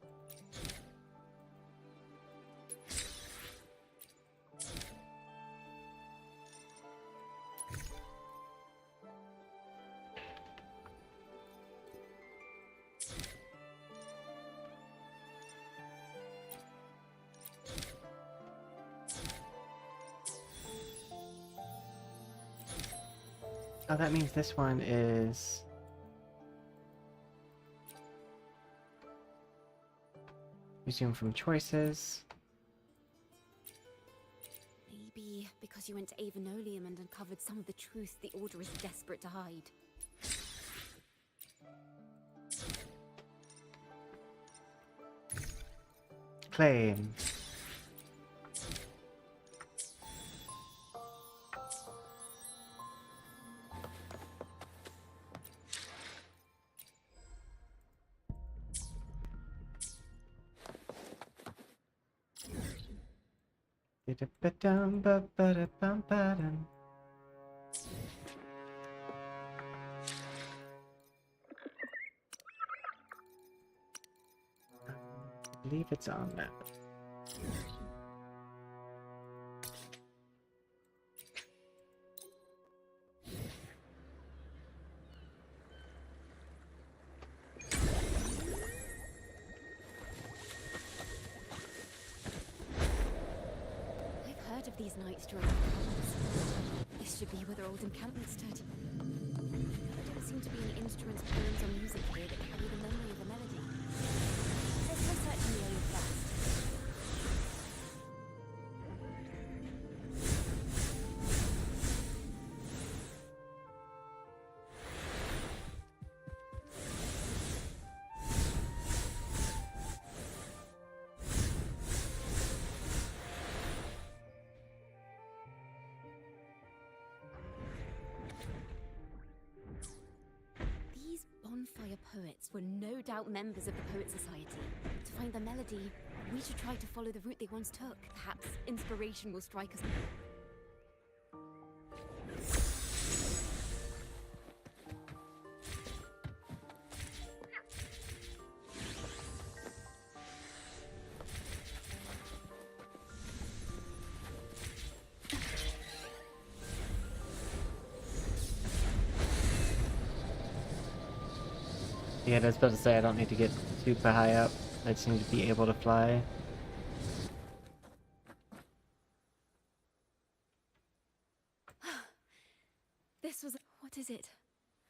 Oh, that means this one is... resume from choices. Maybe because you went to Avenolium and uncovered some of the truth the Order is desperate to hide. Claim. Ba-da-ba-dum-ba-ba-da-bum-ba-dum. I believe it's on that. I've heard of these nights during the travels. This should be where their old encampment stood. There don't seem to be any instruments, poems, or music here that carry the memory of a melody. Let's try searching the area first. These bonfire poets were no doubt members of the Poet Society. To find the melody, we should try to follow the route they once took. Perhaps inspiration will strike us. Yeah, I was about to say I don't need to get super high up. I just need to be able to fly. This was... What is it?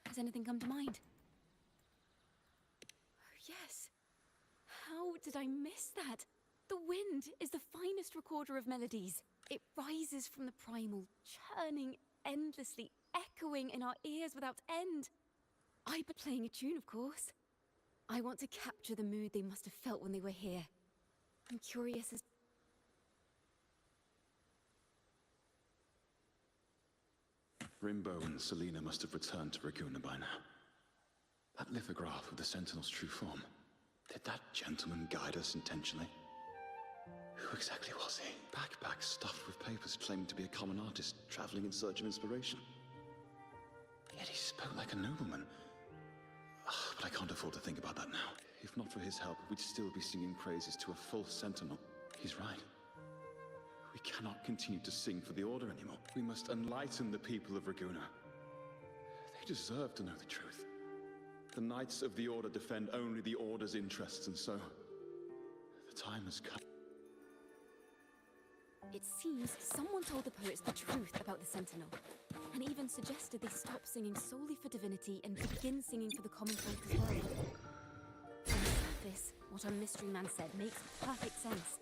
Has anything come to mind? Oh, yes. How did I miss that? The wind is the finest recorder of melodies. It rises from the primal, churning endlessly, echoing in our ears without end. I've been playing a tune, of course. I want to capture the mood they must have felt when they were here. I'm curious as... Rimbo and Selena must have returned to Raguna by now. That lithograph of the Sentinel's true form. Did that gentleman guide us intentionally? Who exactly was he? Backpack stuffed with papers claiming to be a common artist traveling in search of inspiration. Yet he spoke like a nobleman. But I can't afford to think about that now. If not for his help, we'd still be singing praises to a full Sentinel. He's right. We cannot continue to sing for the Order anymore. We must enlighten the people of Raguna. They deserve to know the truth. The Knights of the Order defend only the Order's interests, and so... the time has come. It seems someone told the poets the truth about the Sentinel, and even suggested they stop singing solely for divinity and begin singing for the common folk as well. On the surface, what our mystery man said makes perfect sense.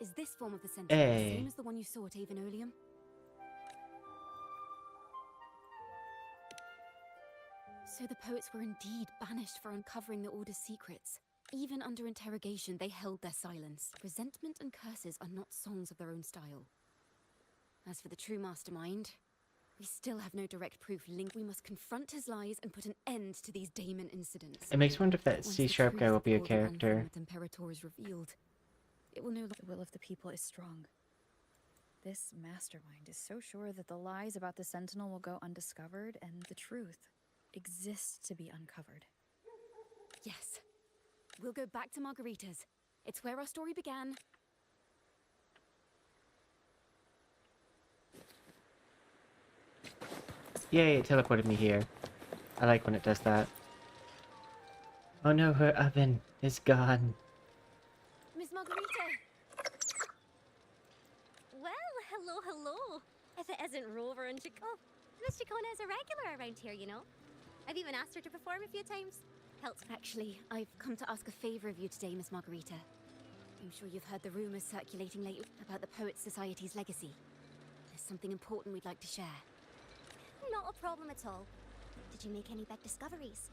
Is this form of the Sentinel the same as the one you saw at Avenolium? So the poets were indeed banished for uncovering the Order's secrets. Even under interrogation, they held their silence. Resentment and curses are not songs of their own style. As for the true mastermind, we still have no direct proof linked. We must confront his lies and put an end to these Daemon incidents. It makes me wonder if that Once C# the guy will truth be a of the Order character. and Imperator is revealed, it will no longer... The will of the people is strong. This mastermind is so sure that the lies about the Sentinel will go undiscovered and the truth exists to be uncovered. Yes. We'll go back to Margarita's. It's where our story began. Yay, it teleported me here. I like when it does that. Oh no, her oven is gone. Miss Margarita! Well, hello. If it isn't Rover and Chacon. Miss Chacon is a regular around here, you know. I've even asked her to perform a few times. Helps. Actually, I've come to ask a favor of you today, Miss Margarita. I'm sure you've heard the rumors circulating lately about the Poets Society's legacy. There's something important we'd like to share. Not a problem at all. Did you make any big discoveries?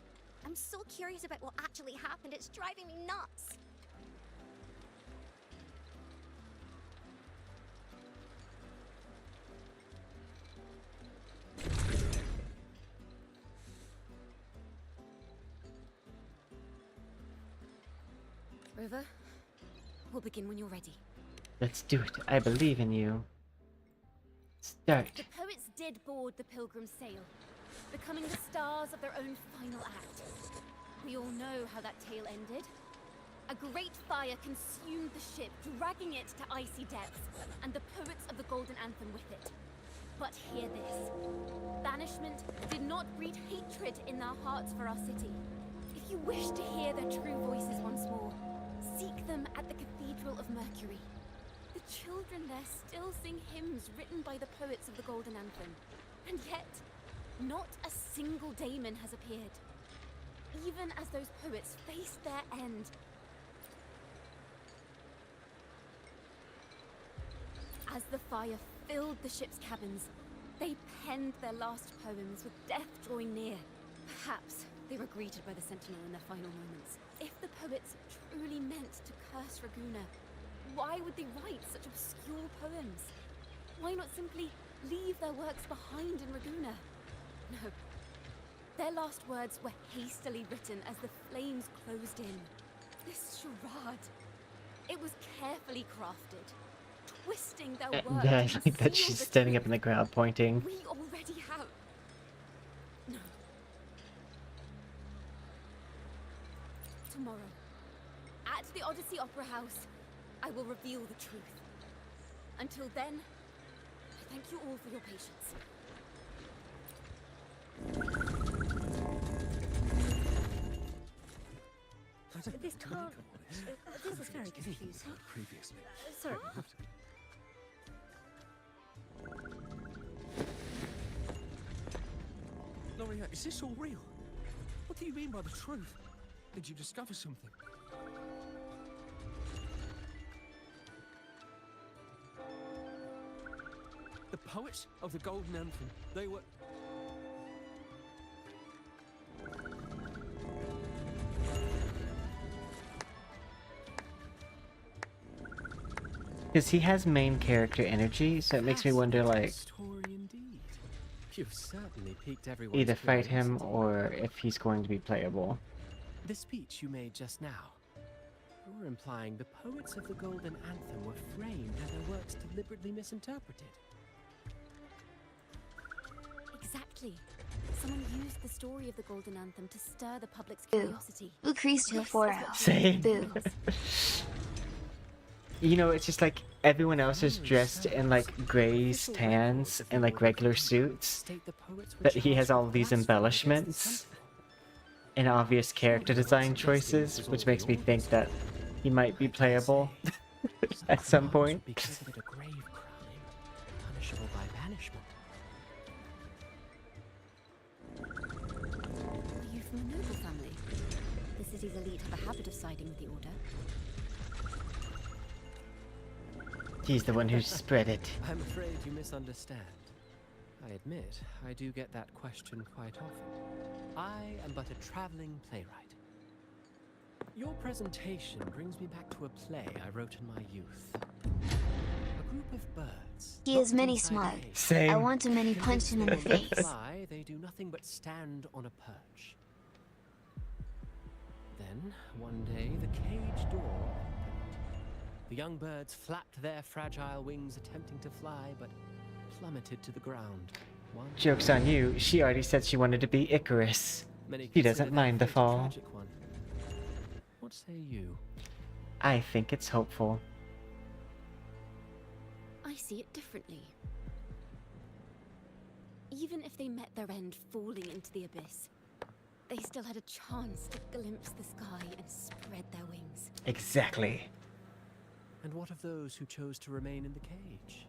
I'm so curious about what actually happened. It's driving me nuts. River, we'll begin when you're ready. Let's do it. I believe in you. Start. The poets did board the Pilgrim sail, becoming the stars of their own final act. We all know how that tale ended. A great fire consumed the ship, dragging it to icy depths, and the poets of the Golden Anthem with it. But hear this. Banishment did not breed hatred in their hearts for our city. If you wish to hear their true voices once more, seek them at the Cathedral of Mercury. The children there still sing hymns written by the poets of the Golden Anthem. And yet, not a single daemon has appeared. Even as those poets faced their end. As the fire filled the ship's cabins, they penned their last poems with death drawing near. Perhaps they were greeted by the Sentinel in their final moments. If the poets truly meant to curse Raguna, why would they write such obscure poems? Why not simply leave their works behind in Raguna? No. Their last words were hastily written as the flames closed in. This charade, it was carefully crafted, twisting their words. Yeah, I like that she's standing up in the crowd pointing. We already have. No. Tomorrow, at the Odyssey Opera House, I will reveal the truth. Until then, I thank you all for your patience. This can't... this is very confusing. Previously. Sorry. Gloria, is this all real? What do you mean by the truth? Did you discover something? The poets of the Golden Anthem, they were... Because he has main character energy, so it makes me wonder, like, Story indeed. You've certainly piqued everyone's either fight him curiosity. or if he's going to be playable. The speech you made just now, you're implying the poets of the Golden Anthem were framed and their works deliberately misinterpreted. Exactly. Someone used the story of the Golden Anthem to stir the public's Boo. curiosity. Boo creased to the foro. Same. Boo. You know, it's just like everyone else is dressed in like grays, tans, and like regular suits, but he has all these embellishments and obvious character design choices, which makes me think that he might be playable at some point. Because of it a grave crime, punishable by banishment. Are you from a noble family? The city's elite have a habit of siding with the Order. He's the one who spread it. I'm afraid you misunderstand. I admit, I do get that question quite often. I am but a traveling playwright. Your presentation brings me back to a play I wrote in my youth. A group of birds. He is locked many inside a smart. cage. I want a many punch him in the Convinced face. they fly, they do nothing but stand on a perch. Then, one day, the cage door opened. The young birds flapped their fragile wings attempting to fly, but plummeted to the ground. One Joke's on you, she already said she wanted to be Icarus. Many She consider doesn't their mind the fate a fall. tragic one. What say you? I think it's hopeful. I see it differently. Even if they met their end falling into the abyss, they still had a chance to glimpse the sky and spread their wings. Exactly. And what of those who chose to remain in the cage,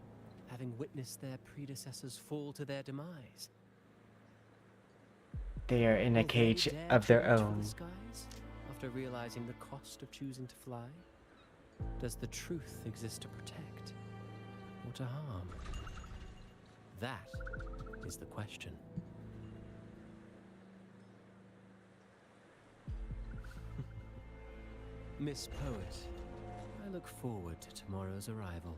having witnessed their predecessors fall to their demise? They are in a Will they cage dare of their to reach for own. the skies after realizing the cost of choosing to fly? Does the truth exist to protect or to harm? That is the question. Miss Poet, I look forward to tomorrow's arrival.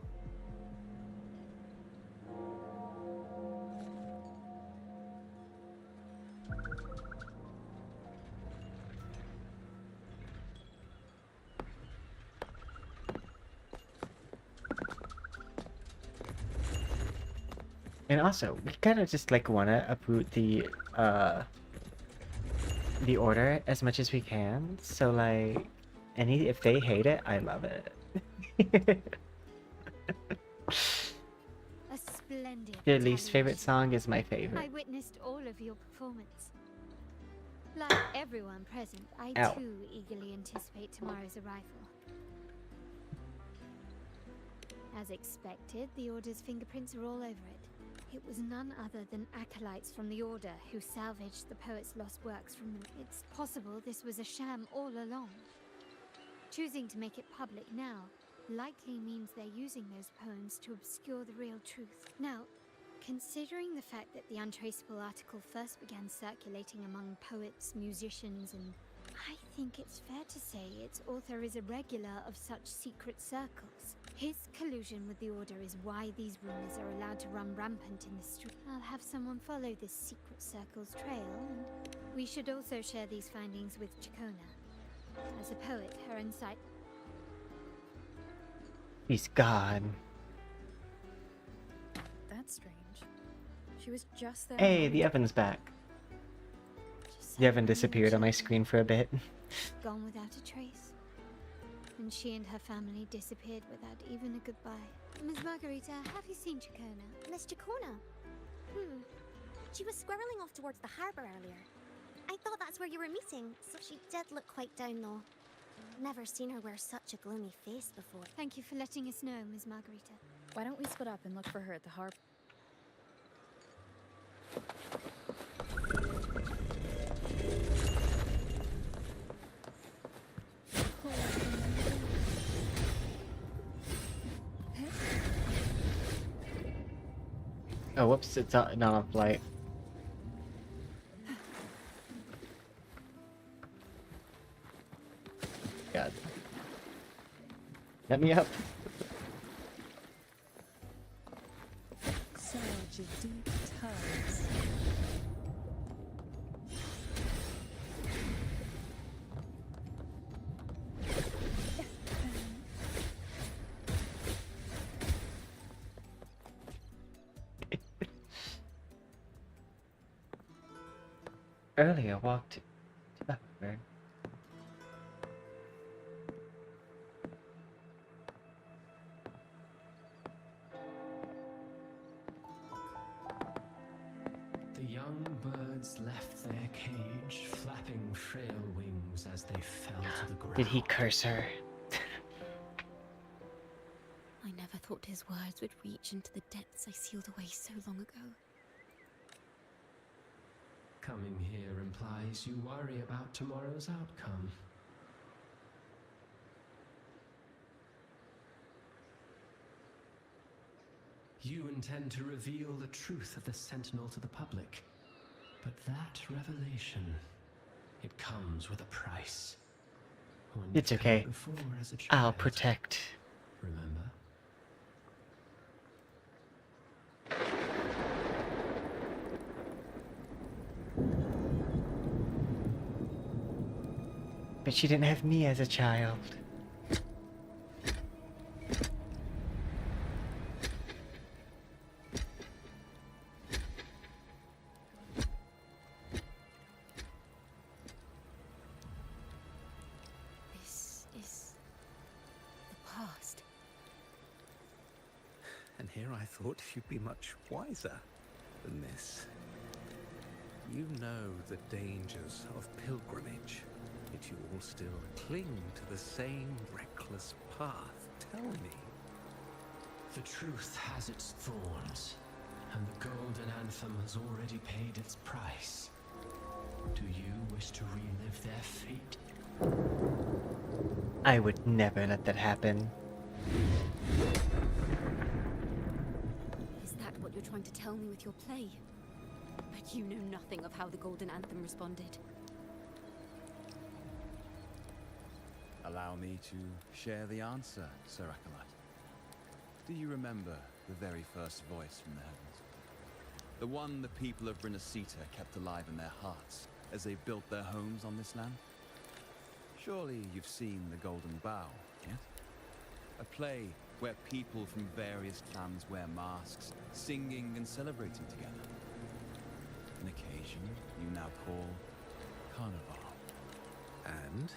And also, we kind of just like want to uproot the order as much as we can. So like, if they hate it, I love it. A splendid Your least favorite retaliation. song is my favorite. I witnessed all of your performance. Like everyone present, I Ow. too eagerly anticipate tomorrow's arrival. As expected, the Order's fingerprints are all over it. It was none other than acolytes from the Order who salvaged the poet's lost works from them. It's possible this was a sham all along. Choosing to make it public now likely means they're using those poems to obscure the real truth. Now, considering the fact that the untraceable article first began circulating among poets, musicians, and I think it's fair to say its author is a regular of such secret circles. His collusion with the Order is why these rumors are allowed to run rampant in the street. I'll have someone follow this secret circle's trail, and we should also share these findings with Chacona. As a poet, her insight... He's gone. That's strange. She was just there. Hey, the oven's back. The oven disappeared on my screen for a bit. Gone without a trace. And she and her family disappeared without even a goodbye. Ms. Margarita, have you seen Chacona? Miss Chacona? She was squirreling off towards the harbour earlier. I thought that's where you were meeting, so she did look quite down though. Never seen her wear such a gloomy face before. Thank you for letting us know, Ms. Margarita. Why don't we split up and look for her at the harbor? Oh, whoops, it's not off light. God. Let me up. Surge of deep tides. Earlier walked to the river. The young birds left their cage, flapping frail wings as they fell to the ground. Did he curse her? I never thought his words would reach into the depths I sealed away so long ago. Coming here implies you worry about tomorrow's outcome. You intend to reveal the truth of the Sentinel to the public. But that revelation, it comes with a price. One It's you've okay. paid before as a I'll child, protect. remember? But she didn't have me as a child. This is the past. And here I thought you'd be much wiser than this. You know the dangers of pilgrimage, yet you all still cling to the same reckless path. Tell me. The truth has its thorns, and the Golden Anthem has already paid its price. Do you wish to relive their fate? I would never let that happen. Is that what you're trying to tell me with your play? But you know nothing of how the Golden Anthem responded. Allow me to share the answer, Sir Acolyte. Do you remember the very first voice from the heavens? The one the people of Renacita kept alive in their hearts as they built their homes on this land? Surely you've seen The Golden Bough, yes? A play where people from various clans wear masks, singing and celebrating together. An occasion you now call Carnival. And?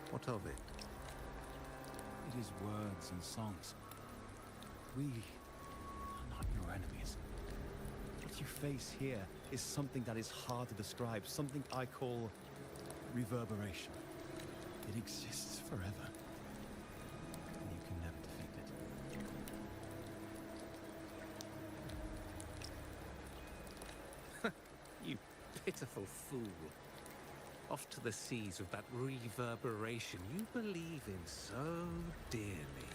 What of it? It is words and songs. We are not your enemies. What you face here is something that is hard to describe, something I call reverberation. It exists forever, and you can never defeat it. You pitiful fool. Off to the seas with that reverberation you believe in so dearly.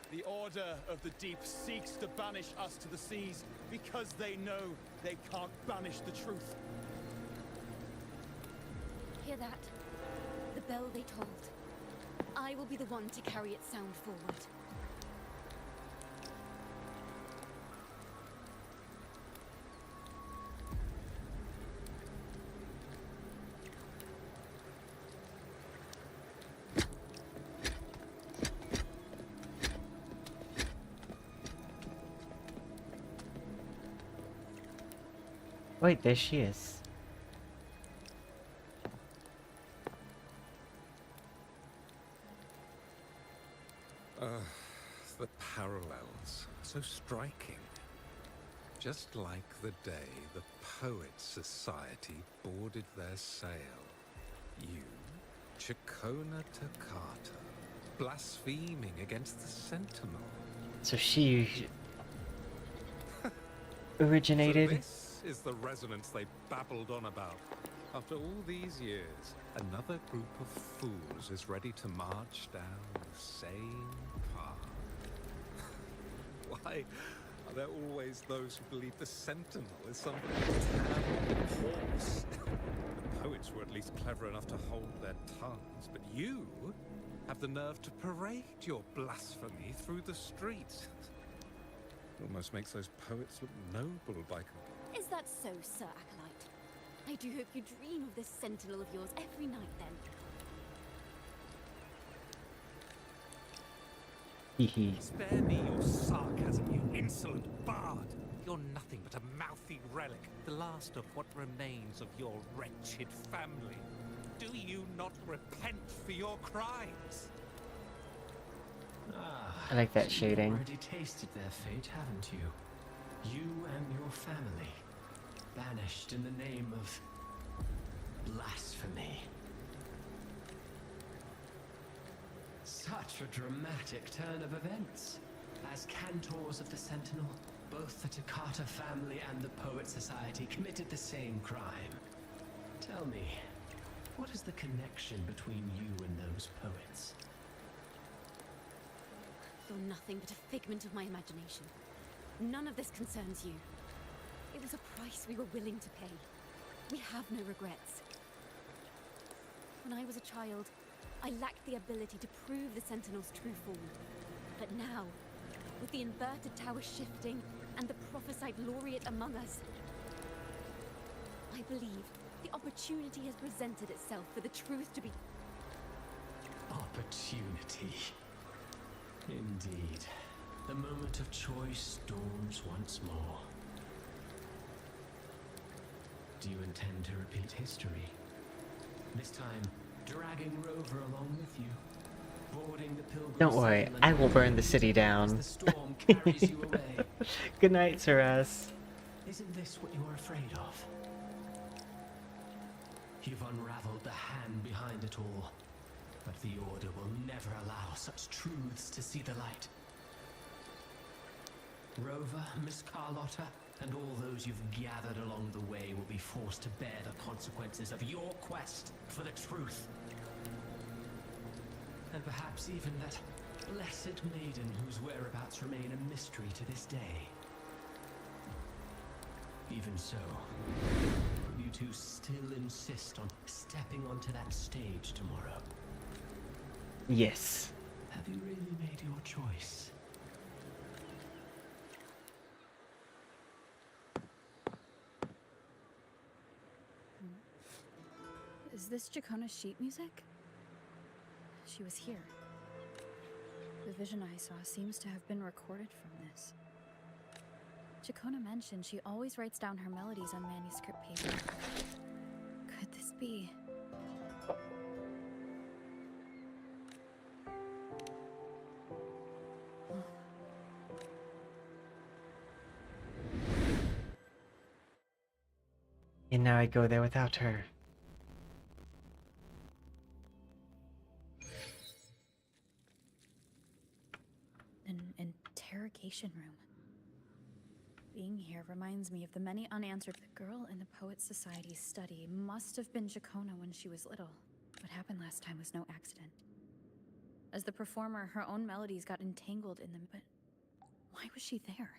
The Order of the Deep seeks to banish us to the seas because they know they can't banish the truth. Hear that? The bell they tolled. I will be the one to carry its sound forward. Wait, there she is. The parallels, so striking. Just like the day the Poets Society boarded their sail. You, Chacona Takata, blaspheming against the Sentinel. So she originated. So this is the resonance they babbled on about. After all these years, another group of fools is ready to march down the same path. Why are there always those who believe the Sentinel is some terrible horse? The poets were at least clever enough to hold their tongues, but you have the nerve to parade your blasphemy through the streets. Almost makes those poets look noble by comparison. Is that so, Sir Acolyte? I do hope you dream of this sentinel of yours every night, then. Spare me your sarcasm, you insolent bard! You're nothing but a mouthy relic, the last of what remains of your wretched family. Do you not repent for your crimes? I like that shading. You've already tasted their fate, haven't you? You and your family. Banished in the name of blasphemy. Such a dramatic turn of events. As cantors of the Sentinel, both the Takata family and the Poet Society committed the same crime. Tell me, what is the connection between you and those poets? You're nothing but a figment of my imagination. None of this concerns you. It was a price we were willing to pay. We have no regrets. When I was a child, I lacked the ability to prove the Sentinel's true form. But now, with the inverted tower shifting and the prophesied laureate among us, I believe the opportunity has presented itself for the truth to be... Opportunity. Indeed. The moment of choice dawns once more. Do you intend to repeat history? This time, dragging Rover along with you, boarding the pilgrim. Don't worry, I will burn the city down. Good night, Sir S. Isn't this what you are afraid of? You've unraveled the hand behind it all, but the Order will never allow such truths to see the light. Rover, Miss Carlotta, and all those you've gathered along the way will be forced to bear the consequences of your quest for the truth. And perhaps even that blessed maiden whose whereabouts remain a mystery to this day. Even so, will you two still insist on stepping onto that stage tomorrow? Yes. Have you really made your choice? Is this Jacona's sheet music? She was here. The vision I saw seems to have been recorded from this. Jacona mentioned she always writes down her melodies on manuscript paper. Could this be? And now I go there without her. An interrogation room. Being here reminds me of the many unanswered. The girl in the Poets Society's study must have been Jacona when she was little. What happened last time was no accident. As the performer, her own melodies got entangled in them, but why was she there?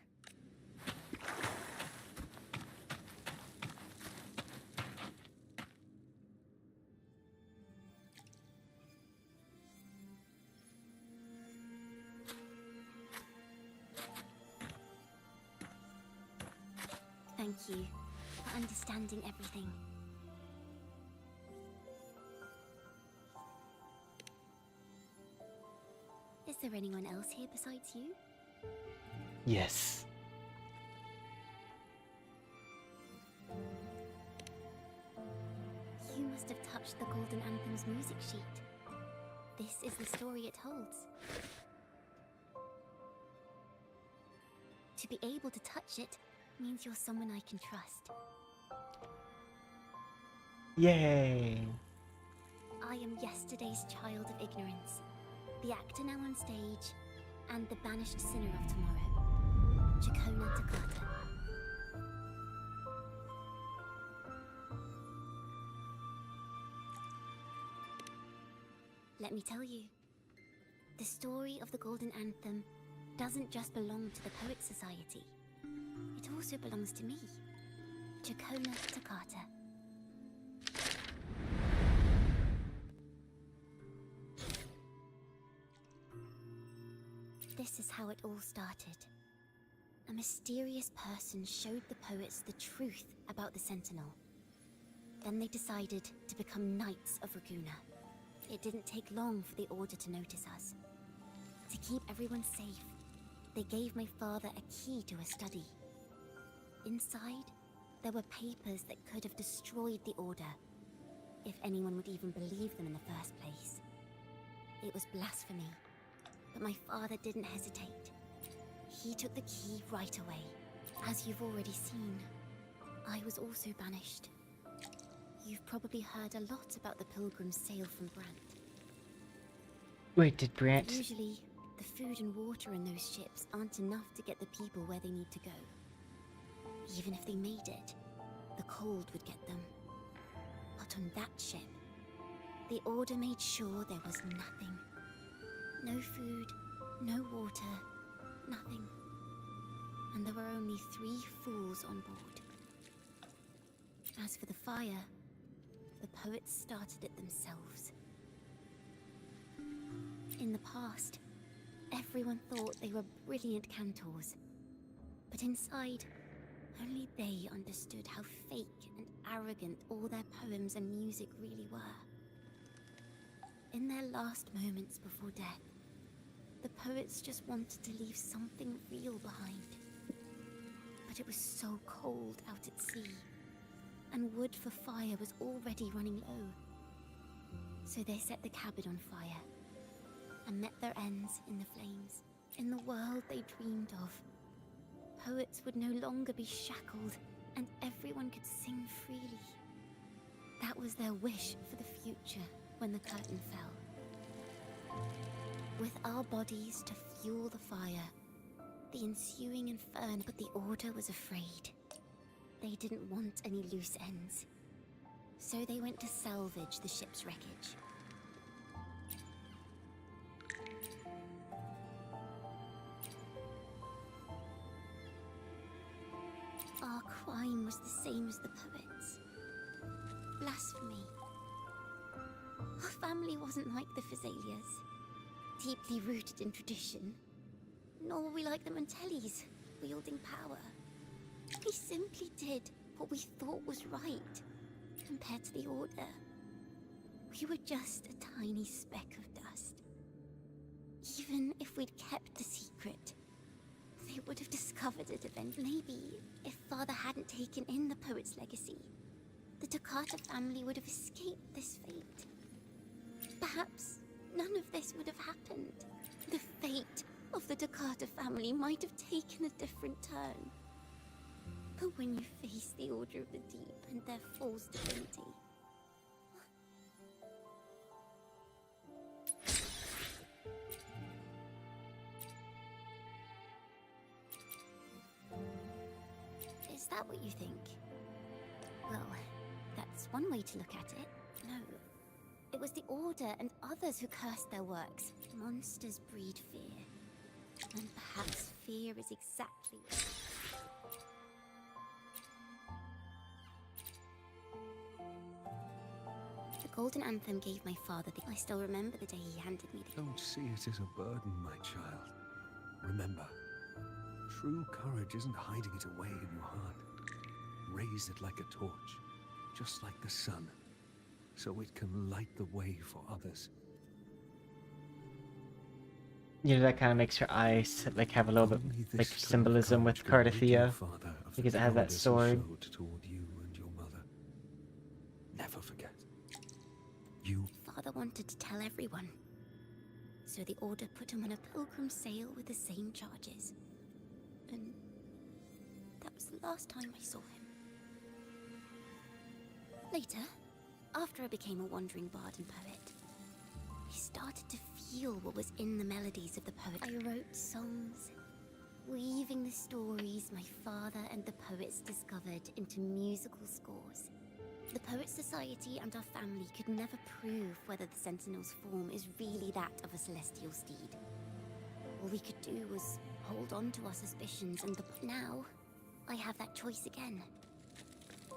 Thank you for understanding everything. Is there anyone else here besides you? Yes. You must have touched the Golden Anthem's music sheet. This is the story it holds. To be able to touch it means you're someone I can trust. Yay! I am yesterday's child of ignorance, the actor now on stage, and the banished sinner of tomorrow, Jacona Takata. Let me tell you, the story of the Golden Anthem doesn't just belong to the Poets Society. It also belongs to me, Jacona Takata. This is how it all started. A mysterious person showed the poets the truth about the Sentinel. Then they decided to become Knights of Raguna. It didn't take long for the Order to notice us. To keep everyone safe, they gave my father a key to a study. Inside, there were papers that could have destroyed the Order, if anyone would even believe them in the first place. It was blasphemy, but my father didn't hesitate. He took the key right away. As you've already seen, I was also banished. You've probably heard a lot about the pilgrims' sail from Brant. Wait, did Brant... Usually, the food and water in those ships aren't enough to get the people where they need to go. Even if they made it, the cold would get them. But on that ship, the Order made sure there was nothing. No food, no water, nothing. And there were only 3 fools on board. As for the fire, the poets started it themselves. In the past, everyone thought they were brilliant cantors. But inside, only they understood how fake and arrogant all their poems and music really were. In their last moments before death, the poets just wanted to leave something real behind. But it was so cold out at sea, and wood for fire was already running low. So they set the cabin on fire, and met their ends in the flames. In the world they dreamed of, poets would no longer be shackled, and everyone could sing freely. That was their wish for the future when the curtain fell. With our bodies to fuel the fire, the ensuing inferno, but the Order was afraid. They didn't want any loose ends. So they went to salvage the ship's wreckage. Our crime was the same as the poets. Blasphemy. Our family wasn't like the Fazalias, deeply rooted in tradition. Nor were we like the Mantellis, wielding power. We simply did what we thought was right, compared to the Order. We were just a tiny speck of dust. Even if we'd kept the secret, they would have discovered it eventually. Maybe if Father hadn't taken in the poet's legacy, the Toccata family would have escaped this fate. Perhaps none of this would have happened. The fate of the Toccata family might have taken a different turn. But when you face the Order of the Deep and their false divinity, is that what you think? Well, that's one way to look at it. No, it was the Order and others who cursed their works. Monsters breed fear. And perhaps fear is exactly what... The Golden Anthem gave my father the... I still remember the day he handed me the... Don't see it as a burden, my child. Remember, true courage isn't hiding it away in your heart. Raise it like a torch, just like the sun, so it can light the way for others. You know, that kind of makes your eyes like have a little bit like symbolism with Cardathia, because it has that sword. Toward you and your mother. Never forget. Father wanted to tell everyone, so the Order put him on a pilgrim sail with the same charges. And that was the last time I saw him. Later, after I became a wandering bard and poet, I started to feel what was in the melodies of the poet. I wrote songs, weaving the stories my father and the poets discovered into musical scores. The Poets Society and our family could never prove whether the Sentinel's form is really that of a celestial steed. All we could do was hold on to our suspicions, and now I have that choice again.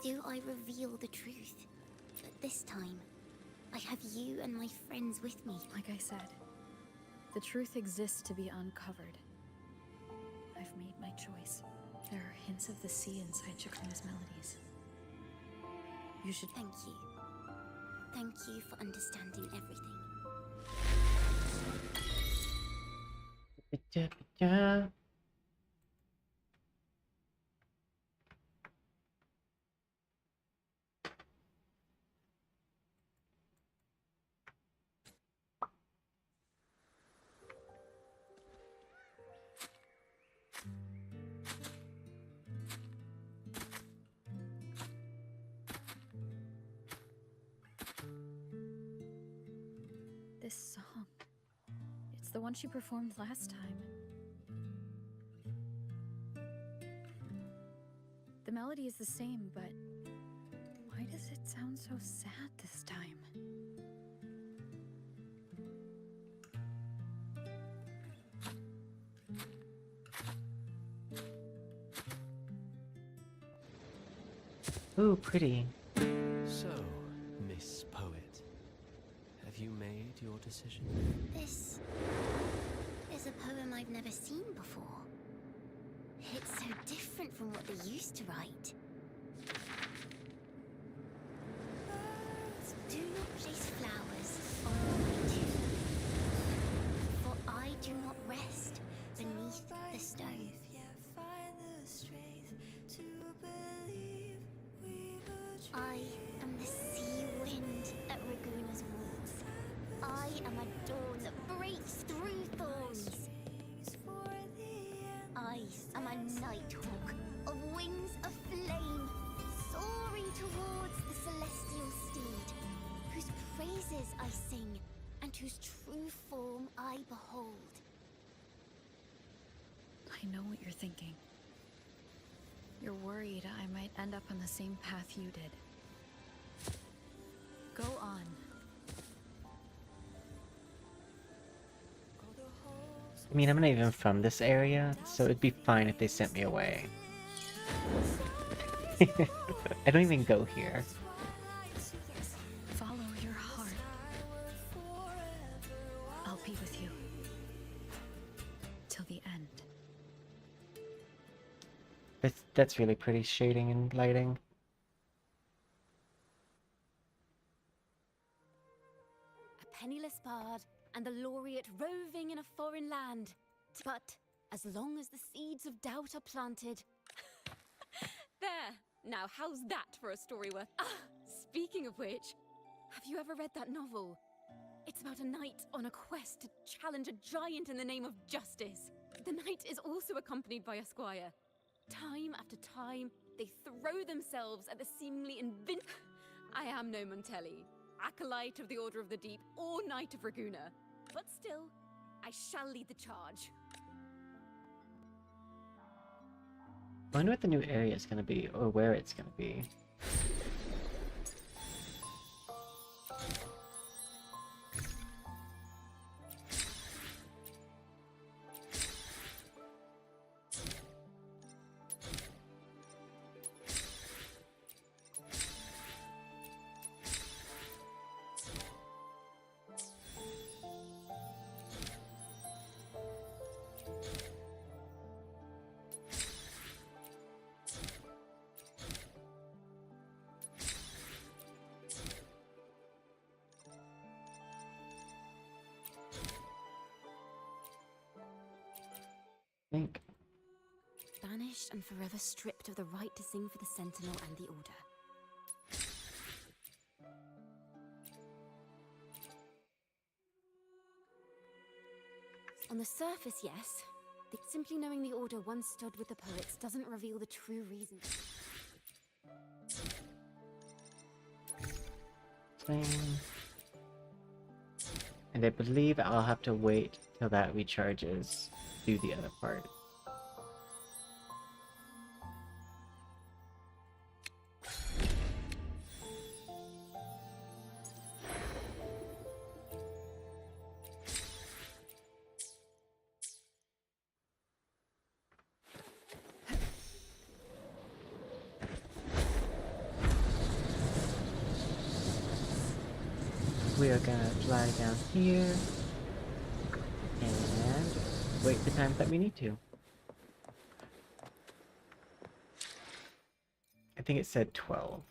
Do I reveal the truth? But this time, I have you and my friends with me. Like I said, the truth exists to be uncovered. I've made my choice. There are hints of the sea inside Chakuna's melodies. You should... Thank you. Thank you for understanding everything. This song. It's the one she performed last time. The melody is the same, but why does it sound so sad this time? Ooh, pretty. So, Miss Poet, have you made your decision? This is a poem I've never seen before. It's so different from what they used to write. Do not place flowers on my tomb, for I do not rest beneath the stone. I am the sea wind at Raguna's walls. I am a dawn that breaks through thorns. I am a nighthawk of wings of flame, soaring towards the celestial steed, whose praises I sing and whose true form I behold. I know what you're thinking. You're worried I might end up on the same path you did. Go on. I mean, I'm not even from this area, so it'd be fine if they sent me away. I don't even go here. Follow your heart. I'll be with you. Till the end. That's really pretty shading and lighting. albeit roving in a foreign land. But as long as the seeds of doubt are planted... There! Now, how's that for a story worth... Speaking of which, have you ever read that novel? It's about a knight on a quest to challenge a giant in the name of justice. The knight is also accompanied by a squire. Time after time, they throw themselves at the seemingly I am no Montelli, acolyte of the Order of the Deep, or Knight of Raguna. But still, I shall lead the charge. I wonder what the new area is going to be, or where it's going to be. Think. Banished and forever stripped of the right to sing for the Sentinel and the Order. On the surface, yes. Simply knowing the Order once stood with the poets doesn't reveal the true reason. And I believe I'll have to wait till that recharges to do the other part. We are gonna fly down here and wait the times that we need to. I think it said 12.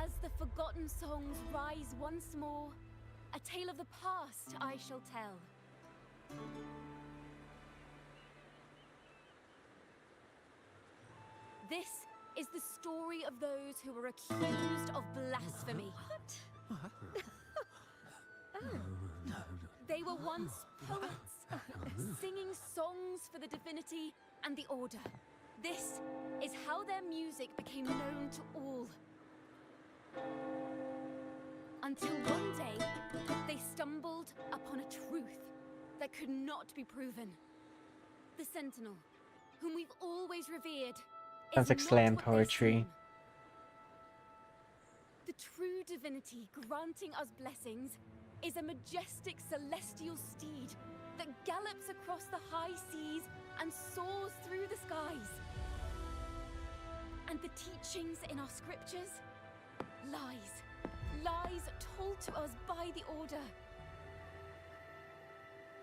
As the forgotten songs rise once more, a tale of the past I shall tell. This is the story of those who were accused of blasphemy. They were once poets, singing songs for the divinity and the Order. This is how their music became known to all. Until one day, they stumbled upon a truth that could not be proven. The Sentinel, whom we've always revered, Sounds like slam poetry. The true divinity granting us blessings is a majestic celestial steed that gallops across the high seas and soars through the skies. And the teachings in our scriptures? Lies told to us by the Order.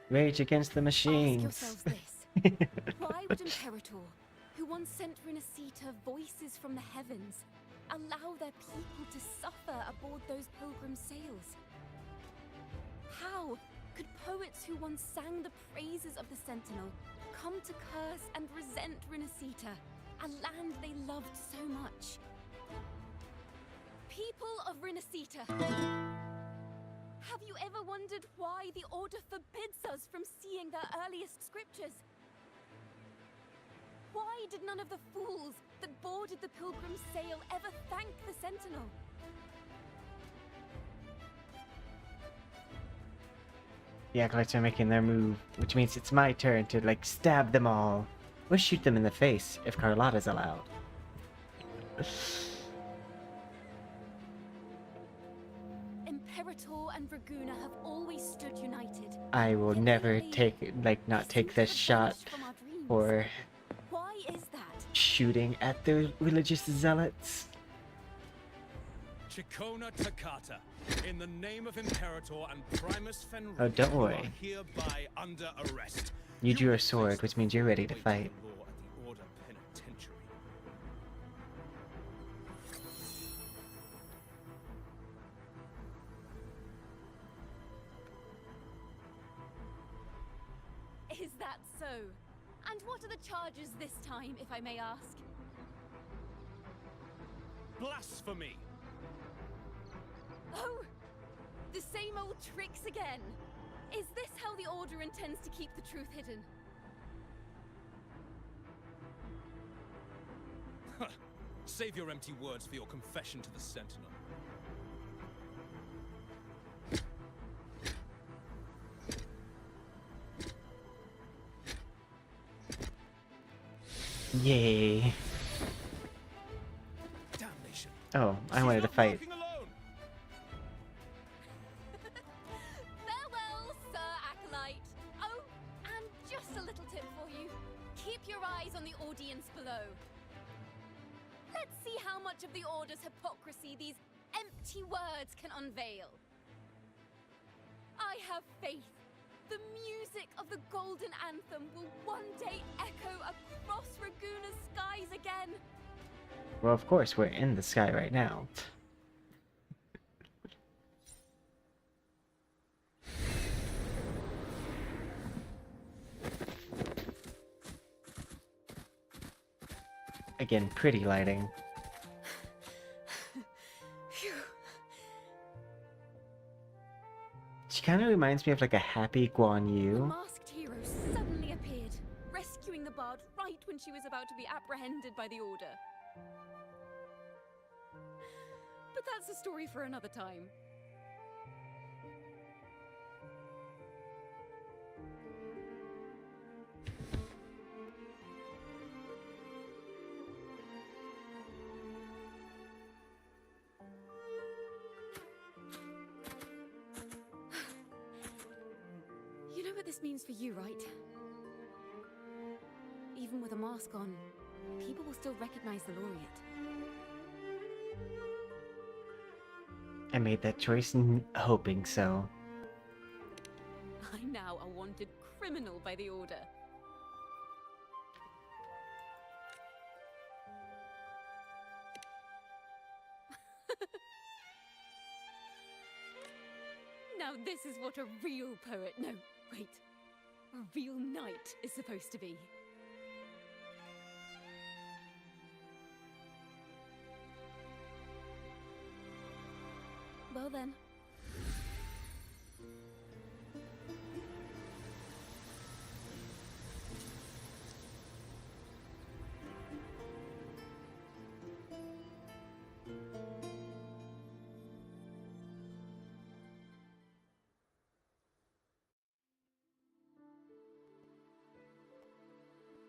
Rage against the machines. Ask yourselves this. Why would Imperator, who once sent Renacita voices from the heavens, allow their people to suffer aboard those pilgrim sails? How could poets who once sang the praises of the Sentinel come to curse and resent Renacita, a land they loved so much? People of Renacita, Have you ever wondered why the Order forbids us from seeing their earliest scriptures? Why did none of the fools that boarded the Pilgrim's sail ever thank the Sentinel? The acolytes are making their move, which means it's my turn to, like, stab them all. Or shoot them in the face, if Carlotta's allowed. Imperator and Raguna have always stood united. I will never take, like, not take this shot for Why is that? shooting at the religious zealots. Chikona Takata, in the name of Imperator and Primus Fenrir, Oh, don't you worry. are hereby under arrest. You drew a sword, which means you're ready to fight. Law at the Order Penitentiary. Is that so? And what are the charges this time, if I may ask? Blasphemy! Oh! The same old tricks again! Is this how the Order intends to keep the truth hidden? Save your empty words for your confession to the Sentinel. Yay. Damnation. Oh, I wanted to fight. Farewell, Sir Acolyte! Oh, and just a little tip for you. Keep your eyes on the audience below. Let's see how much of the Order's hypocrisy these empty words can unveil. I have faith. The music of the Golden Anthem will one day echo across Raguna's skies again. Well, of course, we're in the sky right now. Again, pretty lighting. She kind of reminds me of like a happy Guan The Yu. masked hero suddenly appeared, rescuing the bard right when she was about to be apprehended by the Order. But that's a story for another time. You know what this means for you, right? Even with a mask on, people will still recognize the laureate. I made that choice hoping so. I'm now a wanted criminal by the Order. Now this is what a real poet, no, wait, a real knight is supposed to be. Well then.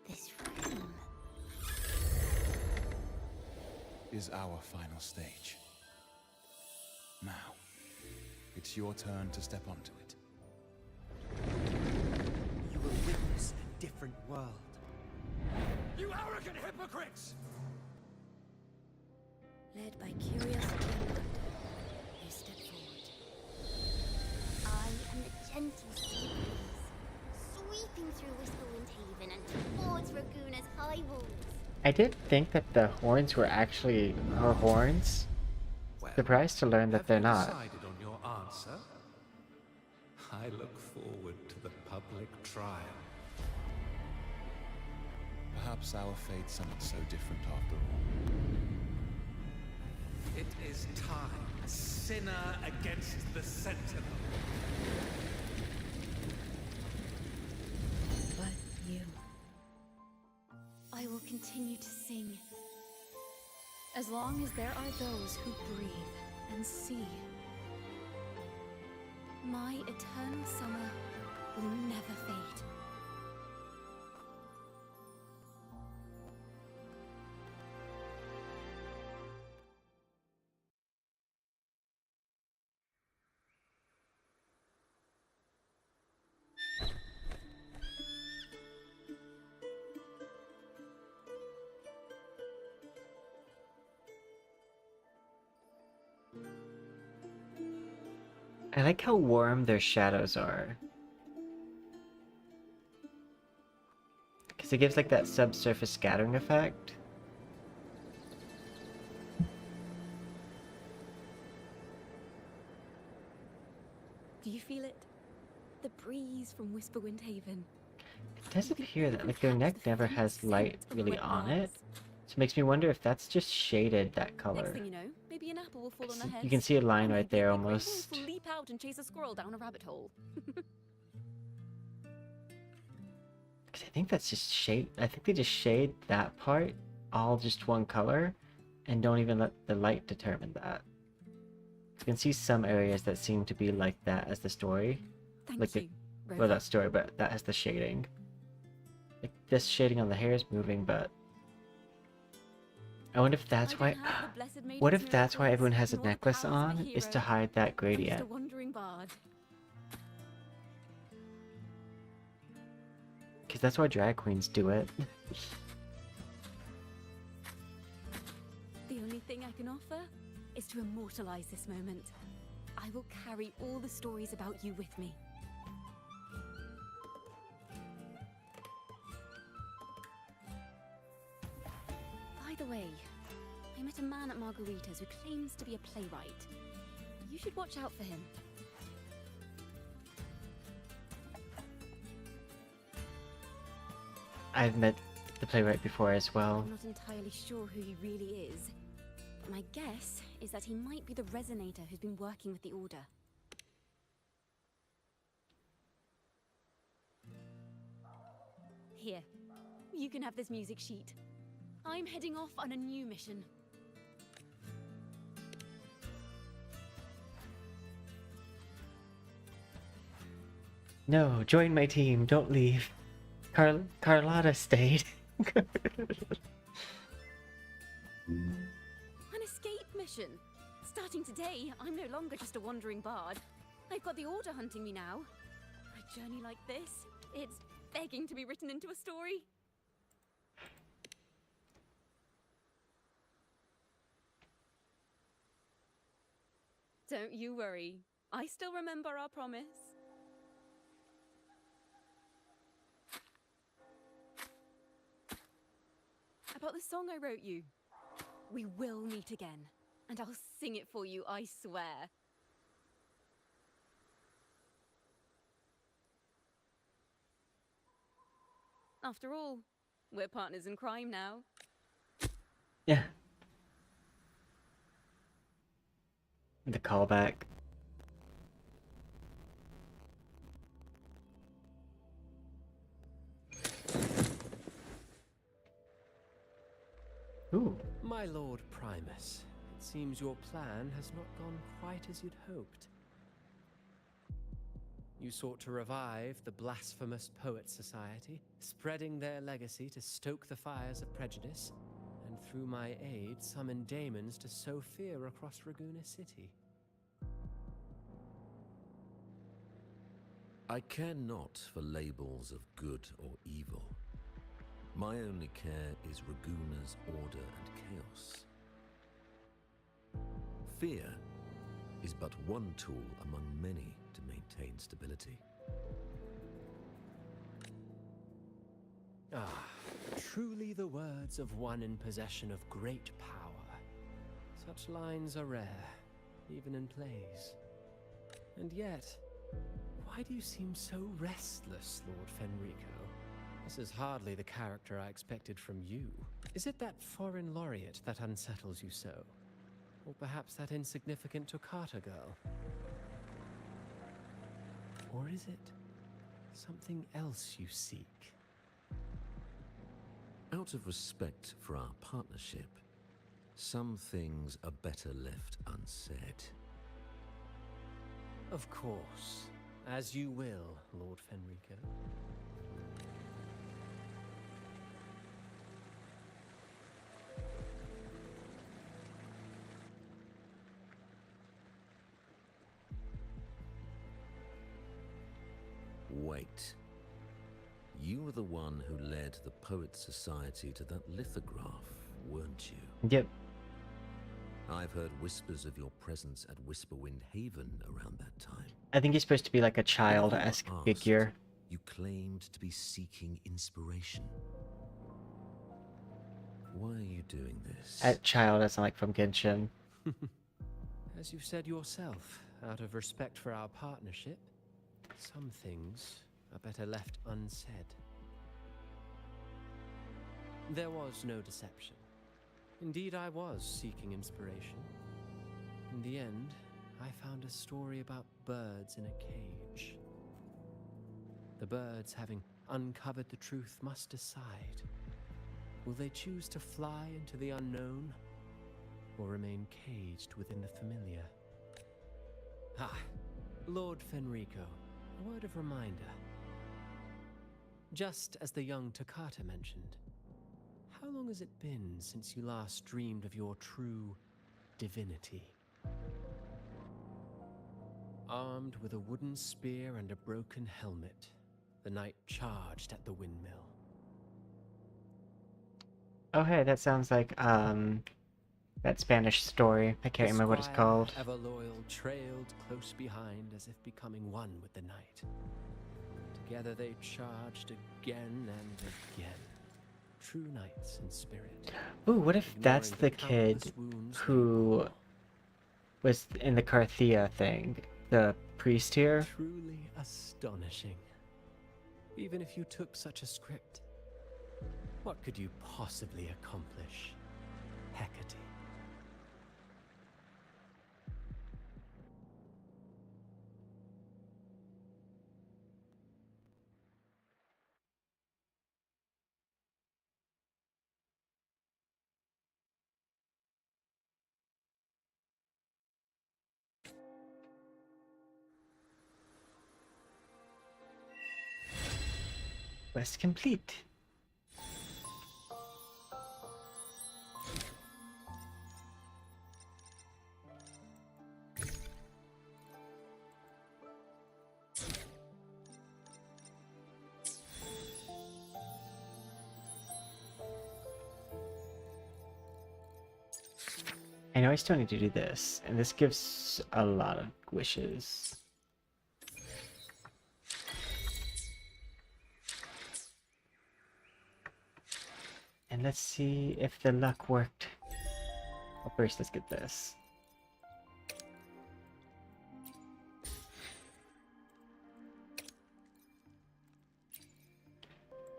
This room is our final stage. Now, it's your turn to step onto it. You will witness a different world. You arrogant hypocrites! Led by curiosity and wonder, you step forward. I am the gentle sea breeze, sweeping through Whistlewind Haven and towards Raguna's high walls. I did think that the horns were actually her horns. Surprised to learn that they're not. Decided on your answer? I look forward to the public trial. Perhaps our fates are not so different after all. It is time sinner against the Sentinel. But you. I will continue to sing. As long as there are those who breathe and see. My eternal summer will never fade. I like how warm their shadows are. Because it gives like that subsurface scattering effect. Do you feel it? The breeze from Whisperwind Haven. It does appear that like their neck never has light really on it. So it makes me wonder if that's just shaded that color. Next thing you know, maybe an apple will fall on their heads. You can see a line or right maybe there a big grey wolf almost. will leap out and chase a squirrel down a rabbit hole. Because I think that's just shade. I think they just shade that part all just one color and don't even let the light determine that. You can see some areas that seem to be like that as the story. Thank like you, well, Rover. not story, but that has the shading. Like this shading on the hair is moving, but I wonder if that's why. What if that's why everyone has a necklace on? Is to hide that I'm just a gradient. wandering bard. Because that's why drag queens do it. The only thing I can offer is to immortalize this moment. I will carry all the stories about you with me. By the way, I met a man at Margarita's who claims to be a playwright. You should watch out for him. I've met the playwright before as well. I'm not entirely sure who he really is. My guess is that he might be the resonator who's been working with the Order. Here, you can have this music sheet. I'm heading off on a new mission. No, join my team. Don't leave. Carlotta stayed. An escape mission. Starting today, I'm no longer just a wandering bard. I've got the Order hunting me now. A journey like this, it's begging to be written into a story. Don't you worry. I still remember our promise. About the song I wrote you. We will meet again, and I'll sing it for you, I swear. After all, we're partners in crime now. Yeah. The callback. Ooh. My Lord Primus, it seems your plan has not gone quite as you'd hoped. You sought to revive the blasphemous Poets Society, spreading their legacy to stoke the fires of prejudice, and through my aid summon daemons to sow fear across Raguna City. I care not for labels of good or evil. My only care is Raguna's order and chaos. Fear is but one tool among many to maintain stability. Ah, truly the words of one in possession of great power. Such lines are rare, even in plays. And yet, why do you seem so restless, Lord Fenrico? This is hardly the character I expected from you. Is it that foreign laureate that unsettles you so? Or perhaps that insignificant Toccata girl? Or is it something else you seek? Out of respect for our partnership, some things are better left unsaid. Of course. As you will, Lord Fenrico. Wait. You were the one who led the Poets Society to that lithograph, weren't you? Yep. I've heard whispers of your presence at Whisperwind Haven around that time. I think he's supposed to be like a Whenever you child-esque were asked, figure. You claimed to be seeking inspiration. Why are you doing this? A child, that's not like from Genshin. As you said yourself, out of respect for our partnership, some things are better left unsaid. There was no deception. Indeed, I was seeking inspiration. In the end, I found a story about birds in a cage. The birds, having uncovered the truth, must decide. Will they choose to fly into the unknown, or remain caged within the familiar? Ah, Lord Fenrico, a word of reminder. Just as the young Toccata mentioned, how long has it been since you last dreamed of your true divinity? Armed with a wooden spear and a broken helmet, the knight charged at the windmill. Oh hey, that sounds like that Spanish story. I can't remember what it's called. Ever loyal trailed close behind as if becoming one with the night. Together they charged again and again. True knights in spirit. Ooh, what if that's the kid who was in the Carthia thing? The priest here? Truly astonishing. Even if you took such a script, what could you possibly accomplish, Hecate? Quest complete. I know I still need to do this, and this gives a lot of wishes. And let's see if the luck worked. Well, first, let's get this.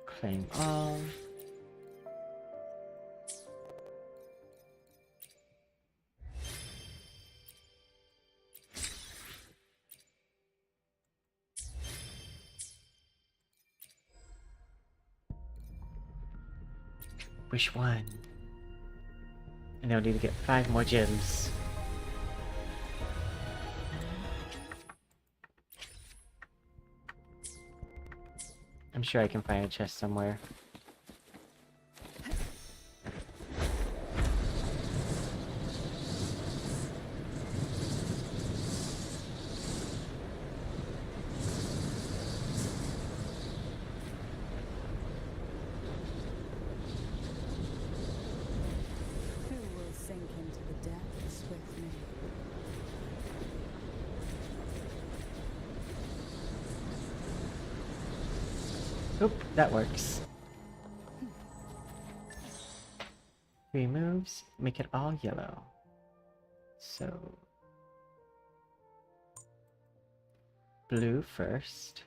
Claim all. Wish one. And I'll need to get 5 more gems. I'm sure I can find a chest somewhere. Who will sink into the depths with me? Oop, that works. 3 moves, make it all yellow. So... blue first.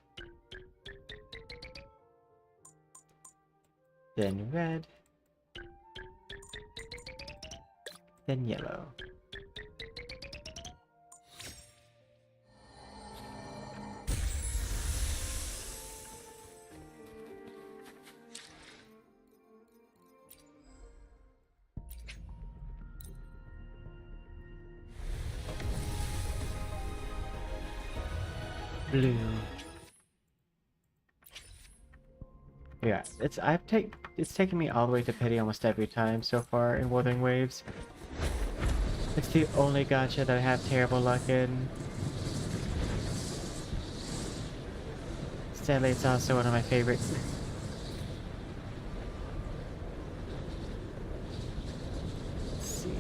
Then red. Then yellow. blue. Yeah, it's taken me all the way to pity almost every time so far in Wuthering Waves. It's the only gacha that I have terrible luck in. Sadly, it's also one of my favorites. Let's see.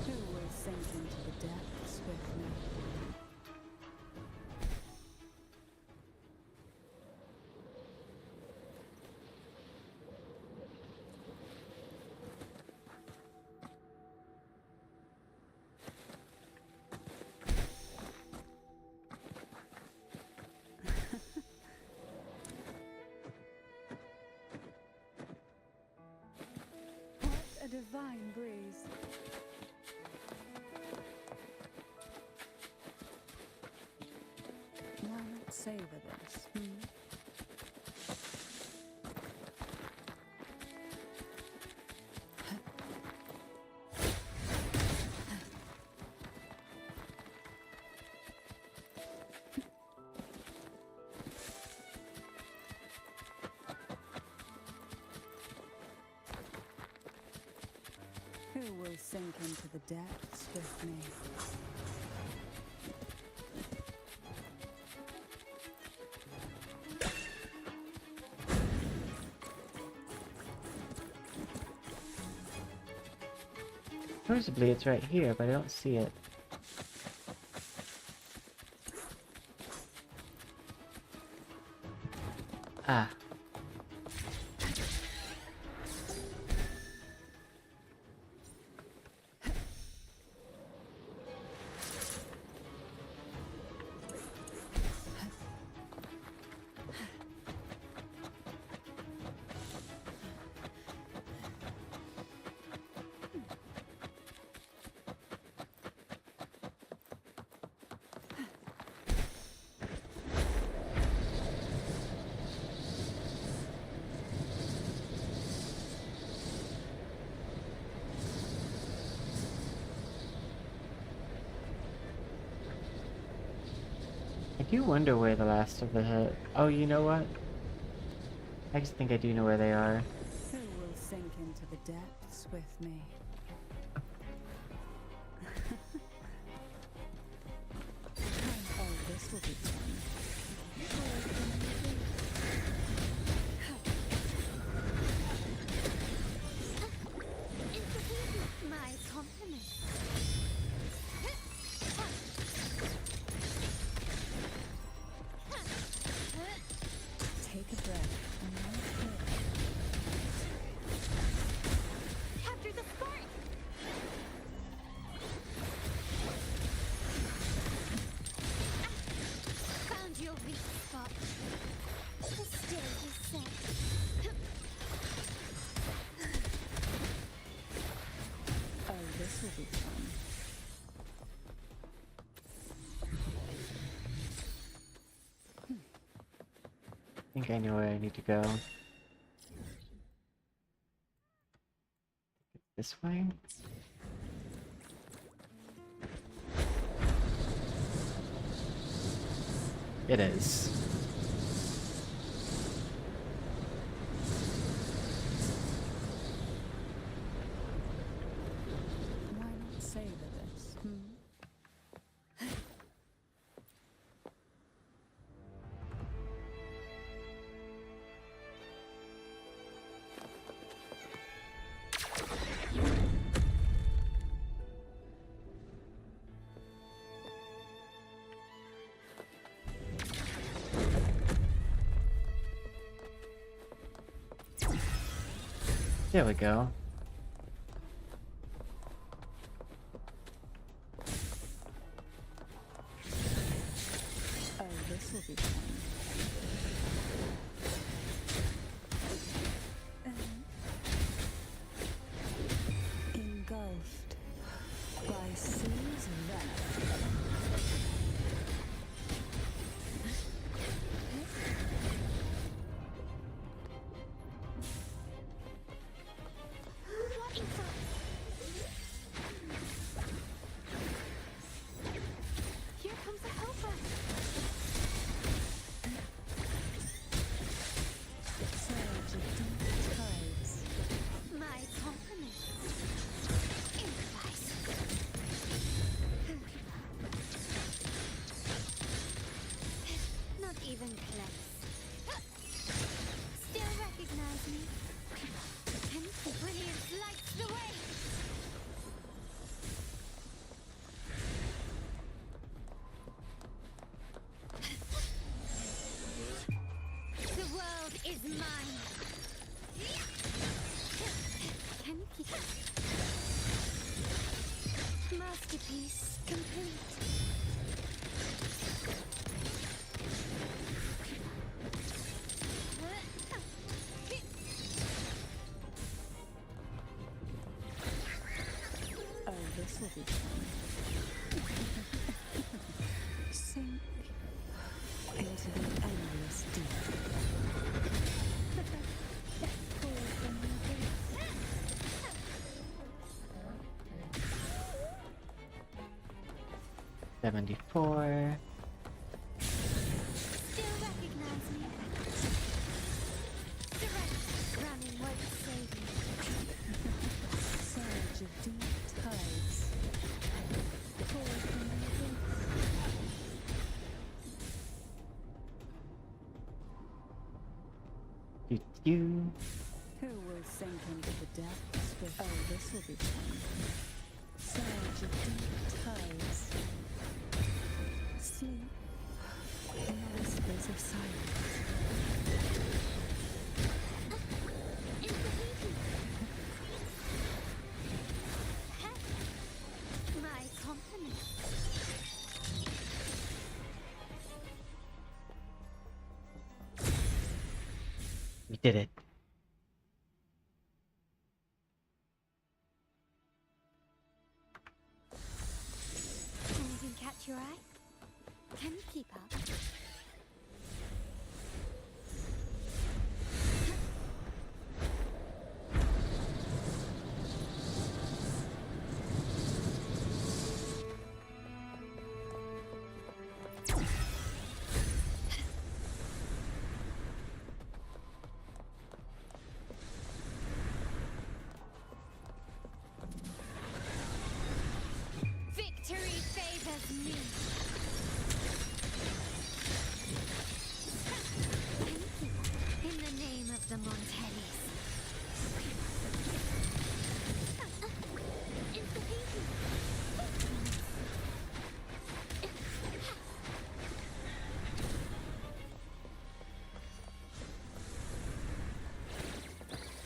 Who will sink into the depths with me? What a divine breeze. Why not savor this? Who will sink into the depths with me? Supposedly it's right here, but I don't see it. Ah. I do wonder where the last of the... Oh, you know what? I just think I do know where they are. Who will sink into the depths with me? Oh, this will be fun. My compliments. Take a breath and then Capture the spark! Found your weak spot. The stage is set. oh, this will be fun. I think I know where I need to go. This way? It is. Why not savor this? There we go. Oh, this will be fun. Engulfed by seas venom. Masterpiece complete. Oh, this will be fun. Sink into the endless deep. $74. Still recognize me? Surrender. Running won't save me. Surge of deep tides. Pour from the You. Who will sink into the depths with... Oh, this will be fun. Surge of deep tides. Sleep in the whispers of silence. My compliments. We did it. Anything catch your eye? Can you keep up? Victory favors me. In the name of the Montellis.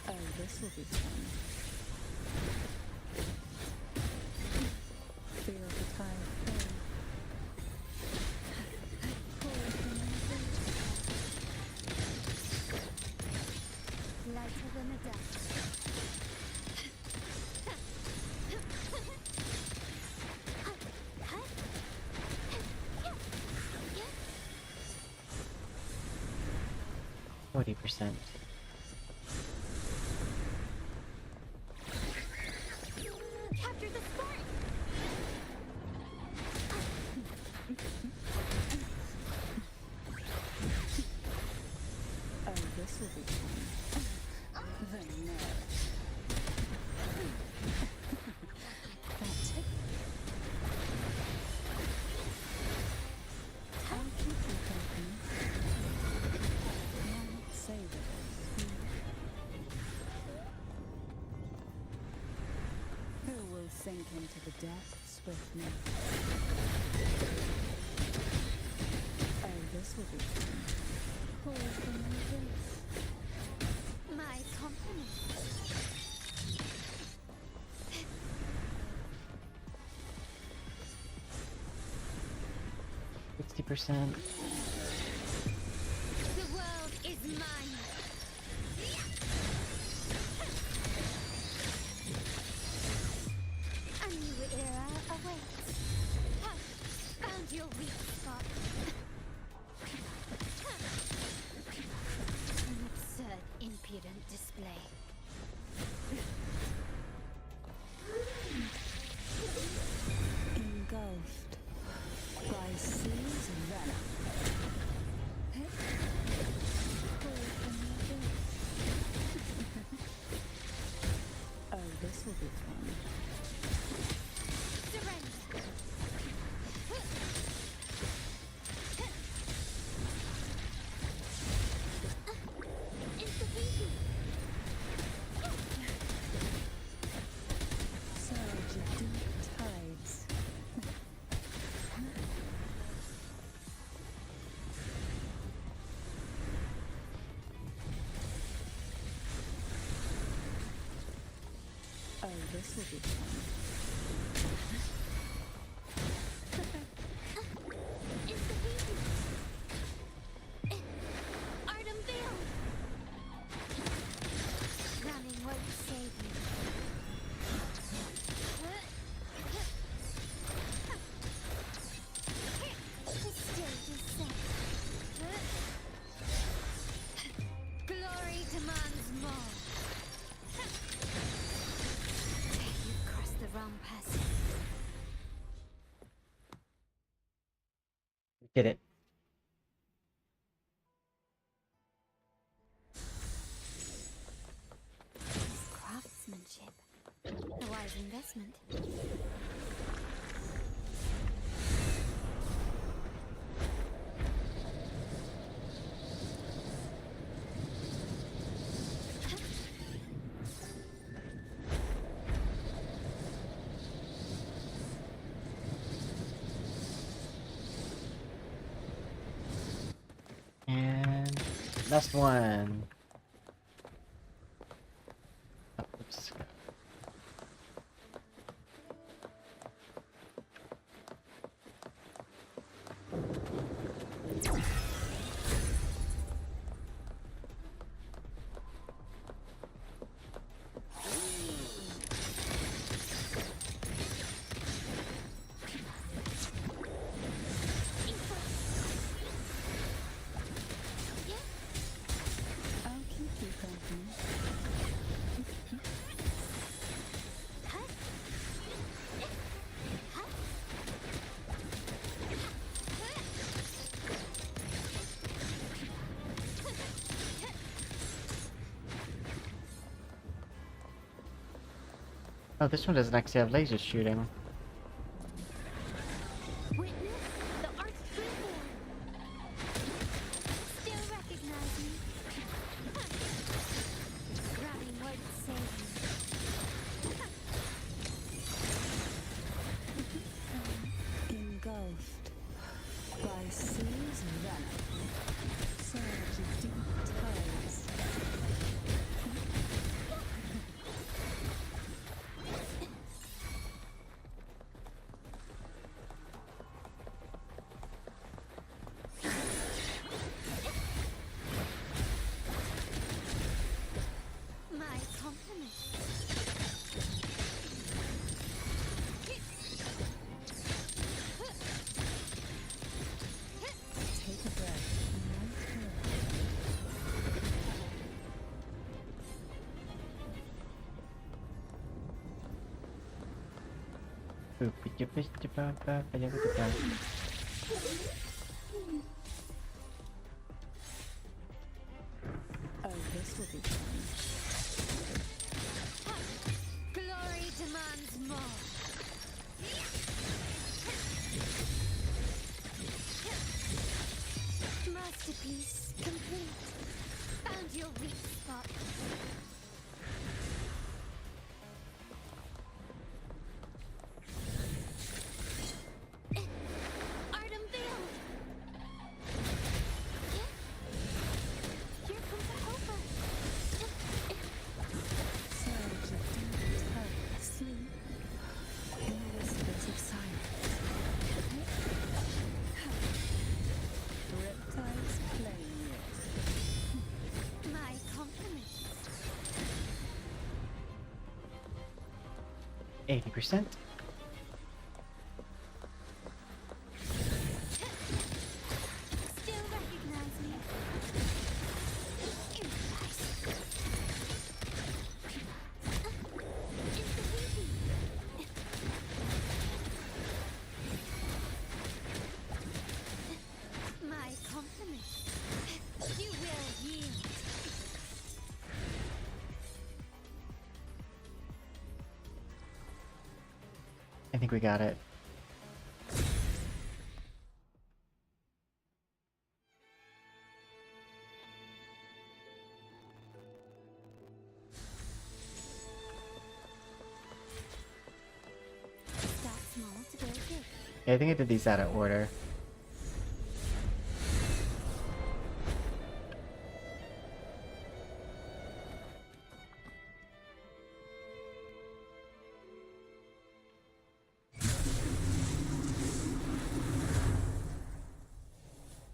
Oh, this will be fun. Feel the tide flow. Pour from the Lighter than a dove. 40%. Capture the sport! Oh, this will be fun. The nerve. That tip. I'll keep you company. Why not save it? Who will sink into the depths with me? Oh, this will be fun. Pour from the abyss. My compliments. $60%. The world is mine. A new era awaits. Found your weak spot. An absurd, impudent display. Engulfed by seas and venom. Oh, this will be fun. Surrender. Surge of deep tides. Oh, this will be fun. Did it. Craftsmanship. A wise investment. And last one. Oh, oops. I'll keep you company. Oh, this one doesn't actually have laser shooting. Witness the art's true form. Still recognize me? Grabbing won't save you. Engulfed by seas venom, surge of deep tides. My compliments. Take a breath. Oh, this will be fun. Glory demands more. Masterpiece complete. Found your weak spot. Art unveiled. Here comes a helper. Surge of deep tides. Sleep in the whispers of silence. Reptiles playing with. My compliments. 80%. Still recognize me? My compliments. You will yield. I think we got it. Start small to go big. Yeah, I think I did these out of order.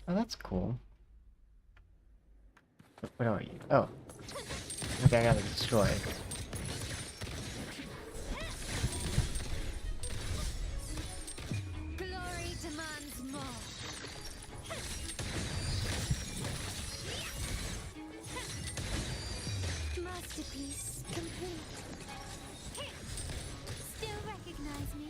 Oh, that's cool. What are you? Oh. Okay, I gotta destroy. Glory demands more. Masterpiece complete. Still recognize me?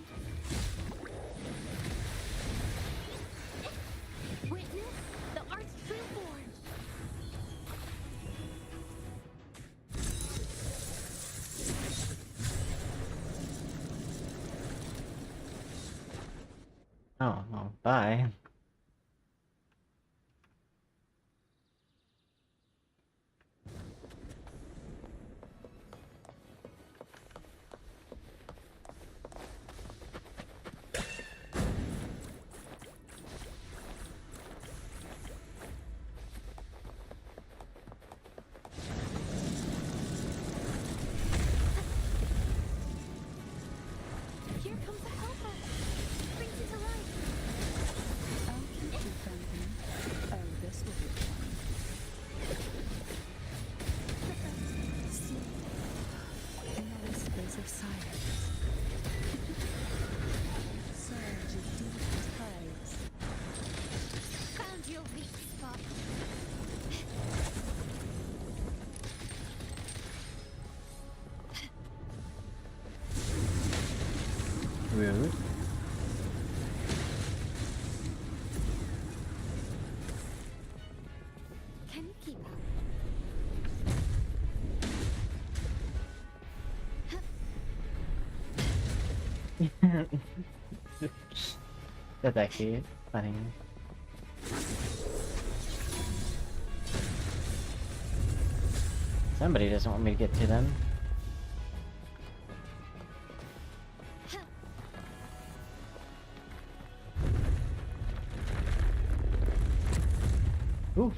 Oh, well, bye. Here comes the helper. Brings it to life. I'll keep you company. Oh, this will be fun. Sleep. In the whispers of silence. Surge of deep tides. Found your weak spot. Rude. Can you keep up? That's actually funny. Somebody doesn't want me to get to them. Oof.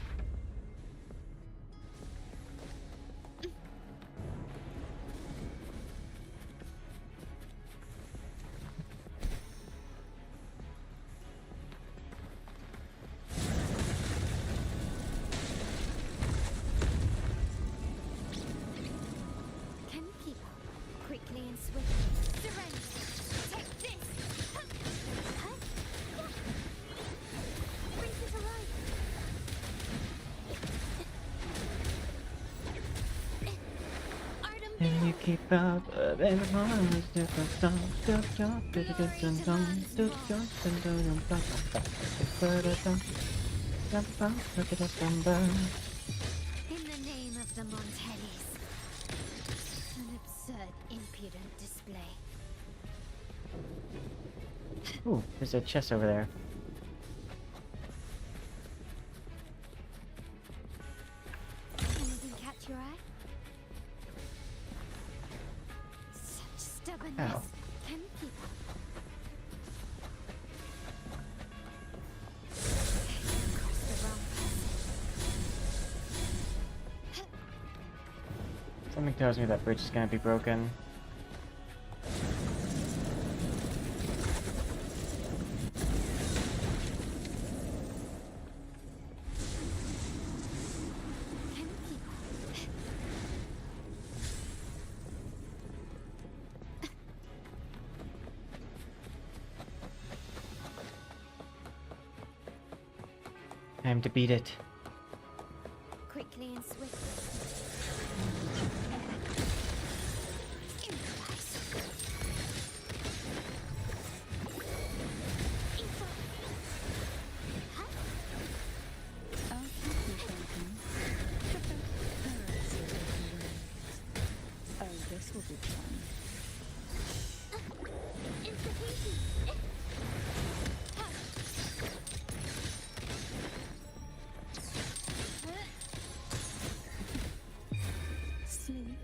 Can you keep up? Quickly and swiftly. Surrender. Take this. Huh? Brings it to life. Can you keep up? Different stuff. In the name of the Montellis. An absurd, impudent display. Ooh, there's a chest over there. Anything catch your eye? Such stubbornness. Ow. Can you keep up? Across the wrong passage. Something tells me that bridge is gonna be broken. Can you keep up? Time to beat it. Quickly and swiftly. I'll keep you company. Oh, this will be fun. Sleep.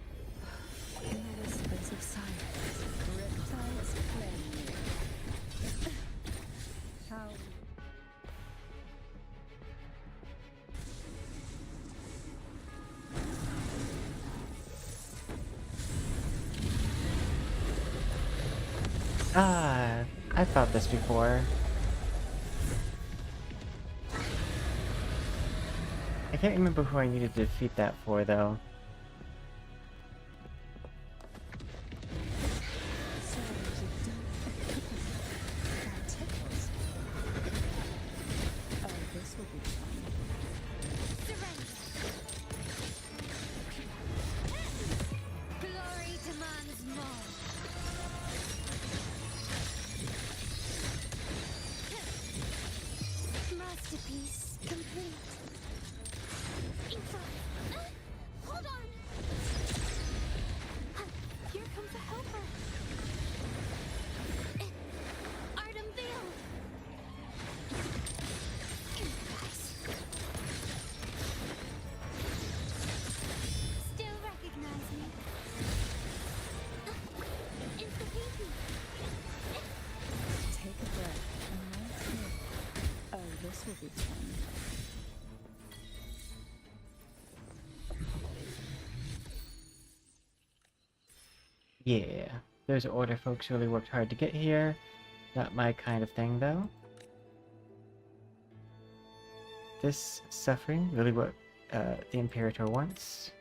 In the whispers of silence. Reptiles play. How Ah, I fought this before. I can't remember who I needed to defeat that for, though. Glory demands more. Masterpiece complete. Hold Yeah, those Order folks really worked hard to get here. Not my kind of thing, though. This suffering really what the Imperator wants.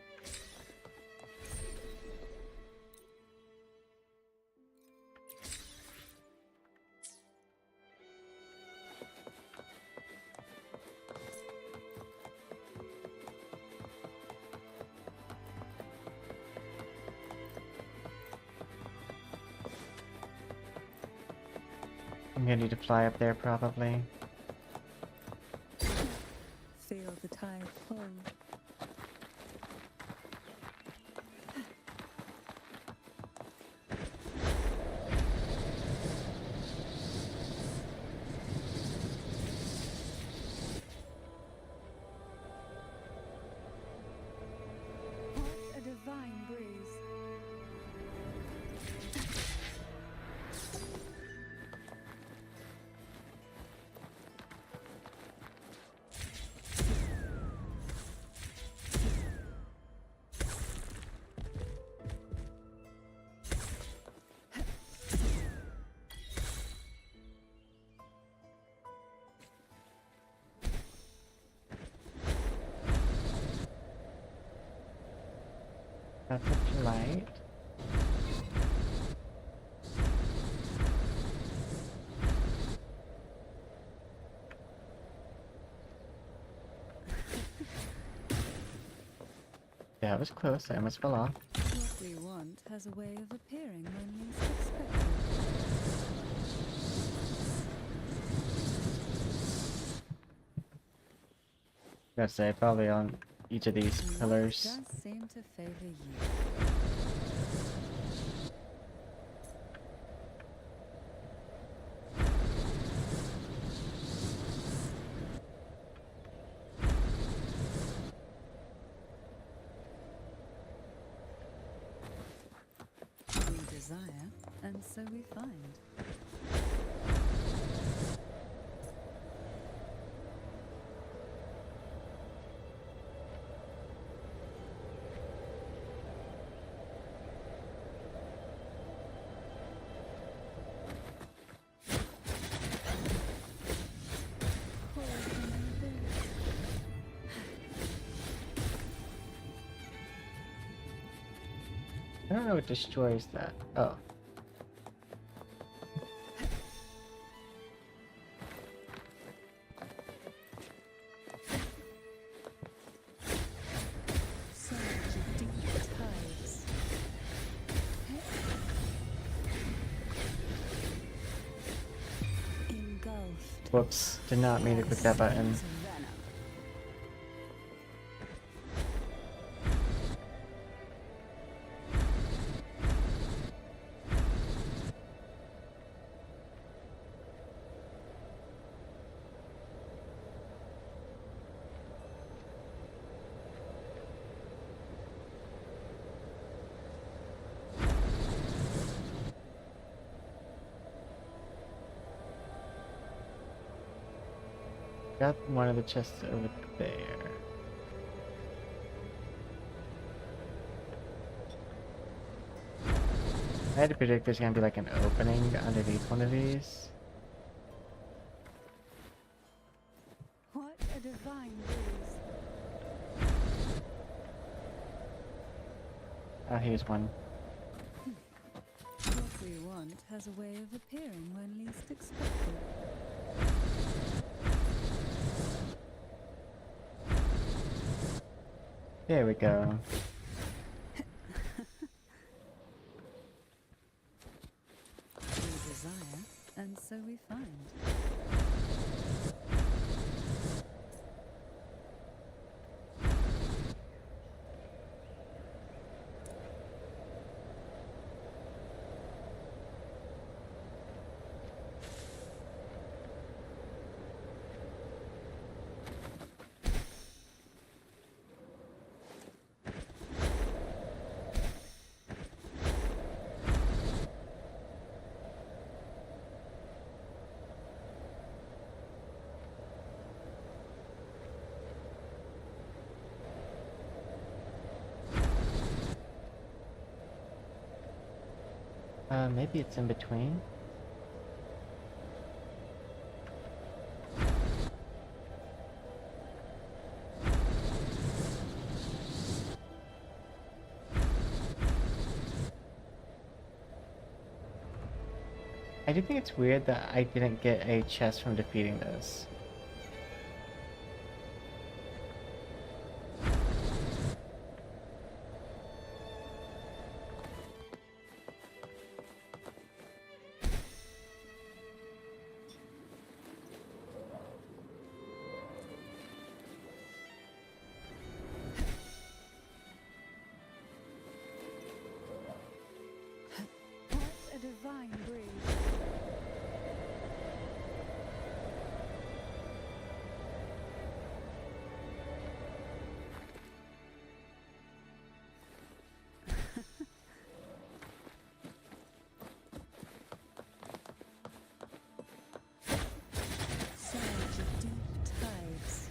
I'm gonna need to fly up there probably. Feel the tide pull. What a divine breeze. That's a flight. Yeah, it was close. I almost fell off. What we want has a way of appearing when least expected. Gotta say, probably on each of these pillars. Does seem to favor you. We desire, and so we find. I don't know what destroys that. Oh. Surge of deep tides. Engulfed. Whoops. Did not mean to click that button. Got one of the chests over there. I had to predict there's gonna be like an opening underneath one of these. What a divine breeze. Ah, here's one. What we want has a way of appearing when least expected. There we go. We desire, and so we find. Maybe it's in between. I do think it's weird that I didn't get a chest from defeating this. What a divine breeze. Surge of deep tides.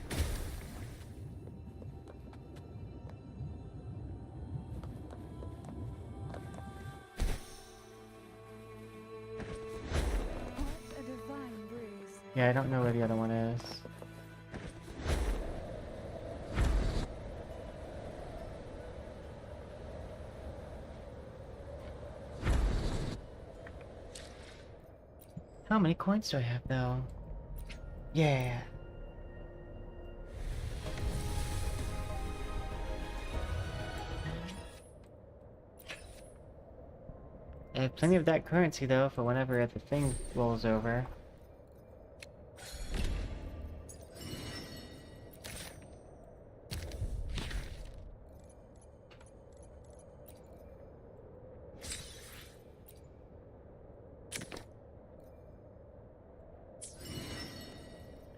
What a divine breeze. Yeah, I don't know where the other one is. How many coins do I have though? Yeah. I have plenty of that currency though for whenever the thing rolls over.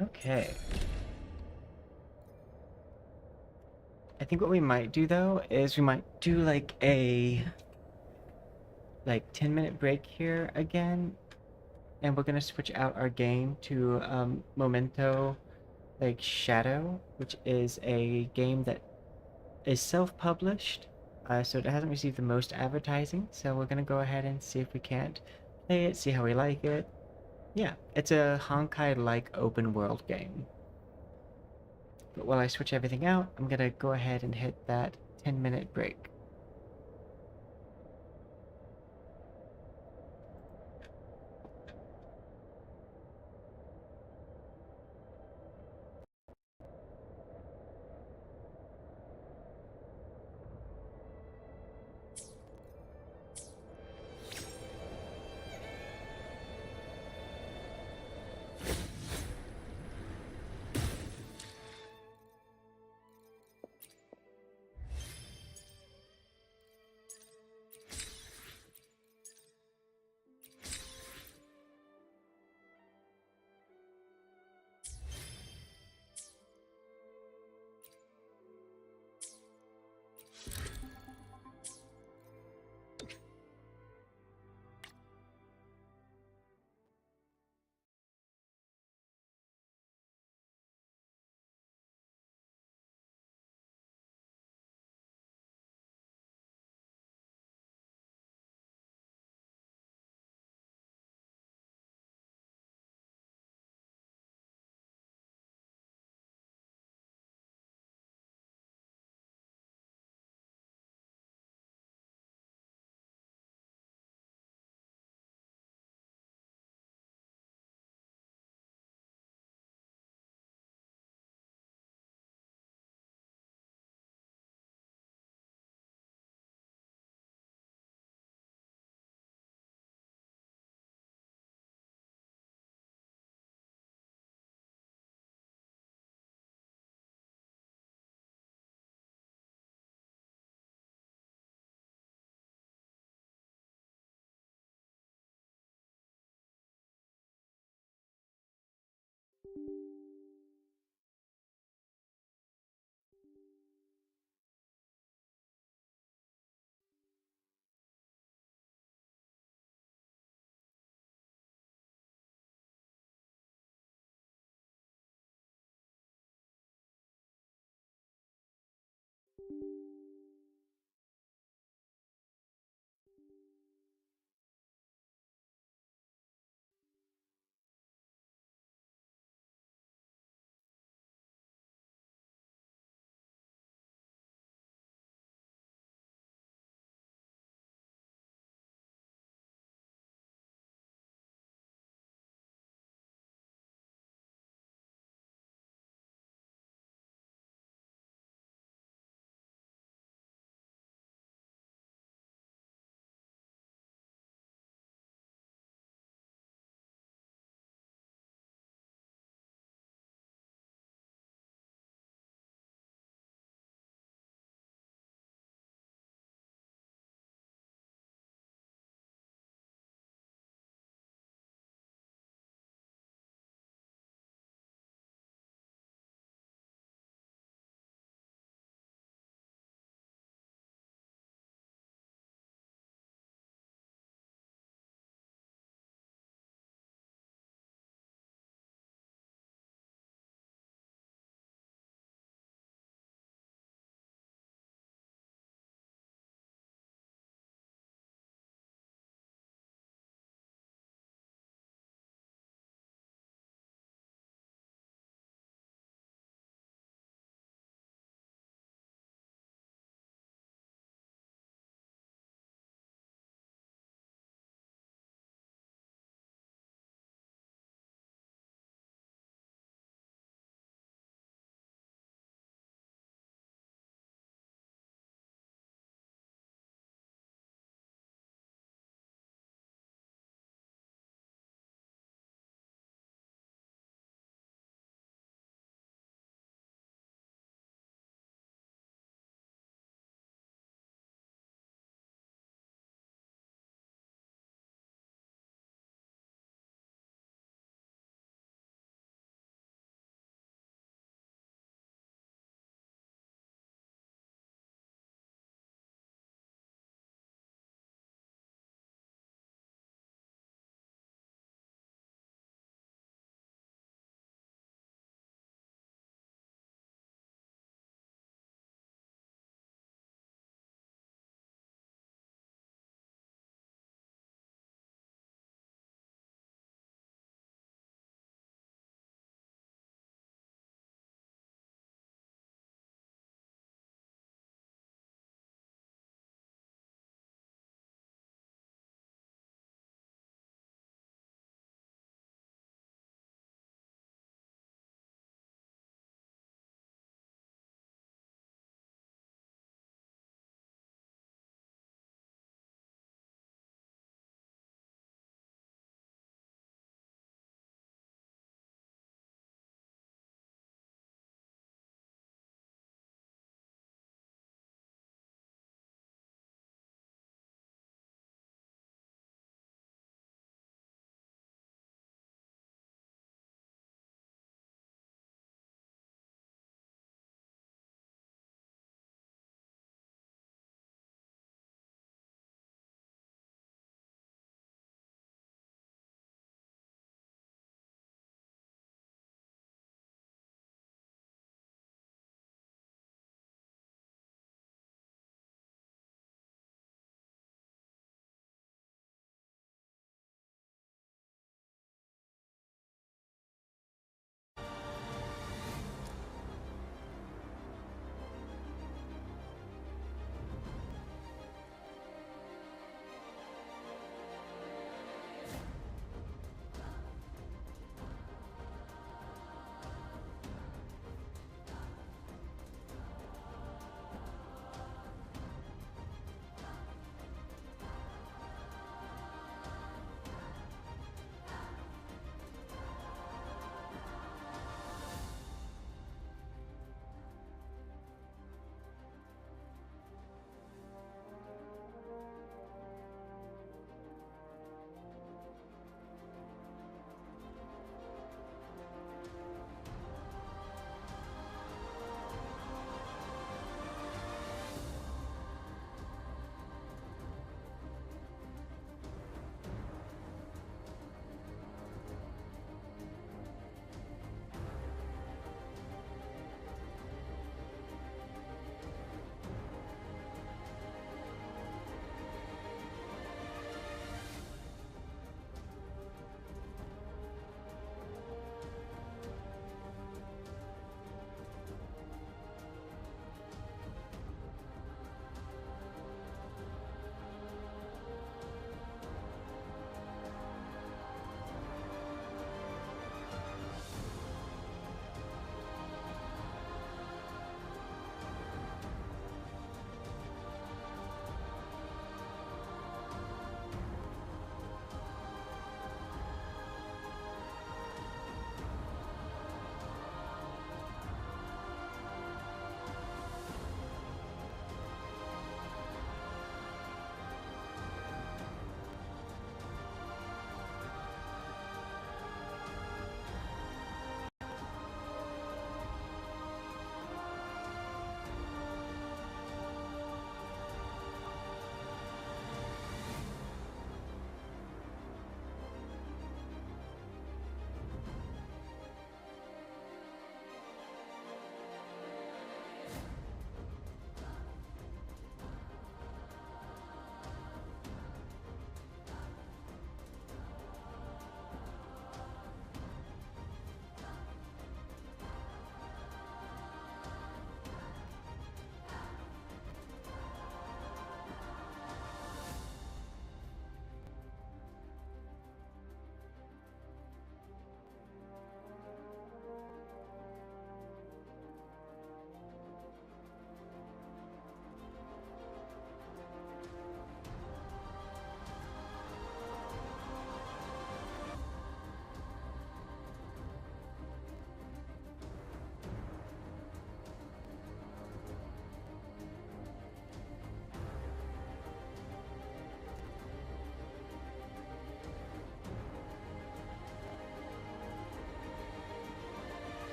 Okay. I think what we might do though is we might do like a 10-minute break here again, and we're gonna switch out our game to Memento Shadow, which is a game that is self-published, so it hasn't received the most advertising, so we're gonna go ahead and see if we can't play it, see how we like it. Yeah, it's a Honkai-like open world game. But while I switch everything out, I'm gonna go ahead and hit that 10-minute break.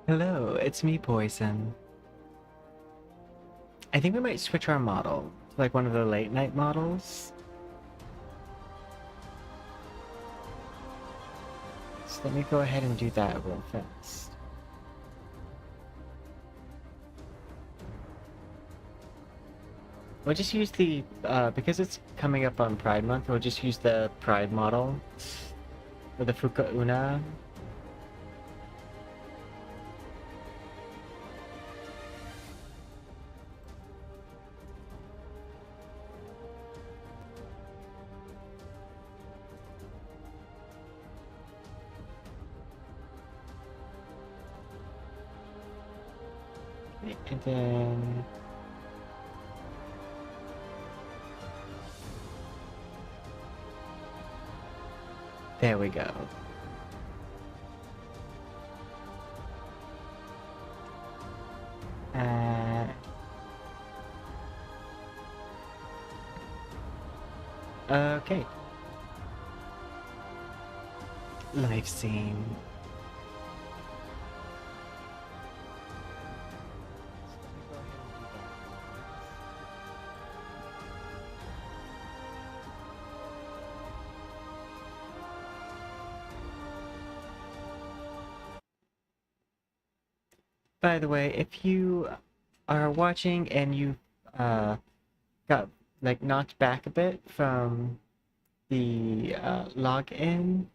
Hello, it's me, Poison. I think we might switch our model to like one of the late night models. So let me go ahead and do that real fast. We'll just use the, because it's coming up on Pride Month, we'll just use the Pride model for the Fuka Una. And then there we go. Okay. Life scene. By the way, if you are watching and you got like knocked back a bit from the login,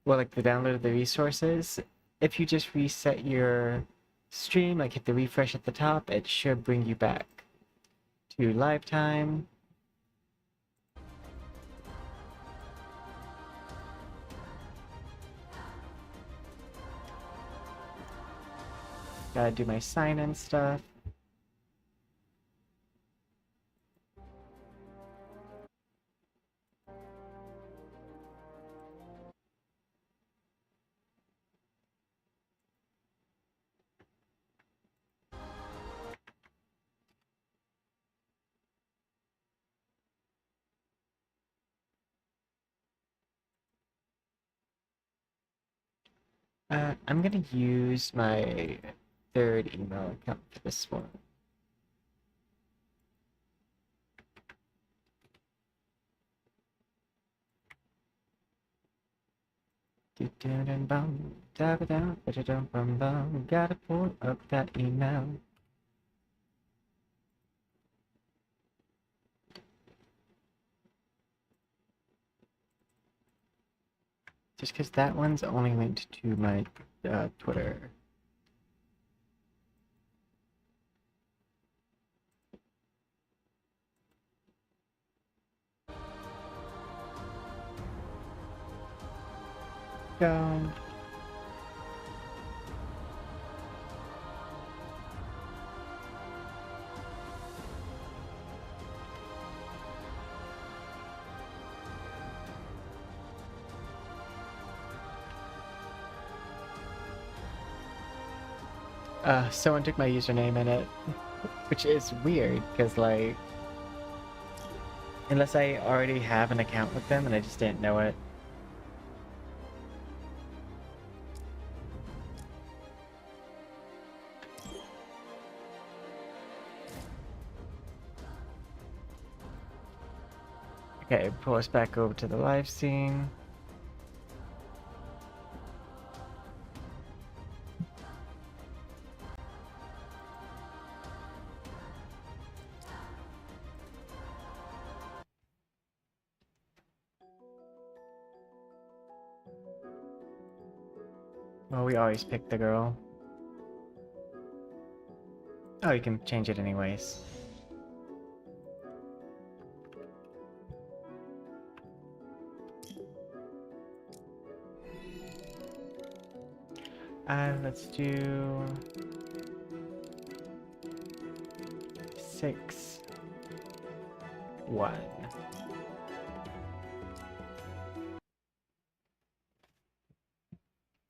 well, like the download of the resources, if you just reset your stream, like hit the refresh at the top, it should bring you back to live time. Gotta do my sign-in stuff. I'm gonna use my third email account for this one. Gotta pull up that email. Just because that one's only linked to my Twitter. Go. Someone took my username in it, which is weird, because, like, unless I already have an account with them and I just didn't know it. Okay, pull us back over to the live scene. Well, we always pick the girl. Oh, you can change it anyways. Let's do 6, 1.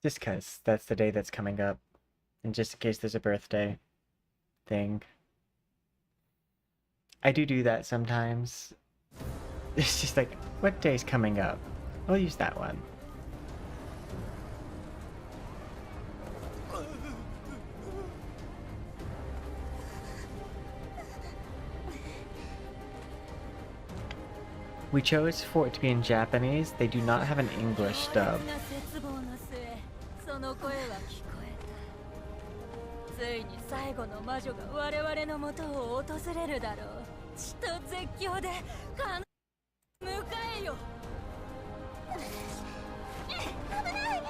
Just 'cause that's the day that's coming up, and just in case there's a birthday thing. I do that sometimes. It's just like, what day's coming up? I'll use that one. We chose for it to be in Japanese. They do not have an English dub. その声は聞こえた。ついに最後の魔女が我々の元を訪れるだろう。血と絶叫で迎えよ。危ない。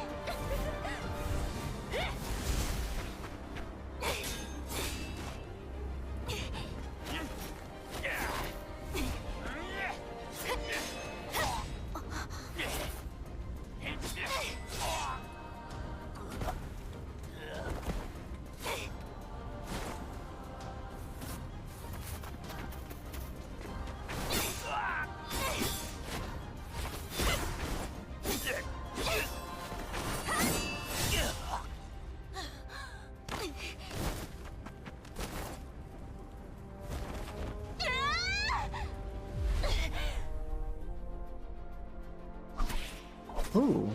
Ooh.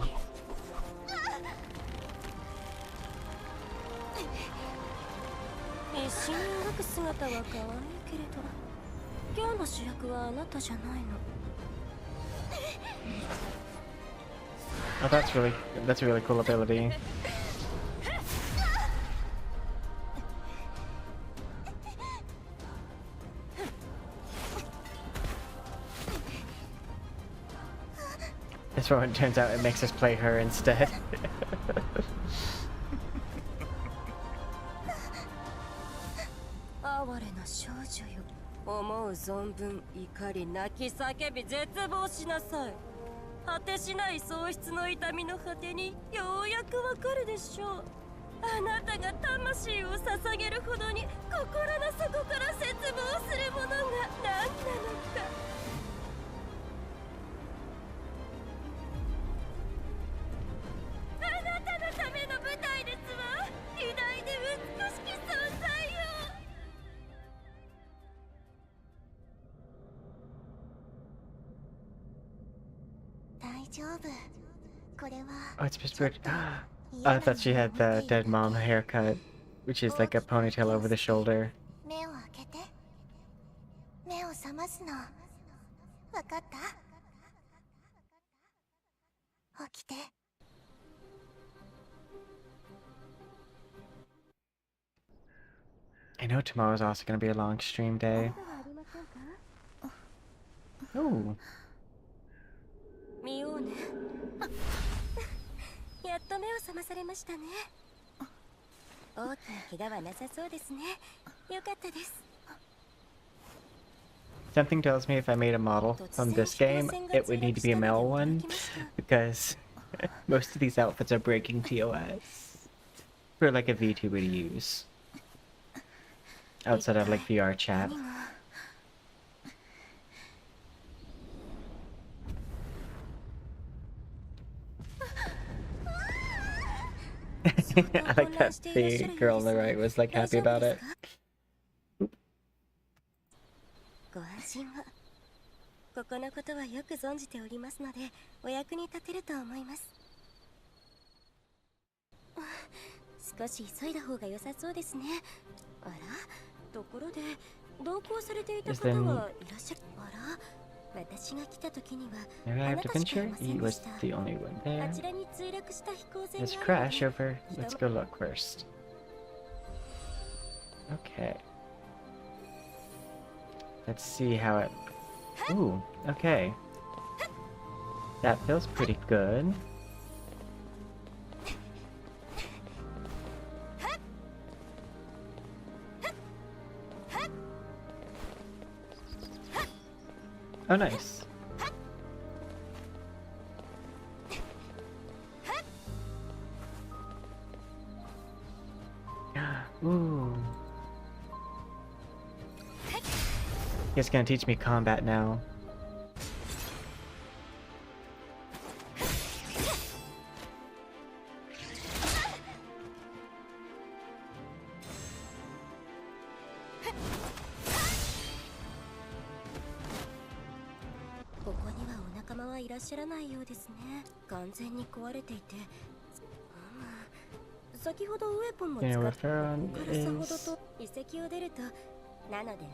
一緒に動く姿は可愛いけれど、今日の主役はあなたじゃないの。Oh, that's a really cool ability. This one, it turns out it makes us play her instead. 哀れな少女よ。思う存分怒り泣き叫び絶望しなさい。果てしない喪失の痛みの果てにようやくわかるでしょう。あなたが魂を捧げるほどに心の底から絶望するものが何なのか。あなたのための舞台ですわ。偉大で美しき存在よ。大丈夫。これは Oh, it's supposed to be. I thought she had the dead mom haircut, which is like a ponytail over the shoulder. 目を開けて。目を覚ますの。わかった？起きて。I know tomorrow's also going to be a long stream day. Ooh. 見ようね。やっと目を覚まされましたね。大きな怪我はなさそうですね。よかったです。 Something tells me if I made a model from this game, it would need to be a male one, because most of these outfits are breaking TOS for like a VTuber to use outside of like VR chat. I like that the girl on the right was like happy about it. ご安心を。ここのことはよく存じておりますので、お役に立てると思います。少し急いだ方が良さそうですね。あら、ところで同行されていた方はいらっしゃる。あら、私が来た時には Maybe I have to venture? He was the only one there. Let's crash over. Let's go look first. Okay. Let's see how it... Ooh, okay. That feels pretty good. Oh, nice. Ooh. He's gonna teach me combat now. You know what Pharaoh is? 遺跡を出ると、なので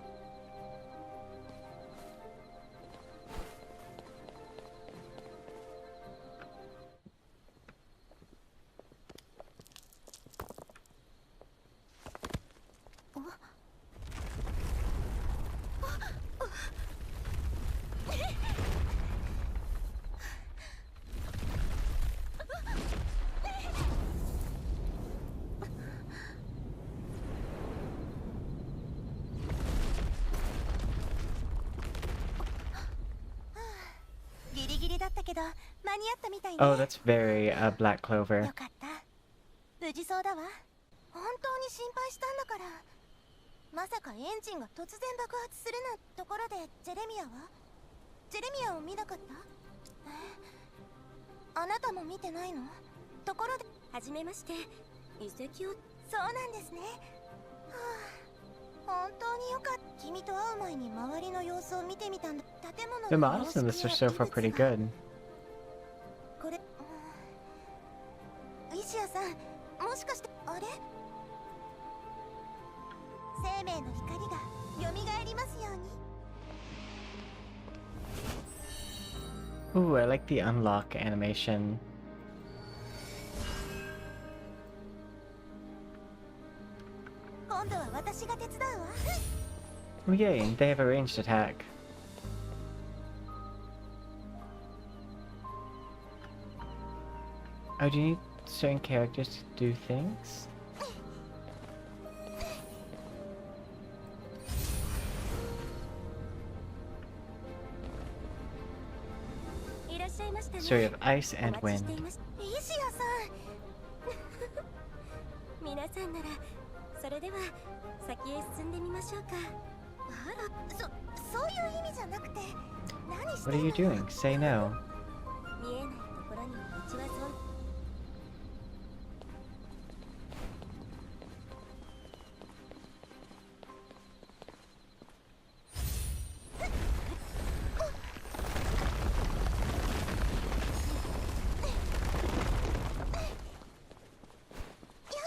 けど間に合ったみたいね。 Oh, that's very Black Clover. よかった。無事そうだわ。本当に心配したんだから。まさかエンジンが突然爆発するなんて。ところでジェレミアは？ジェレミアを見なかった？あなたも見てないの？ところではじめまして。遺跡を。そうなんですね。はあ、本当によかった。君と会う前に周りの様子を見てみたんだ。建物 The の models in this are so far pretty good. これ、ウィシアさん、もしかしてあれ？生命の光が蘇りますように。 Ooh, I like the unlock animation. 今度は私が手伝うわ。 Oh yay, they have a ranged attack. Oh, do you need certain characters to do things? So you have ice and wind. ウィシアさん。皆さんならそれでは先へ進んでみましょうか。あら、そういう意味じゃなくて、何して What are you doing? Say no. 見えないところに道は存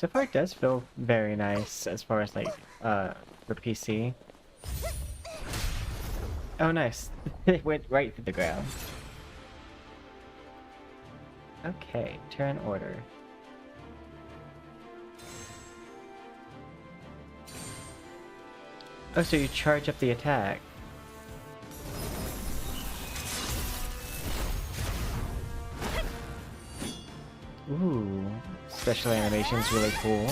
So far it does feel very nice as far as like the PC. Oh nice. It went right through the ground. Okay, turn order. Oh, so you charge up the attack. Ooh, special animation's really cool.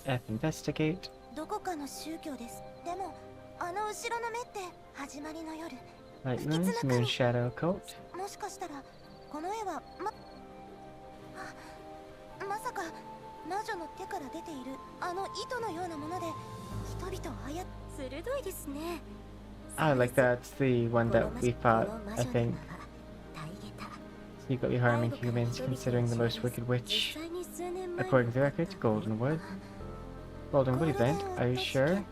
F investigate. どこかの宗教です。でも、あの後ろの目って始まりの夜。 Light moons, moon shadow cult. もしかしたらこの絵はまさか魔女の手から出ているあの糸のようなもので人々を鋭いですね。 Ah, like that's the one that we fought, I think. Secretly harming humans, considering the most wicked witch. According to the records, Goldenwood. Goldenwood event, are you sure?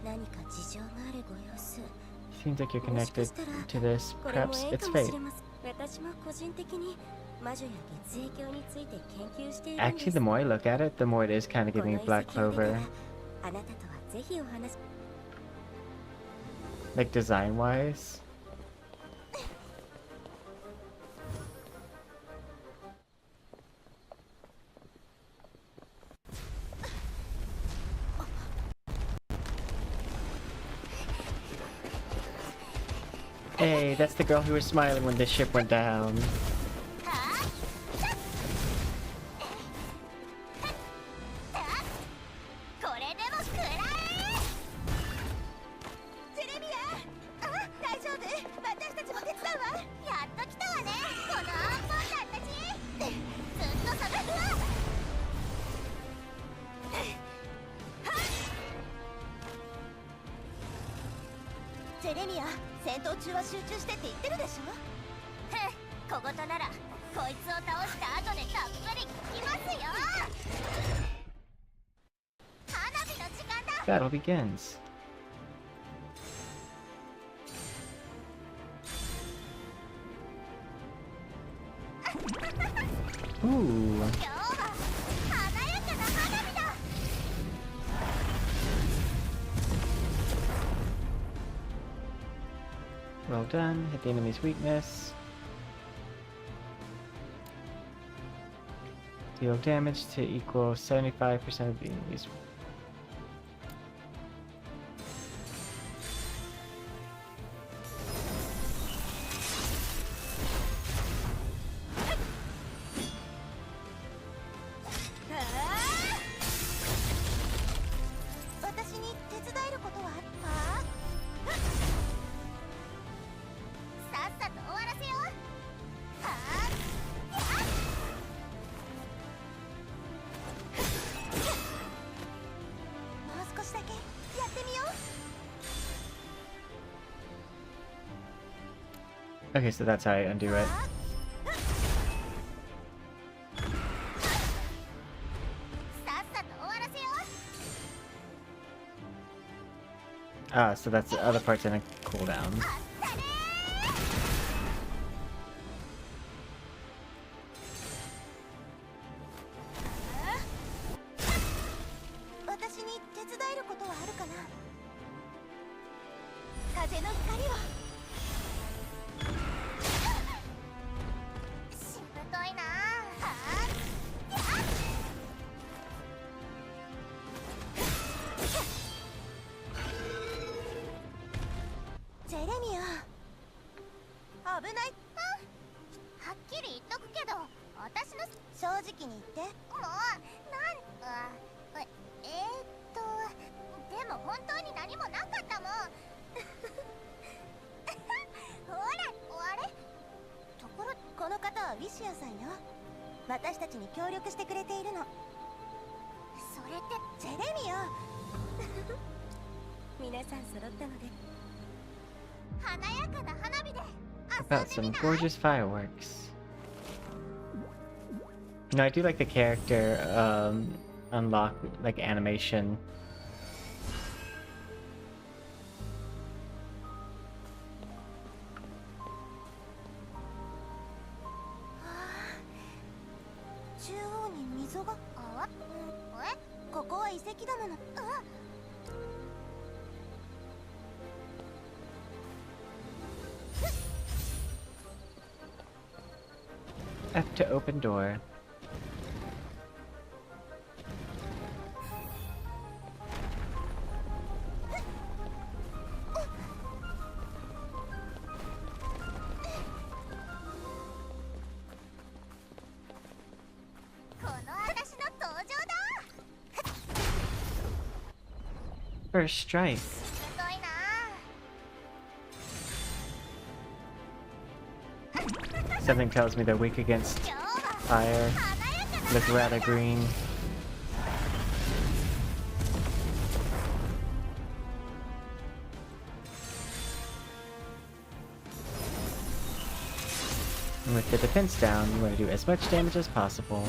何か事情があれご様子。 Seems like you're connected to this. Perhaps it's fate. 私も個人的に魔女や月影鏡について研究しているんです。 Actually, the more I look at it, the more it is kind of giving me Black Clover. あなたとはぜひお話。 Like design-wise. Hey, that's the girl who was smiling when the ship went down. ジェレミア、戦闘中は集中してって言ってるでしょ。小言ならこいつを倒した後でたっぷり聞きますよ。花火の時間だ。 Battle begins. Ooh. Well done. Hit the enemy's weakness. Deal damage to equal 75% of the enemy's. Okay, so that's how I undo it. Ah, so that's the other parts in a cooldown. 私に手伝えることはあるかな。風の光を。しぶといなジェレミア、危ない。はっきり言っとくけど、私の正直に言って。もうでも本当に何もなかったもん。ほら、あれところ、この方はウィシアさんよ。私たちに協力してくれているの。それってジェレミア。皆さん揃ったので華やかな花火で About some gorgeous fireworks. No, I do like the character unlock like animation. F to open door. First strike. Something tells me they're weak against fire. Look rather green. And with the defense down, you want to do as much damage as possible.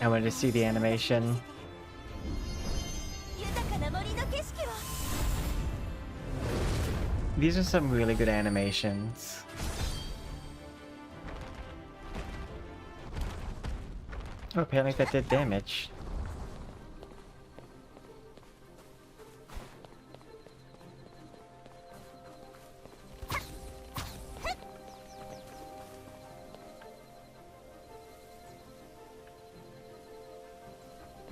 I wanted to see the animation. These are some really good animations. Oh, apparently that did damage.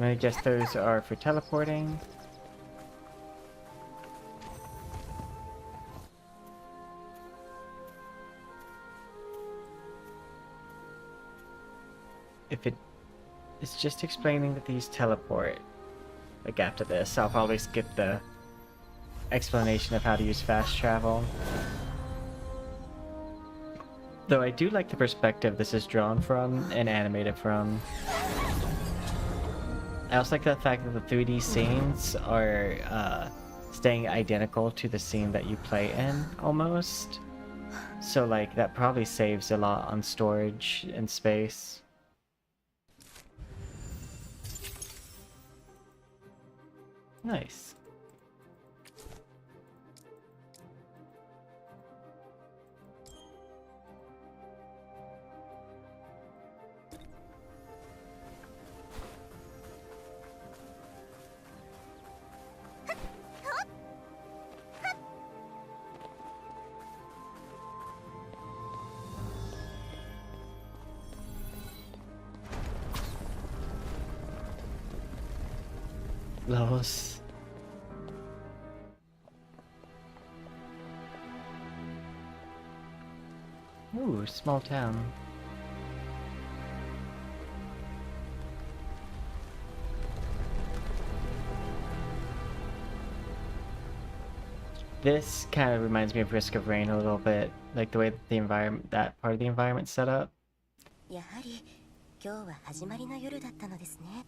I guess those are for teleporting. If it is just explaining that these teleport, like after this, I'll probably skip the explanation of how to use fast travel. Though I do like the perspective this is drawn from and animated from. I also like the fact that the 3D scenes are staying identical to the scene that you play in, almost. So like, that probably saves a lot on storage and space. Nice. Los. Ooh, small town. This kind of reminds me of Risk of Rain a little bit, like the way that the environment, that part of the environment's set up. やはり今日は始まりの夜だったのですね。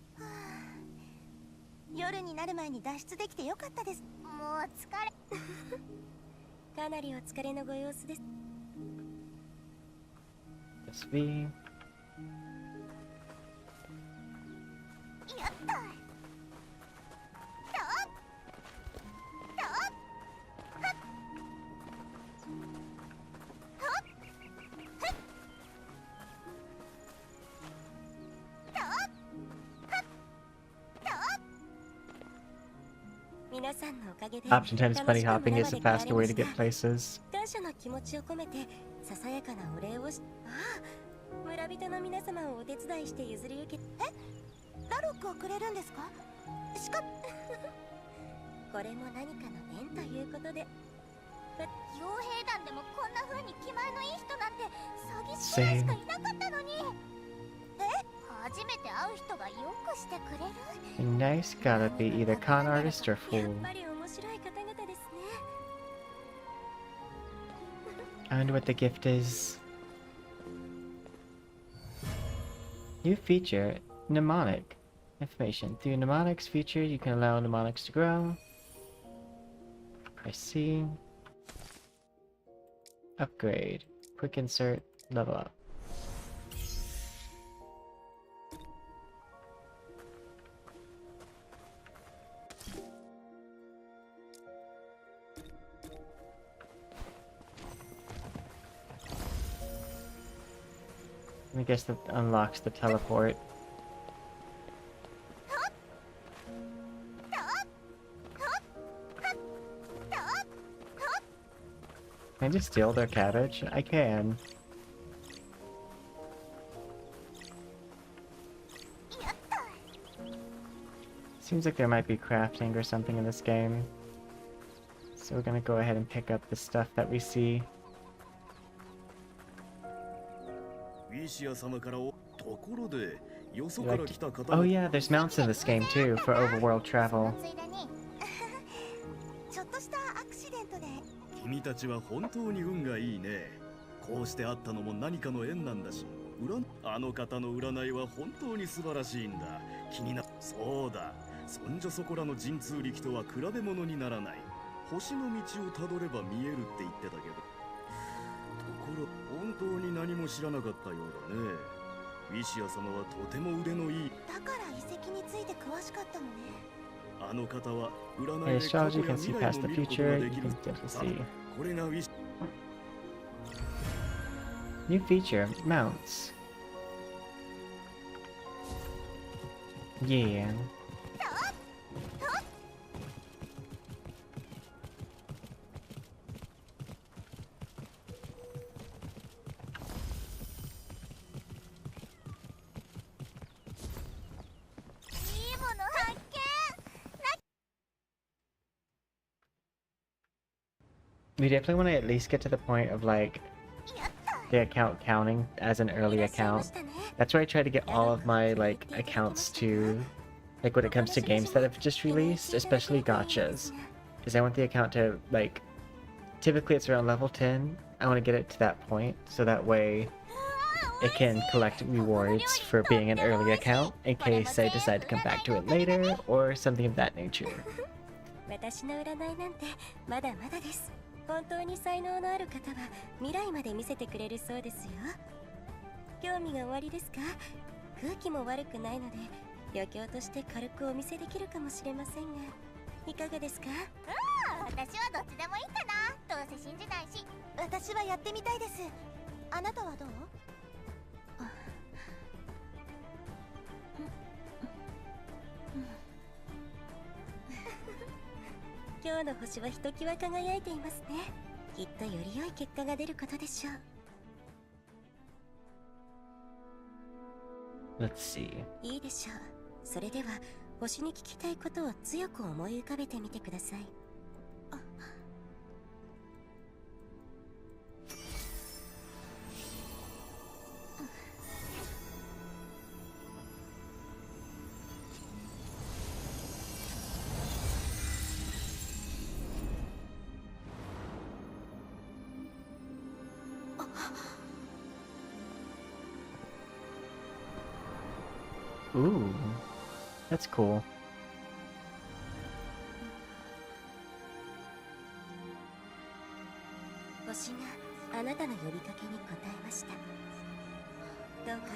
夜になる前に脱出できてよかったです。もう疲れ。かなりお疲れのご様子です。SV. やった。Oftentimes bunny hopping is a faster way to get places. 感謝の気持ちを込めてささやかなお礼をし、村人の皆様をお手伝いして譲り受け、ラロックをくれるんですか？しかこれも何かの縁ということで。傭兵団でもこんな風に気前のいい人なんて詐欺師くらいしかいなかったのに。初めて会う人がよくしてくれる。 Nice gotta be either con artist or やっ fool. ぱり面白い方々ですね。 I wonder what the gift is. New feature, mnemonic. Information. Through mnemonics feature, you can allow mnemonics to grow. I see. Upgrade. Quick insert. Level up. I guess that unlocks the teleport. Can I just steal their cabbage? I can. Seems like there might be crafting or something in this game. So we're gonna go ahead and pick up the stuff that we see. Oh yeah, there's mounts in this game too, for overworld travel. ちょっとしたアクシデントで。君たちは本当に運がいいね。こうして会ったのも何かの縁なんだし、あの方の占いは本当に素晴らしいんだ。気にな、そうだ。そんじょそこらの神通力とは比べ物にならない。星の道をたどれば見えるって言ってたけど。ところ、本当に何も知らなかったようだね。ウィシア様はとても腕のいい。だから遺跡について詳しかったのね。あの方は占 In いで過去 astrology, you や can see 未来 past も the 見ること future, が you できる。 can definitely see. これがウィシ。 New feature, mounts. Yeah. We definitely want to at least get to the point of like the account counting as an early account. That's where I try to get all of my like accounts to, like when it comes to games that have just released, especially gachas, because I want the account to like, typically it's around level 10. I want to get it to that point so that way it can collect rewards for being an early account in case I decide to come back to it later or something of that nature. 私の占いなんてまだまだです。本当に才能のある方は未来まで見せてくれるそうですよ。興味がおありですか？空気も悪くないので余興として軽くお見せできるかもしれませんが、いかがですか？私はどっちでもいいかな。どうせ信じないし。私はやってみたいです。あなたはどう？今日の星はひときわ輝いていますね。きっとより良い結果が出ることでしょう。 Let's see. いいでしょう。それでは星に聞きたいことを強く思い浮かべてみてください。Ooh, that's cool. 星があなたの呼びかけに答えました。どうか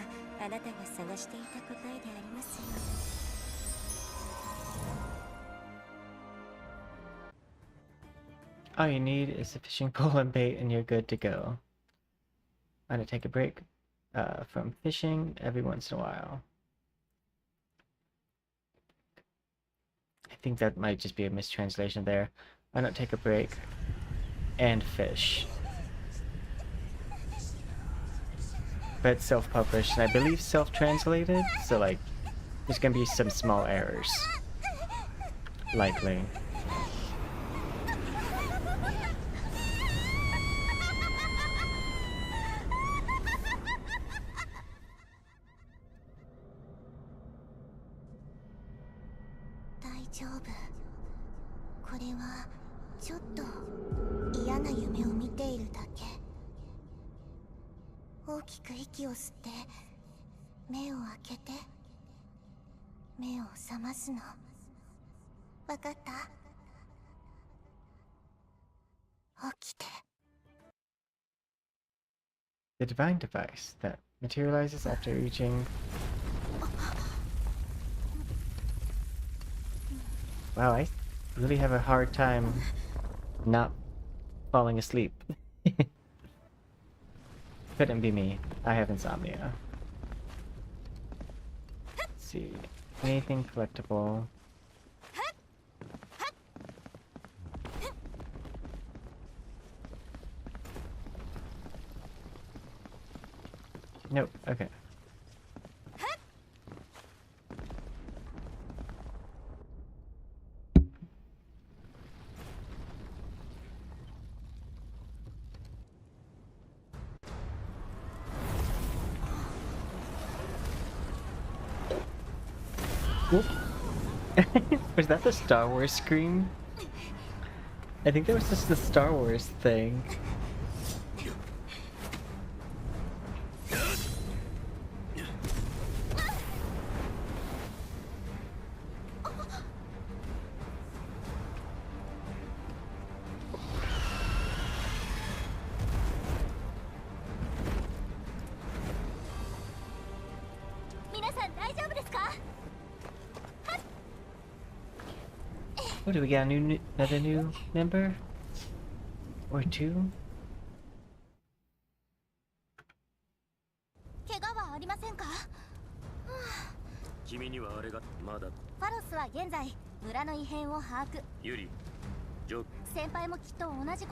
あなたが探していた答えでありますように。All you need is a fishing pole and bait and you're good to go. I'm gonna take a break from fishing every once in a while. I think that might just be a mistranslation there. Why not take a break and fish? But it's self-published and I believe self-translated, so like there's gonna be some small errors. Likely. The divine device that materializes after reaching... Wow, I really have a hard time not falling asleep. Couldn't be me. I have insomnia. Let's see. Anything collectible? Nope. Okay. Was that the Star Wars scream? I think that was just the Star Wars thing. What do we got? Another new member? Or two? 怪我はありませんか？君にはあれがまだ。ファロスは現在村の異変を把握。ユリ、ジョ。先輩もきっと同じ。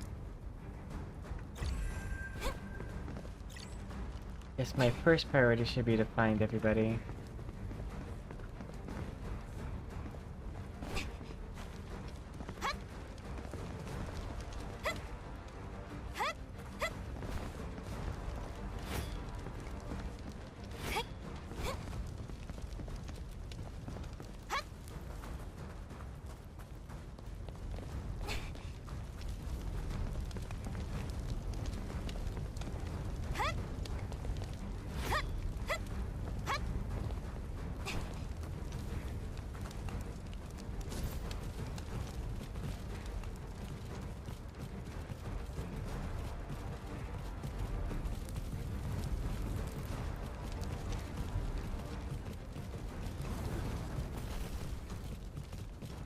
Yes, my first priority should be to find everybody.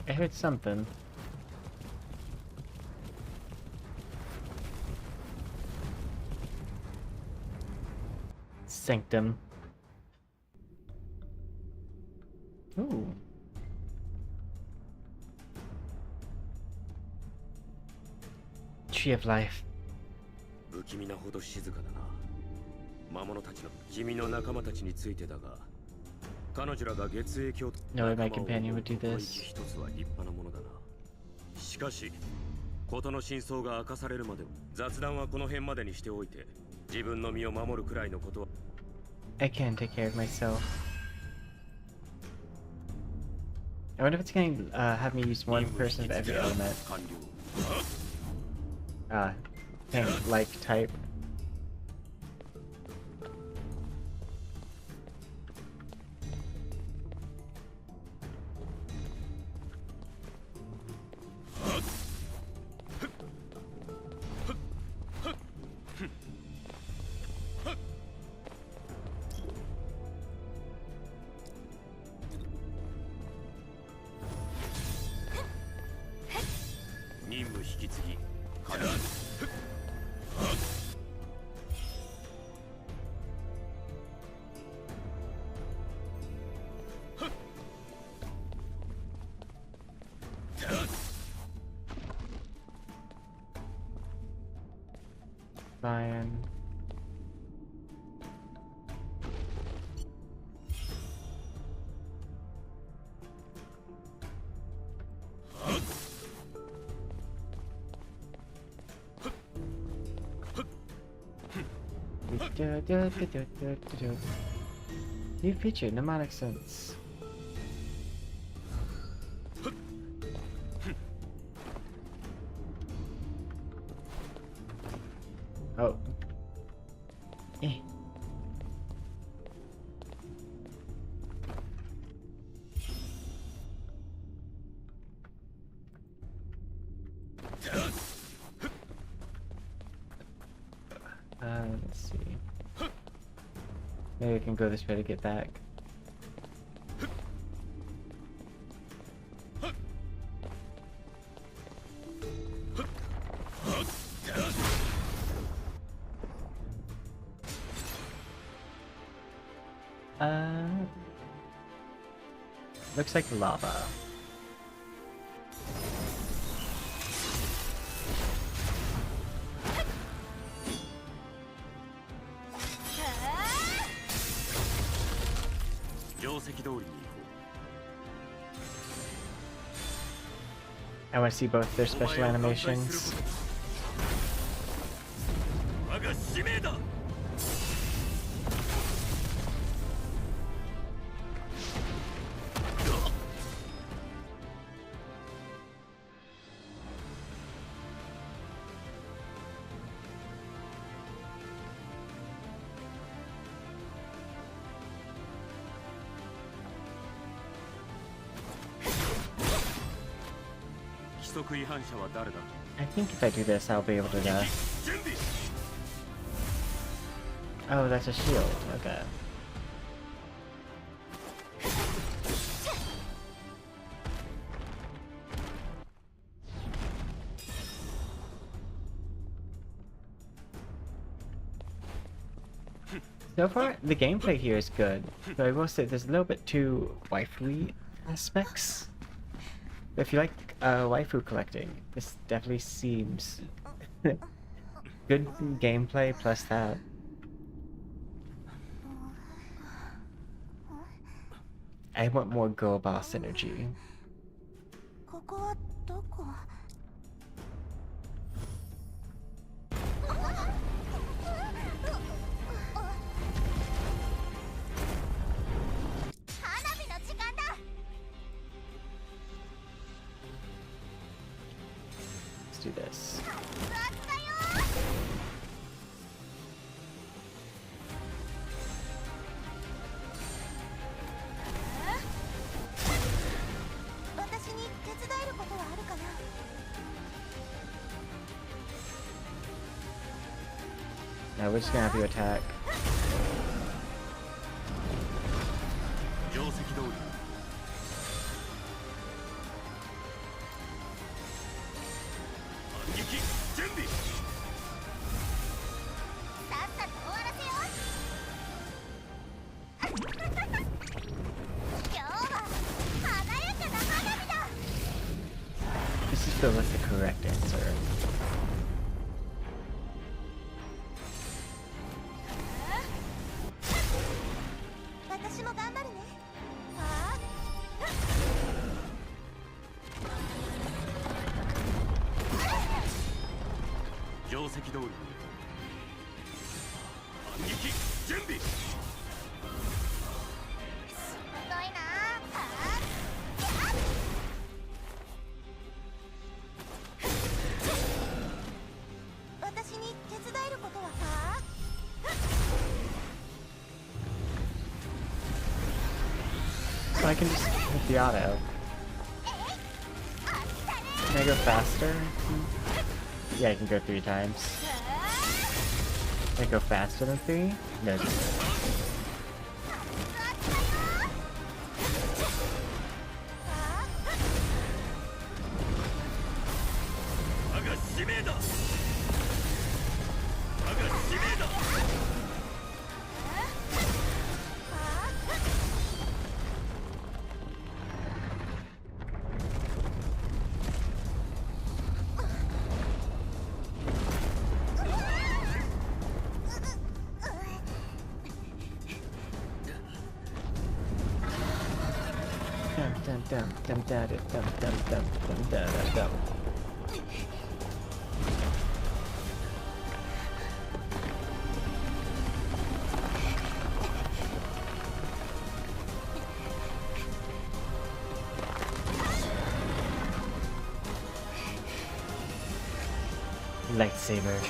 I heard something. Sanctum. Ooh. Tree of Life. 不気味なほど静かだな。魔物たちの君の仲間たちについてだが、彼女らが月影教徒 No way my companion would do this. 一つは立派なものだな。しかし事の真相が明かされるまでは雑談はこの辺までにしておいて、自分の身を守るくらいのことは。 I can't take care of myself. I wonder if it's going to have me use one person of every element. Tank like type. Fine. New feature, mnemonic sense. Oh. Eh. Let's see. Maybe I can go this way to get back. Looks like lava. I want to see both their special animations. I think if I do this, I'll be able to Oh, that's a shield. Okay. So far, the gameplay here is good, but I will say there's a little bit too waifu aspects. If you like waifu collecting, this definitely seems good gameplay plus that. I want more girl boss energy. Let's do this. No, we're just gonna have you attack. This is still like the correct answer. き通り反撃準備遅いな私に手伝えることはさ So I can just hit the auto. Can I go faster? Yeah, I can go 3 times. Can I go faster than 3? No. 我が使命だ我が使命だ Dum dum dum dum dum dum dum dum dum dum dum. Lightsaber.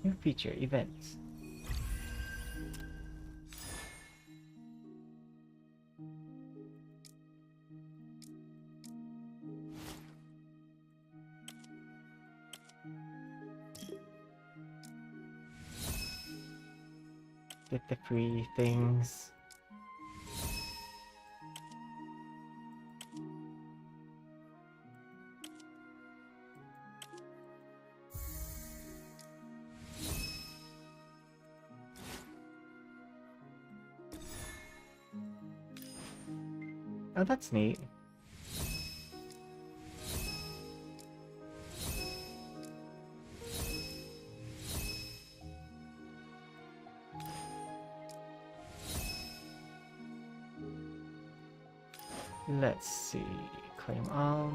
New feature events. Get the free things. Oh, that's neat. Let's see. Claim all.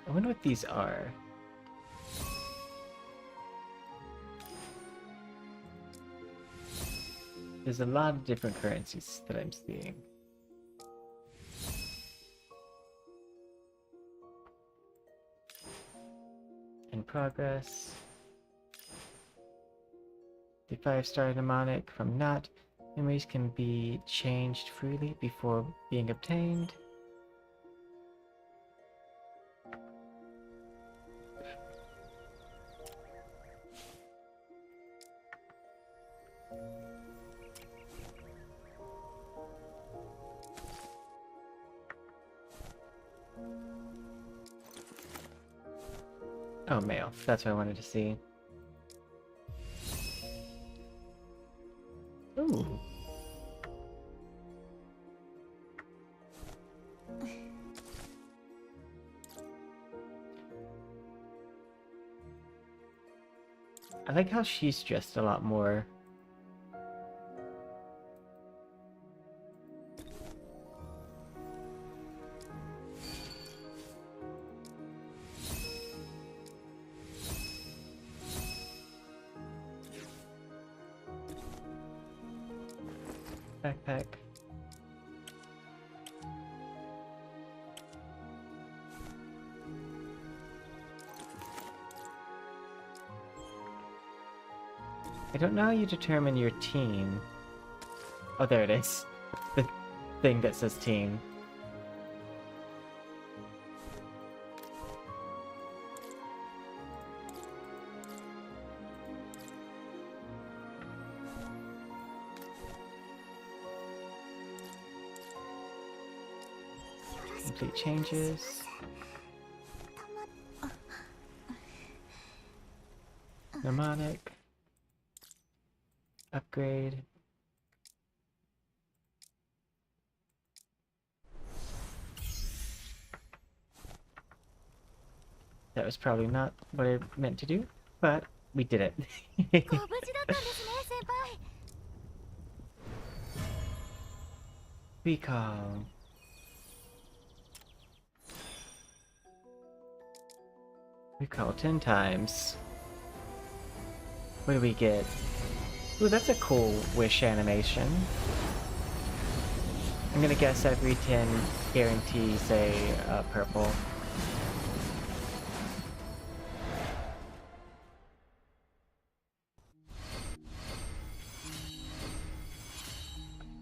I wonder what these are. There's a lot of different currencies that I'm seeing. In progress. The 5-star mnemonic from Not. Memories can be changed freely before being obtained. Oh, mail. That's what I wanted to see. Ooh. I like how she's dressed a lot more. Backpack. I don't know how you determine your team. Oh, there it is. The thing that says team. Complete changes. Mnemonic. Upgrade. That was probably not what I meant to do, but we did it. Recall. Recall 10 times. What do we get? Ooh, that's a cool wish animation. I'm gonna guess every 10 guarantees a purple.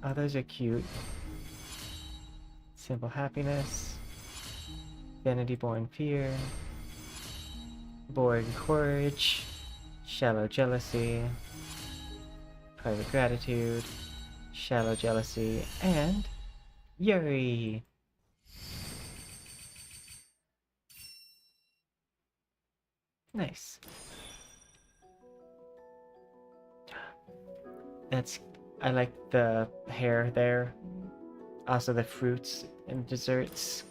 Oh, those are cute. Simple happiness. Vanity born fear. Boring courage. Shallow jealousy. Private gratitude. Shallow jealousy. And Yuri! Nice. I like the hair there. Also the fruits and desserts.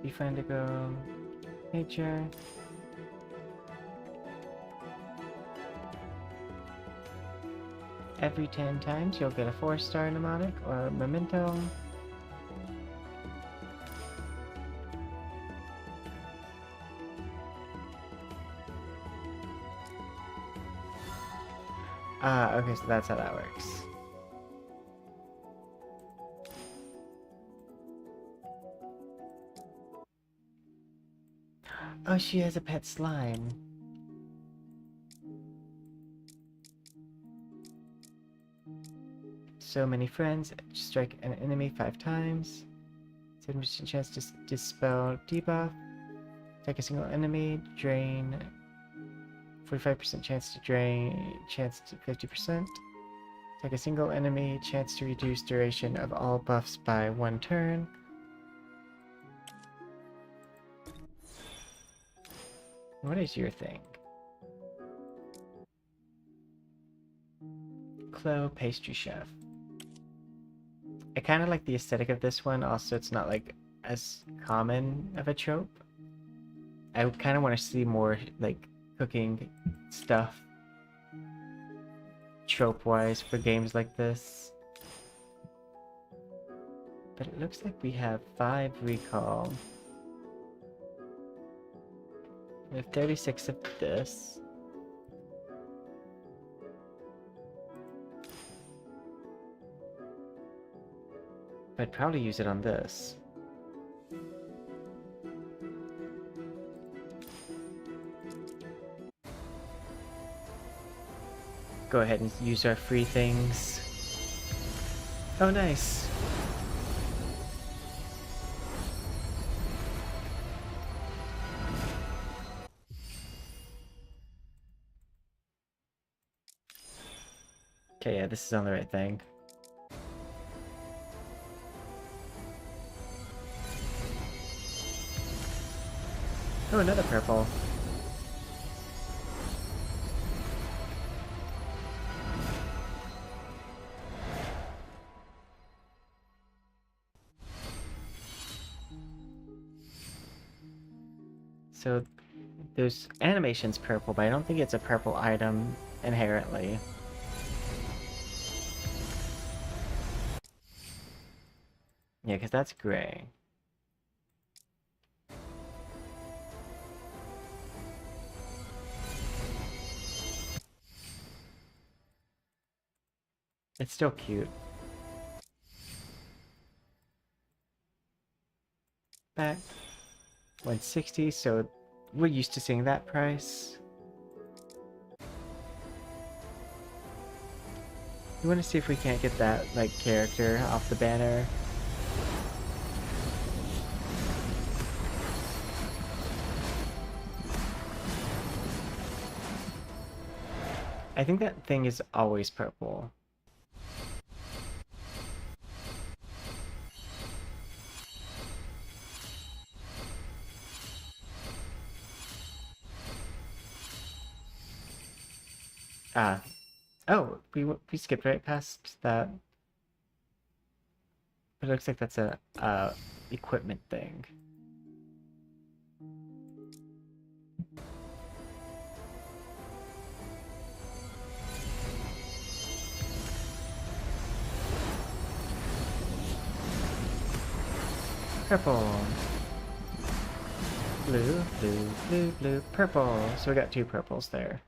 Be fun to go. Nature. Every 10 times you'll get a 4-star mnemonic or memento. Ah, okay, so that's how that works. Oh, she has a pet slime. So many friends. Strike an enemy 5 times. 7% chance to dispel debuff. Attack a single enemy. Drain. 45% chance to drain. Chance to 50%. Attack a single enemy. Chance to reduce duration of all buffs by 1 turn. What is your thing? Clo Pastry Chef. I kind of like the aesthetic of this one. Also, it's not like as common of a trope. I kind of want to see more like cooking stuff trope-wise for games like this. But it looks like we have 5 recall. We have 36 of this. I'd probably use it on this. Go ahead and use our free things. Oh, nice. Okay, yeah, this is on the right thing. Oh, another purple. So, there's animation's purple, but I don't think it's a purple item inherently. Yeah, because that's gray. It's still cute. Back 160, so we're used to seeing that price. We want to see if we can't get that like character off the banner. I think that thing is always purple. Ah. Oh, we skipped right past that. But it looks like that's a equipment thing. Purple. Blue, blue, blue, blue, purple. So we got 2 purples there.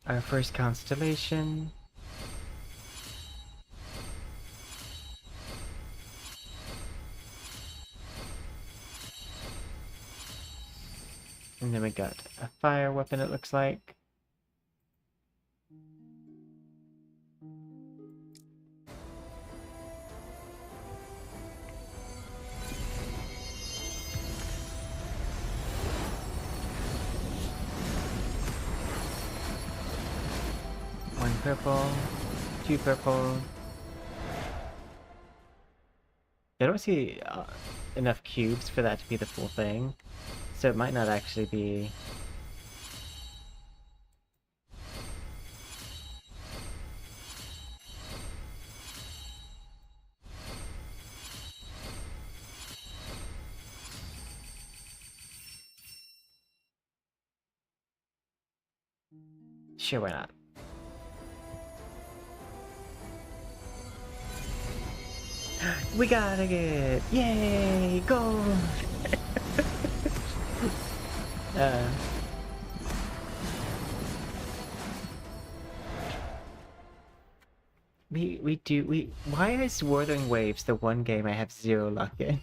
Our first constellation. And then we got a fire weapon, it looks like. One purple, 2 purple. I don't see enough cubes for that to be the full thing, so it might not actually be. Sure, why not? We got it! Yay! Gold! Why is Wuthering Waves the one game I have 0 luck in?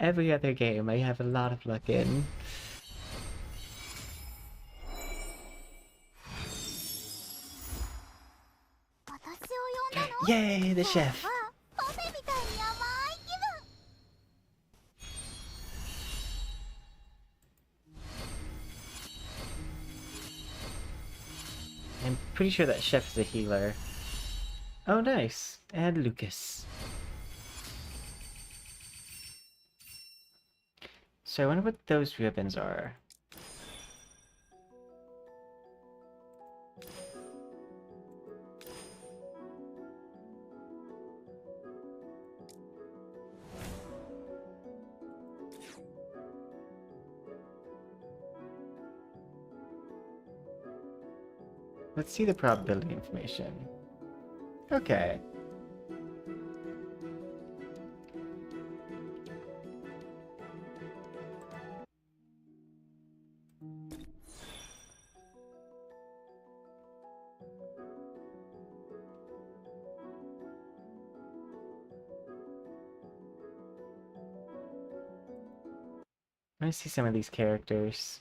Every other game I have a lot of luck in. Yay, the chef! I'm pretty sure that chef is a healer. Oh, nice. And Lucas. So I wonder what those ribbons are. Let's see the probability information. Okay. Let me see some of these characters.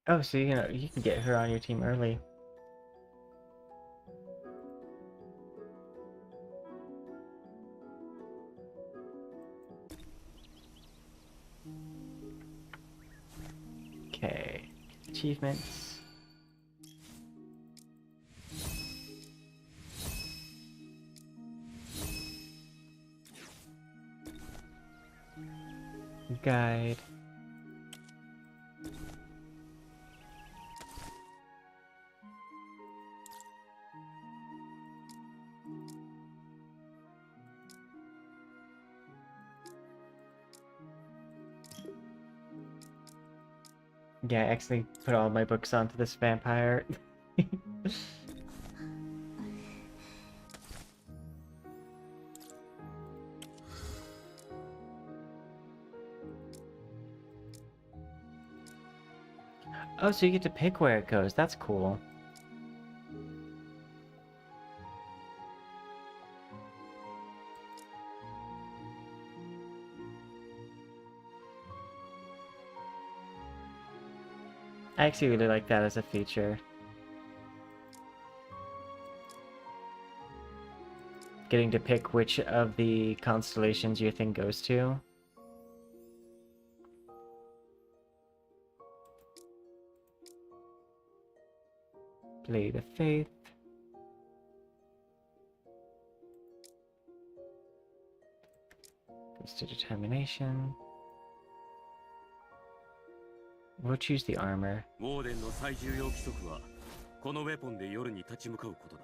Oh, so you can get her on your team early. Okay. Achievements. Guide. Yeah, I actually put all my books onto this vampire. Oh, so you get to pick where it goes. That's cool. I actually really like that as a feature. Getting to pick which of the constellations your thing goes to. Blade of Faith. Goes to Determination. We'll choose the armor. ウォーデンの最重要規則はこのウェポンで夜に立ち向かうことだ。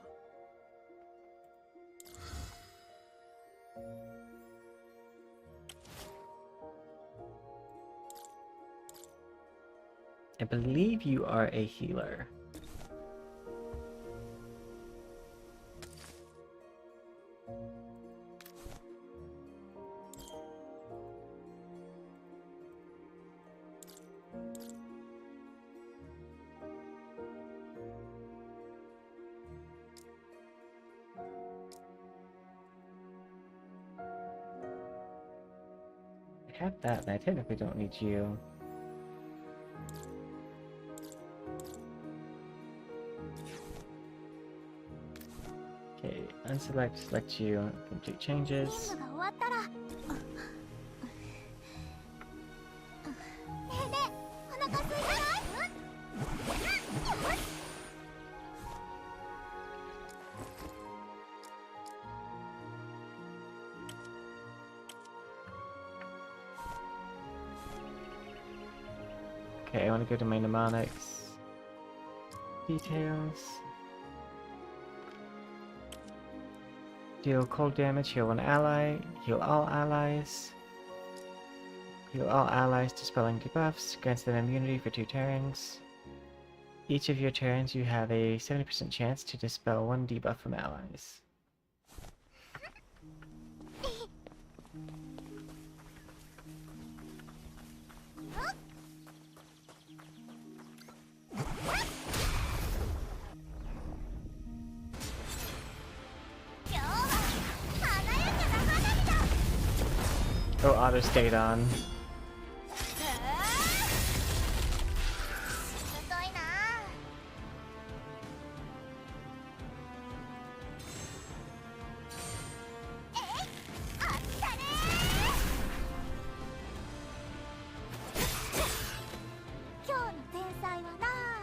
I believe you are a healer. I have that, and I technically don't need you. Okay, unselect, select you, complete changes. Okay, I want to go to my mnemonics. Details. Deal cold damage, heal one ally, heal all allies. Heal all allies, dispelling debuffs, grants them immunity for 2 turns. Each of your turns you have a 70% chance to dispel 1 debuff from allies. Oh, auto stayed on.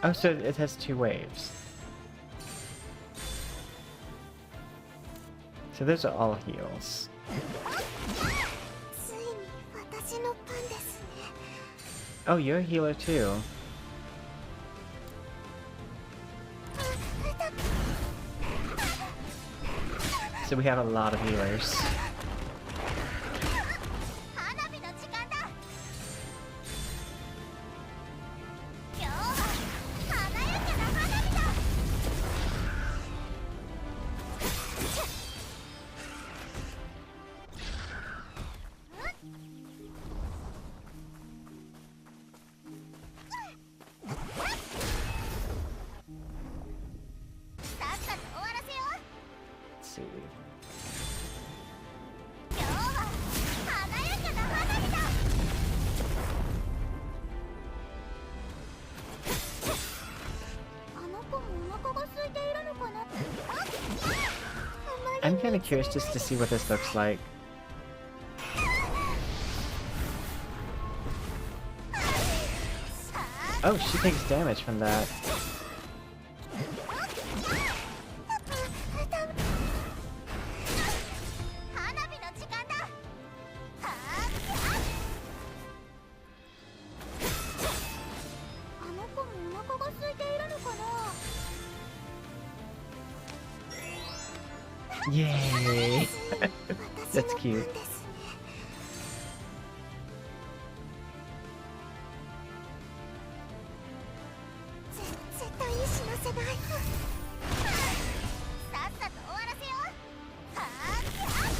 Oh, so it has 2 waves. So those are all heals. Oh, you're a healer too. So we have a lot of healers. I'm kind of curious just to see what this looks like. Oh, she takes damage from that. Yay! That's cute. せない。さっさと終わらせよう。はーってはっ。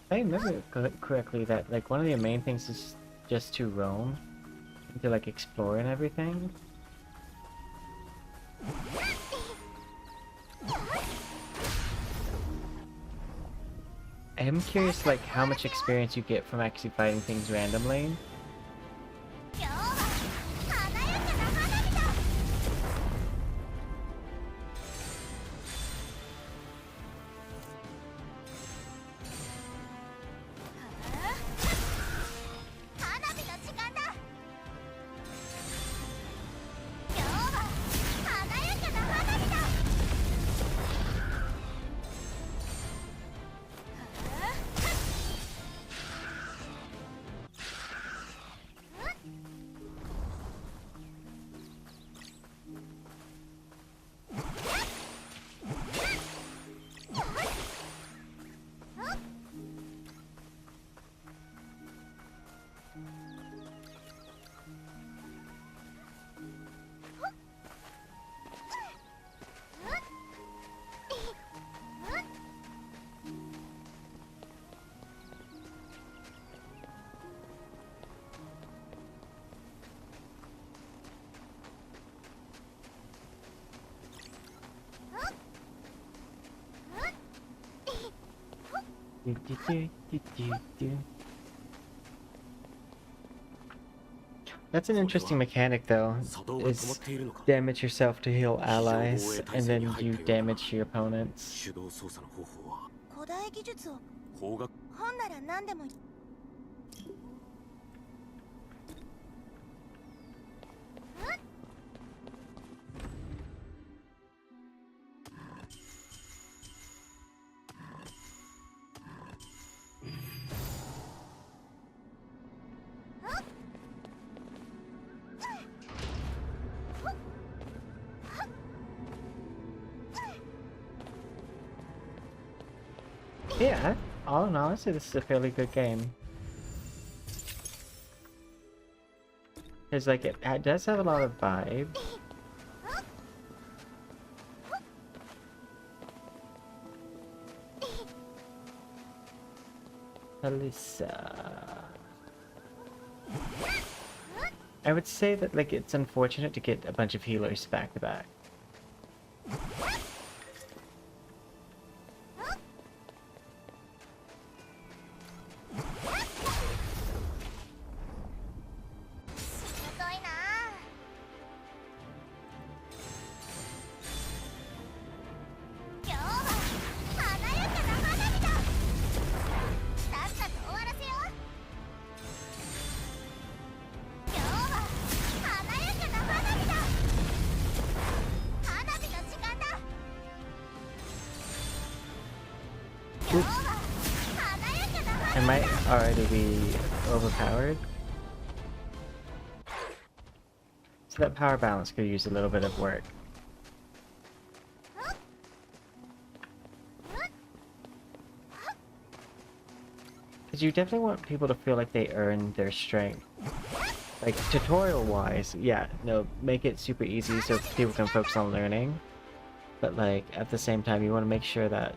If I remember correctly, that like one of the main things is just to roam, to like explore and everything. I'm curious like how much experience you get from actually fighting things randomly. That's an interesting mechanic though, is damage yourself to heal allies, and then you damage your opponents. 古代技術を本なら何でも。Yeah, all in all, I'd say this is a fairly good game. Because like it does have a lot of vibe. Alyssa. I would say that like it's unfortunate to get a bunch of healers back to back. I might already be overpowered. So that power balance could use a little bit of work. Because you definitely want people to feel like they earn their strength. Like, tutorial-wise, yeah, no, make it super easy so people can focus on learning. But, like, at the same time, you want to make sure that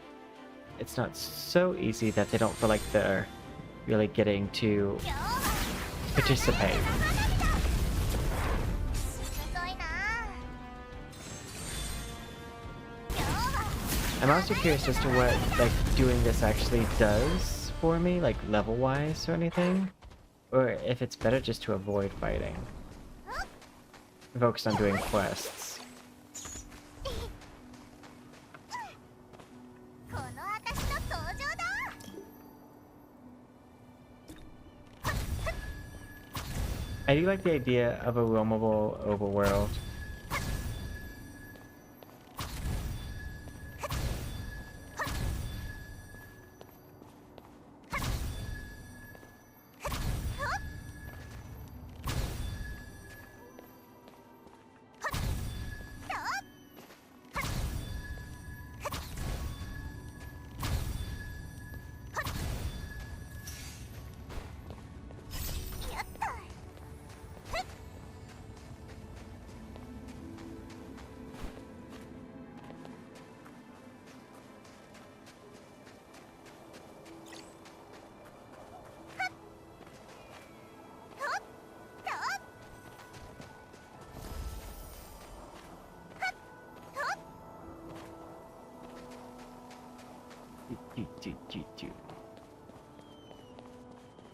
it's not so easy that they don't feel like they're really getting to participate. I'm also curious as to what, like, doing this actually does for me, like, level-wise or anything. Or if it's better just to avoid fighting. Focus on doing quests. I do like the idea of a roamable overworld.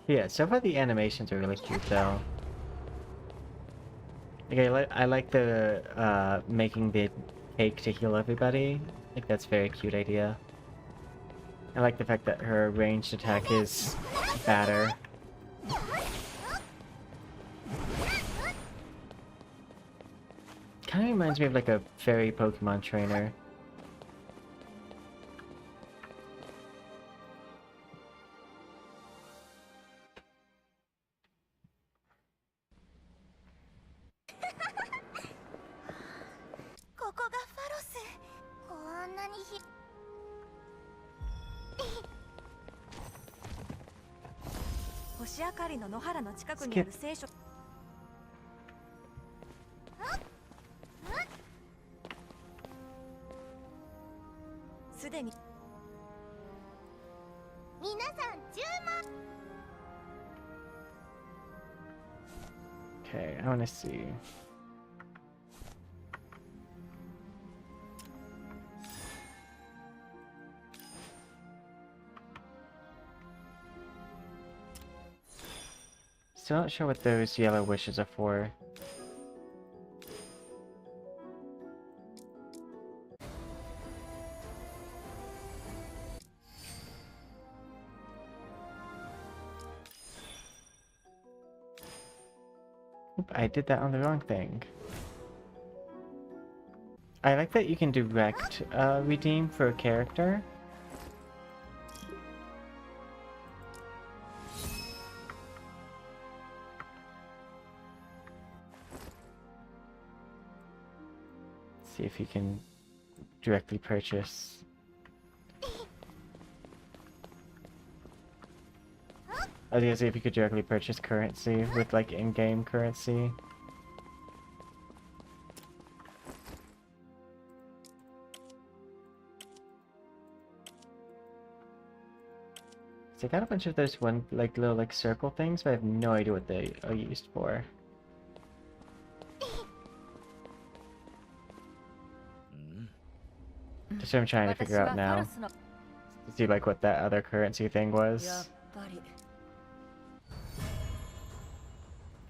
Yeah, so far the animations are really cute though. Okay, I like the making the cake to heal everybody. I think that's a very cute idea. I like the fact that her ranged attack is better. Kind of reminds me of like a fairy Pokemon trainer. Skip. すでに皆さん注目 Okay, I want to see. Still not sure what those yellow wishes are for. Oop, I did that on the wrong thing. I like that you can direct redeem for a character. See if you can directly purchase. I was gonna see if you could directly purchase currency with like in-game currency. So I got a bunch of those little circle things, but I have no idea what they are used for. Just what I'm trying to figure out now. To see like what that other currency thing was.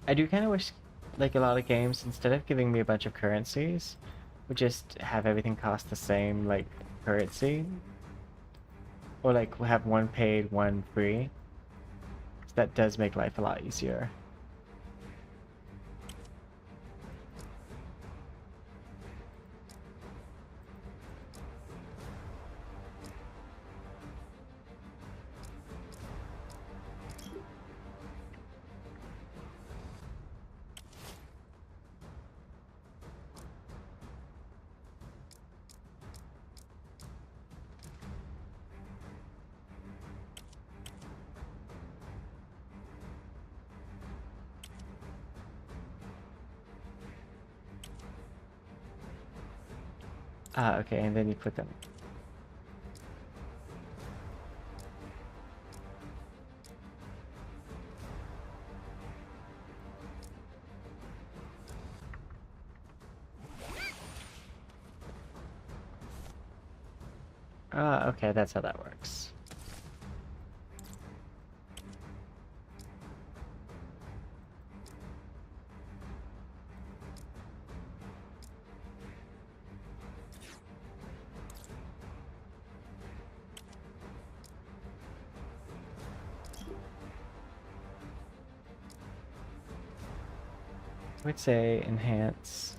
I do kind of wish, like a lot of games, instead of giving me a bunch of currencies, would just have everything cost the same, like, currency. Or like have one paid, one free. So that does make life a lot easier. Ah, okay, and then you put them. Ah, okay, that's how that works. I would say enhance.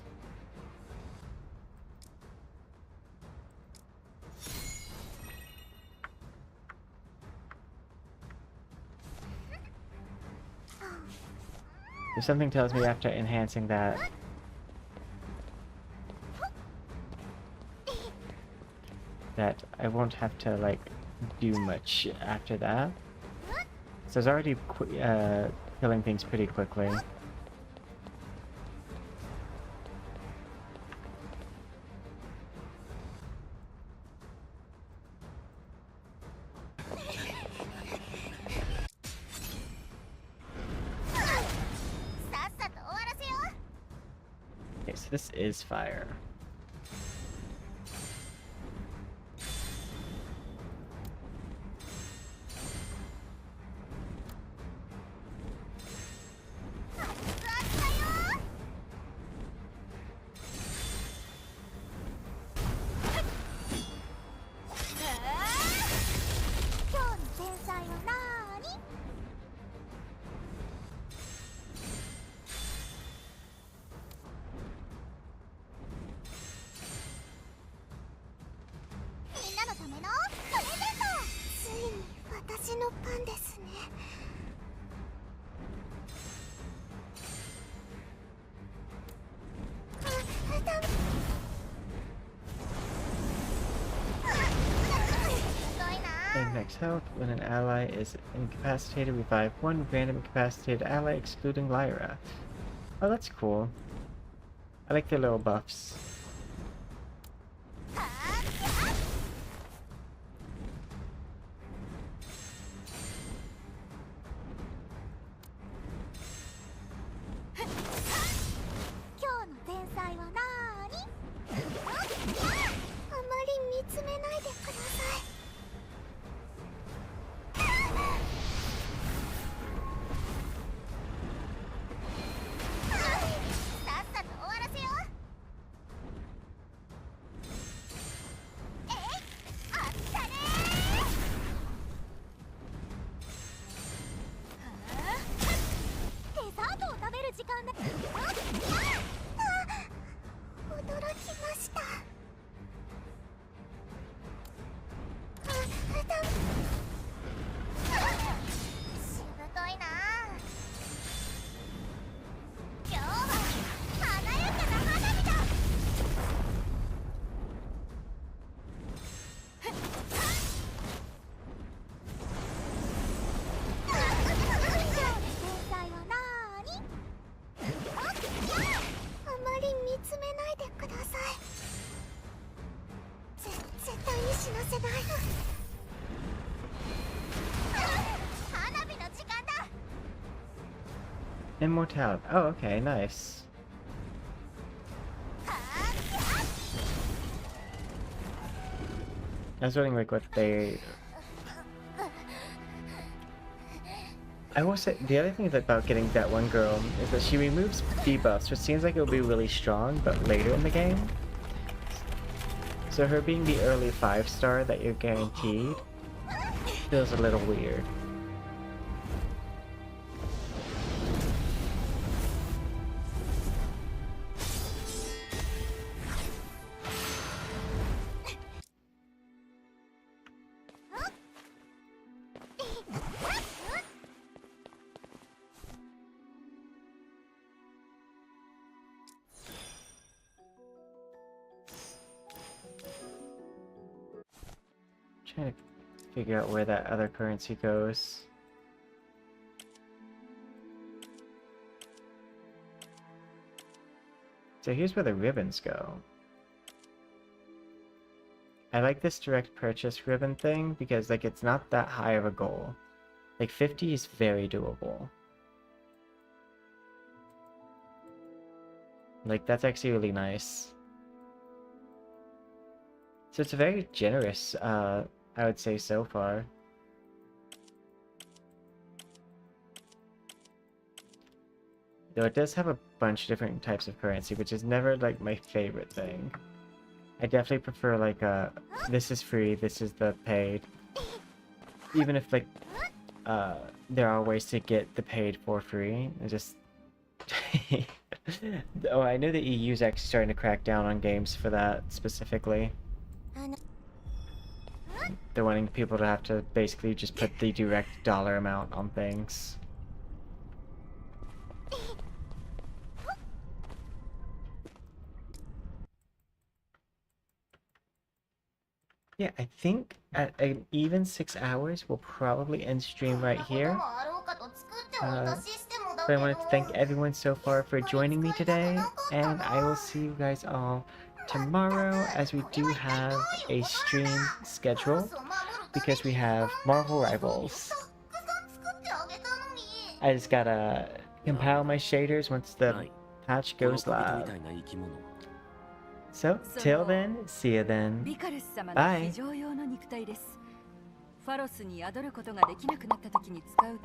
If something tells me after enhancing that I won't have to like do much after that. So it's already killing things pretty quickly. Okay, so this is fire. 私のパンですね。And max health. When an ally is incapacitated, revive one random incapacitated ally, excluding Lyra. Oh, that's cool. I like their little buffs. Immortality. Oh, okay, nice. I was wondering like what they... I will say, the other thing about getting that one girl is that she removes debuffs, which seems like it will be really strong, but later in the game. So her being the early 5-star that you're guaranteed feels a little weird. Trying to figure out where that other currency goes. So here's where the ribbons go. I like this direct purchase ribbon thing because like it's not that high of a goal. Like 50 is very doable. Like that's actually really nice. So it's a very generous, I would say so far. Though it does have a bunch of different types of currency, which is never like my favorite thing. I definitely prefer like this is free, this is the paid. Even if like there are ways to get the paid for free. I just oh, I know the EU's actually starting to crack down on games for that specifically. They're wanting people to have to basically just put the direct dollar amount on things. Yeah, I think at an even 6 hours, we'll probably end stream right here. But I wanted to thank everyone so far for joining me today, and I will see you guys all tomorrow as we do have a stream schedule because we have Marvel Rivals. I just gotta compile my shaders once the patch goes live. So, till then, see you then. Bye!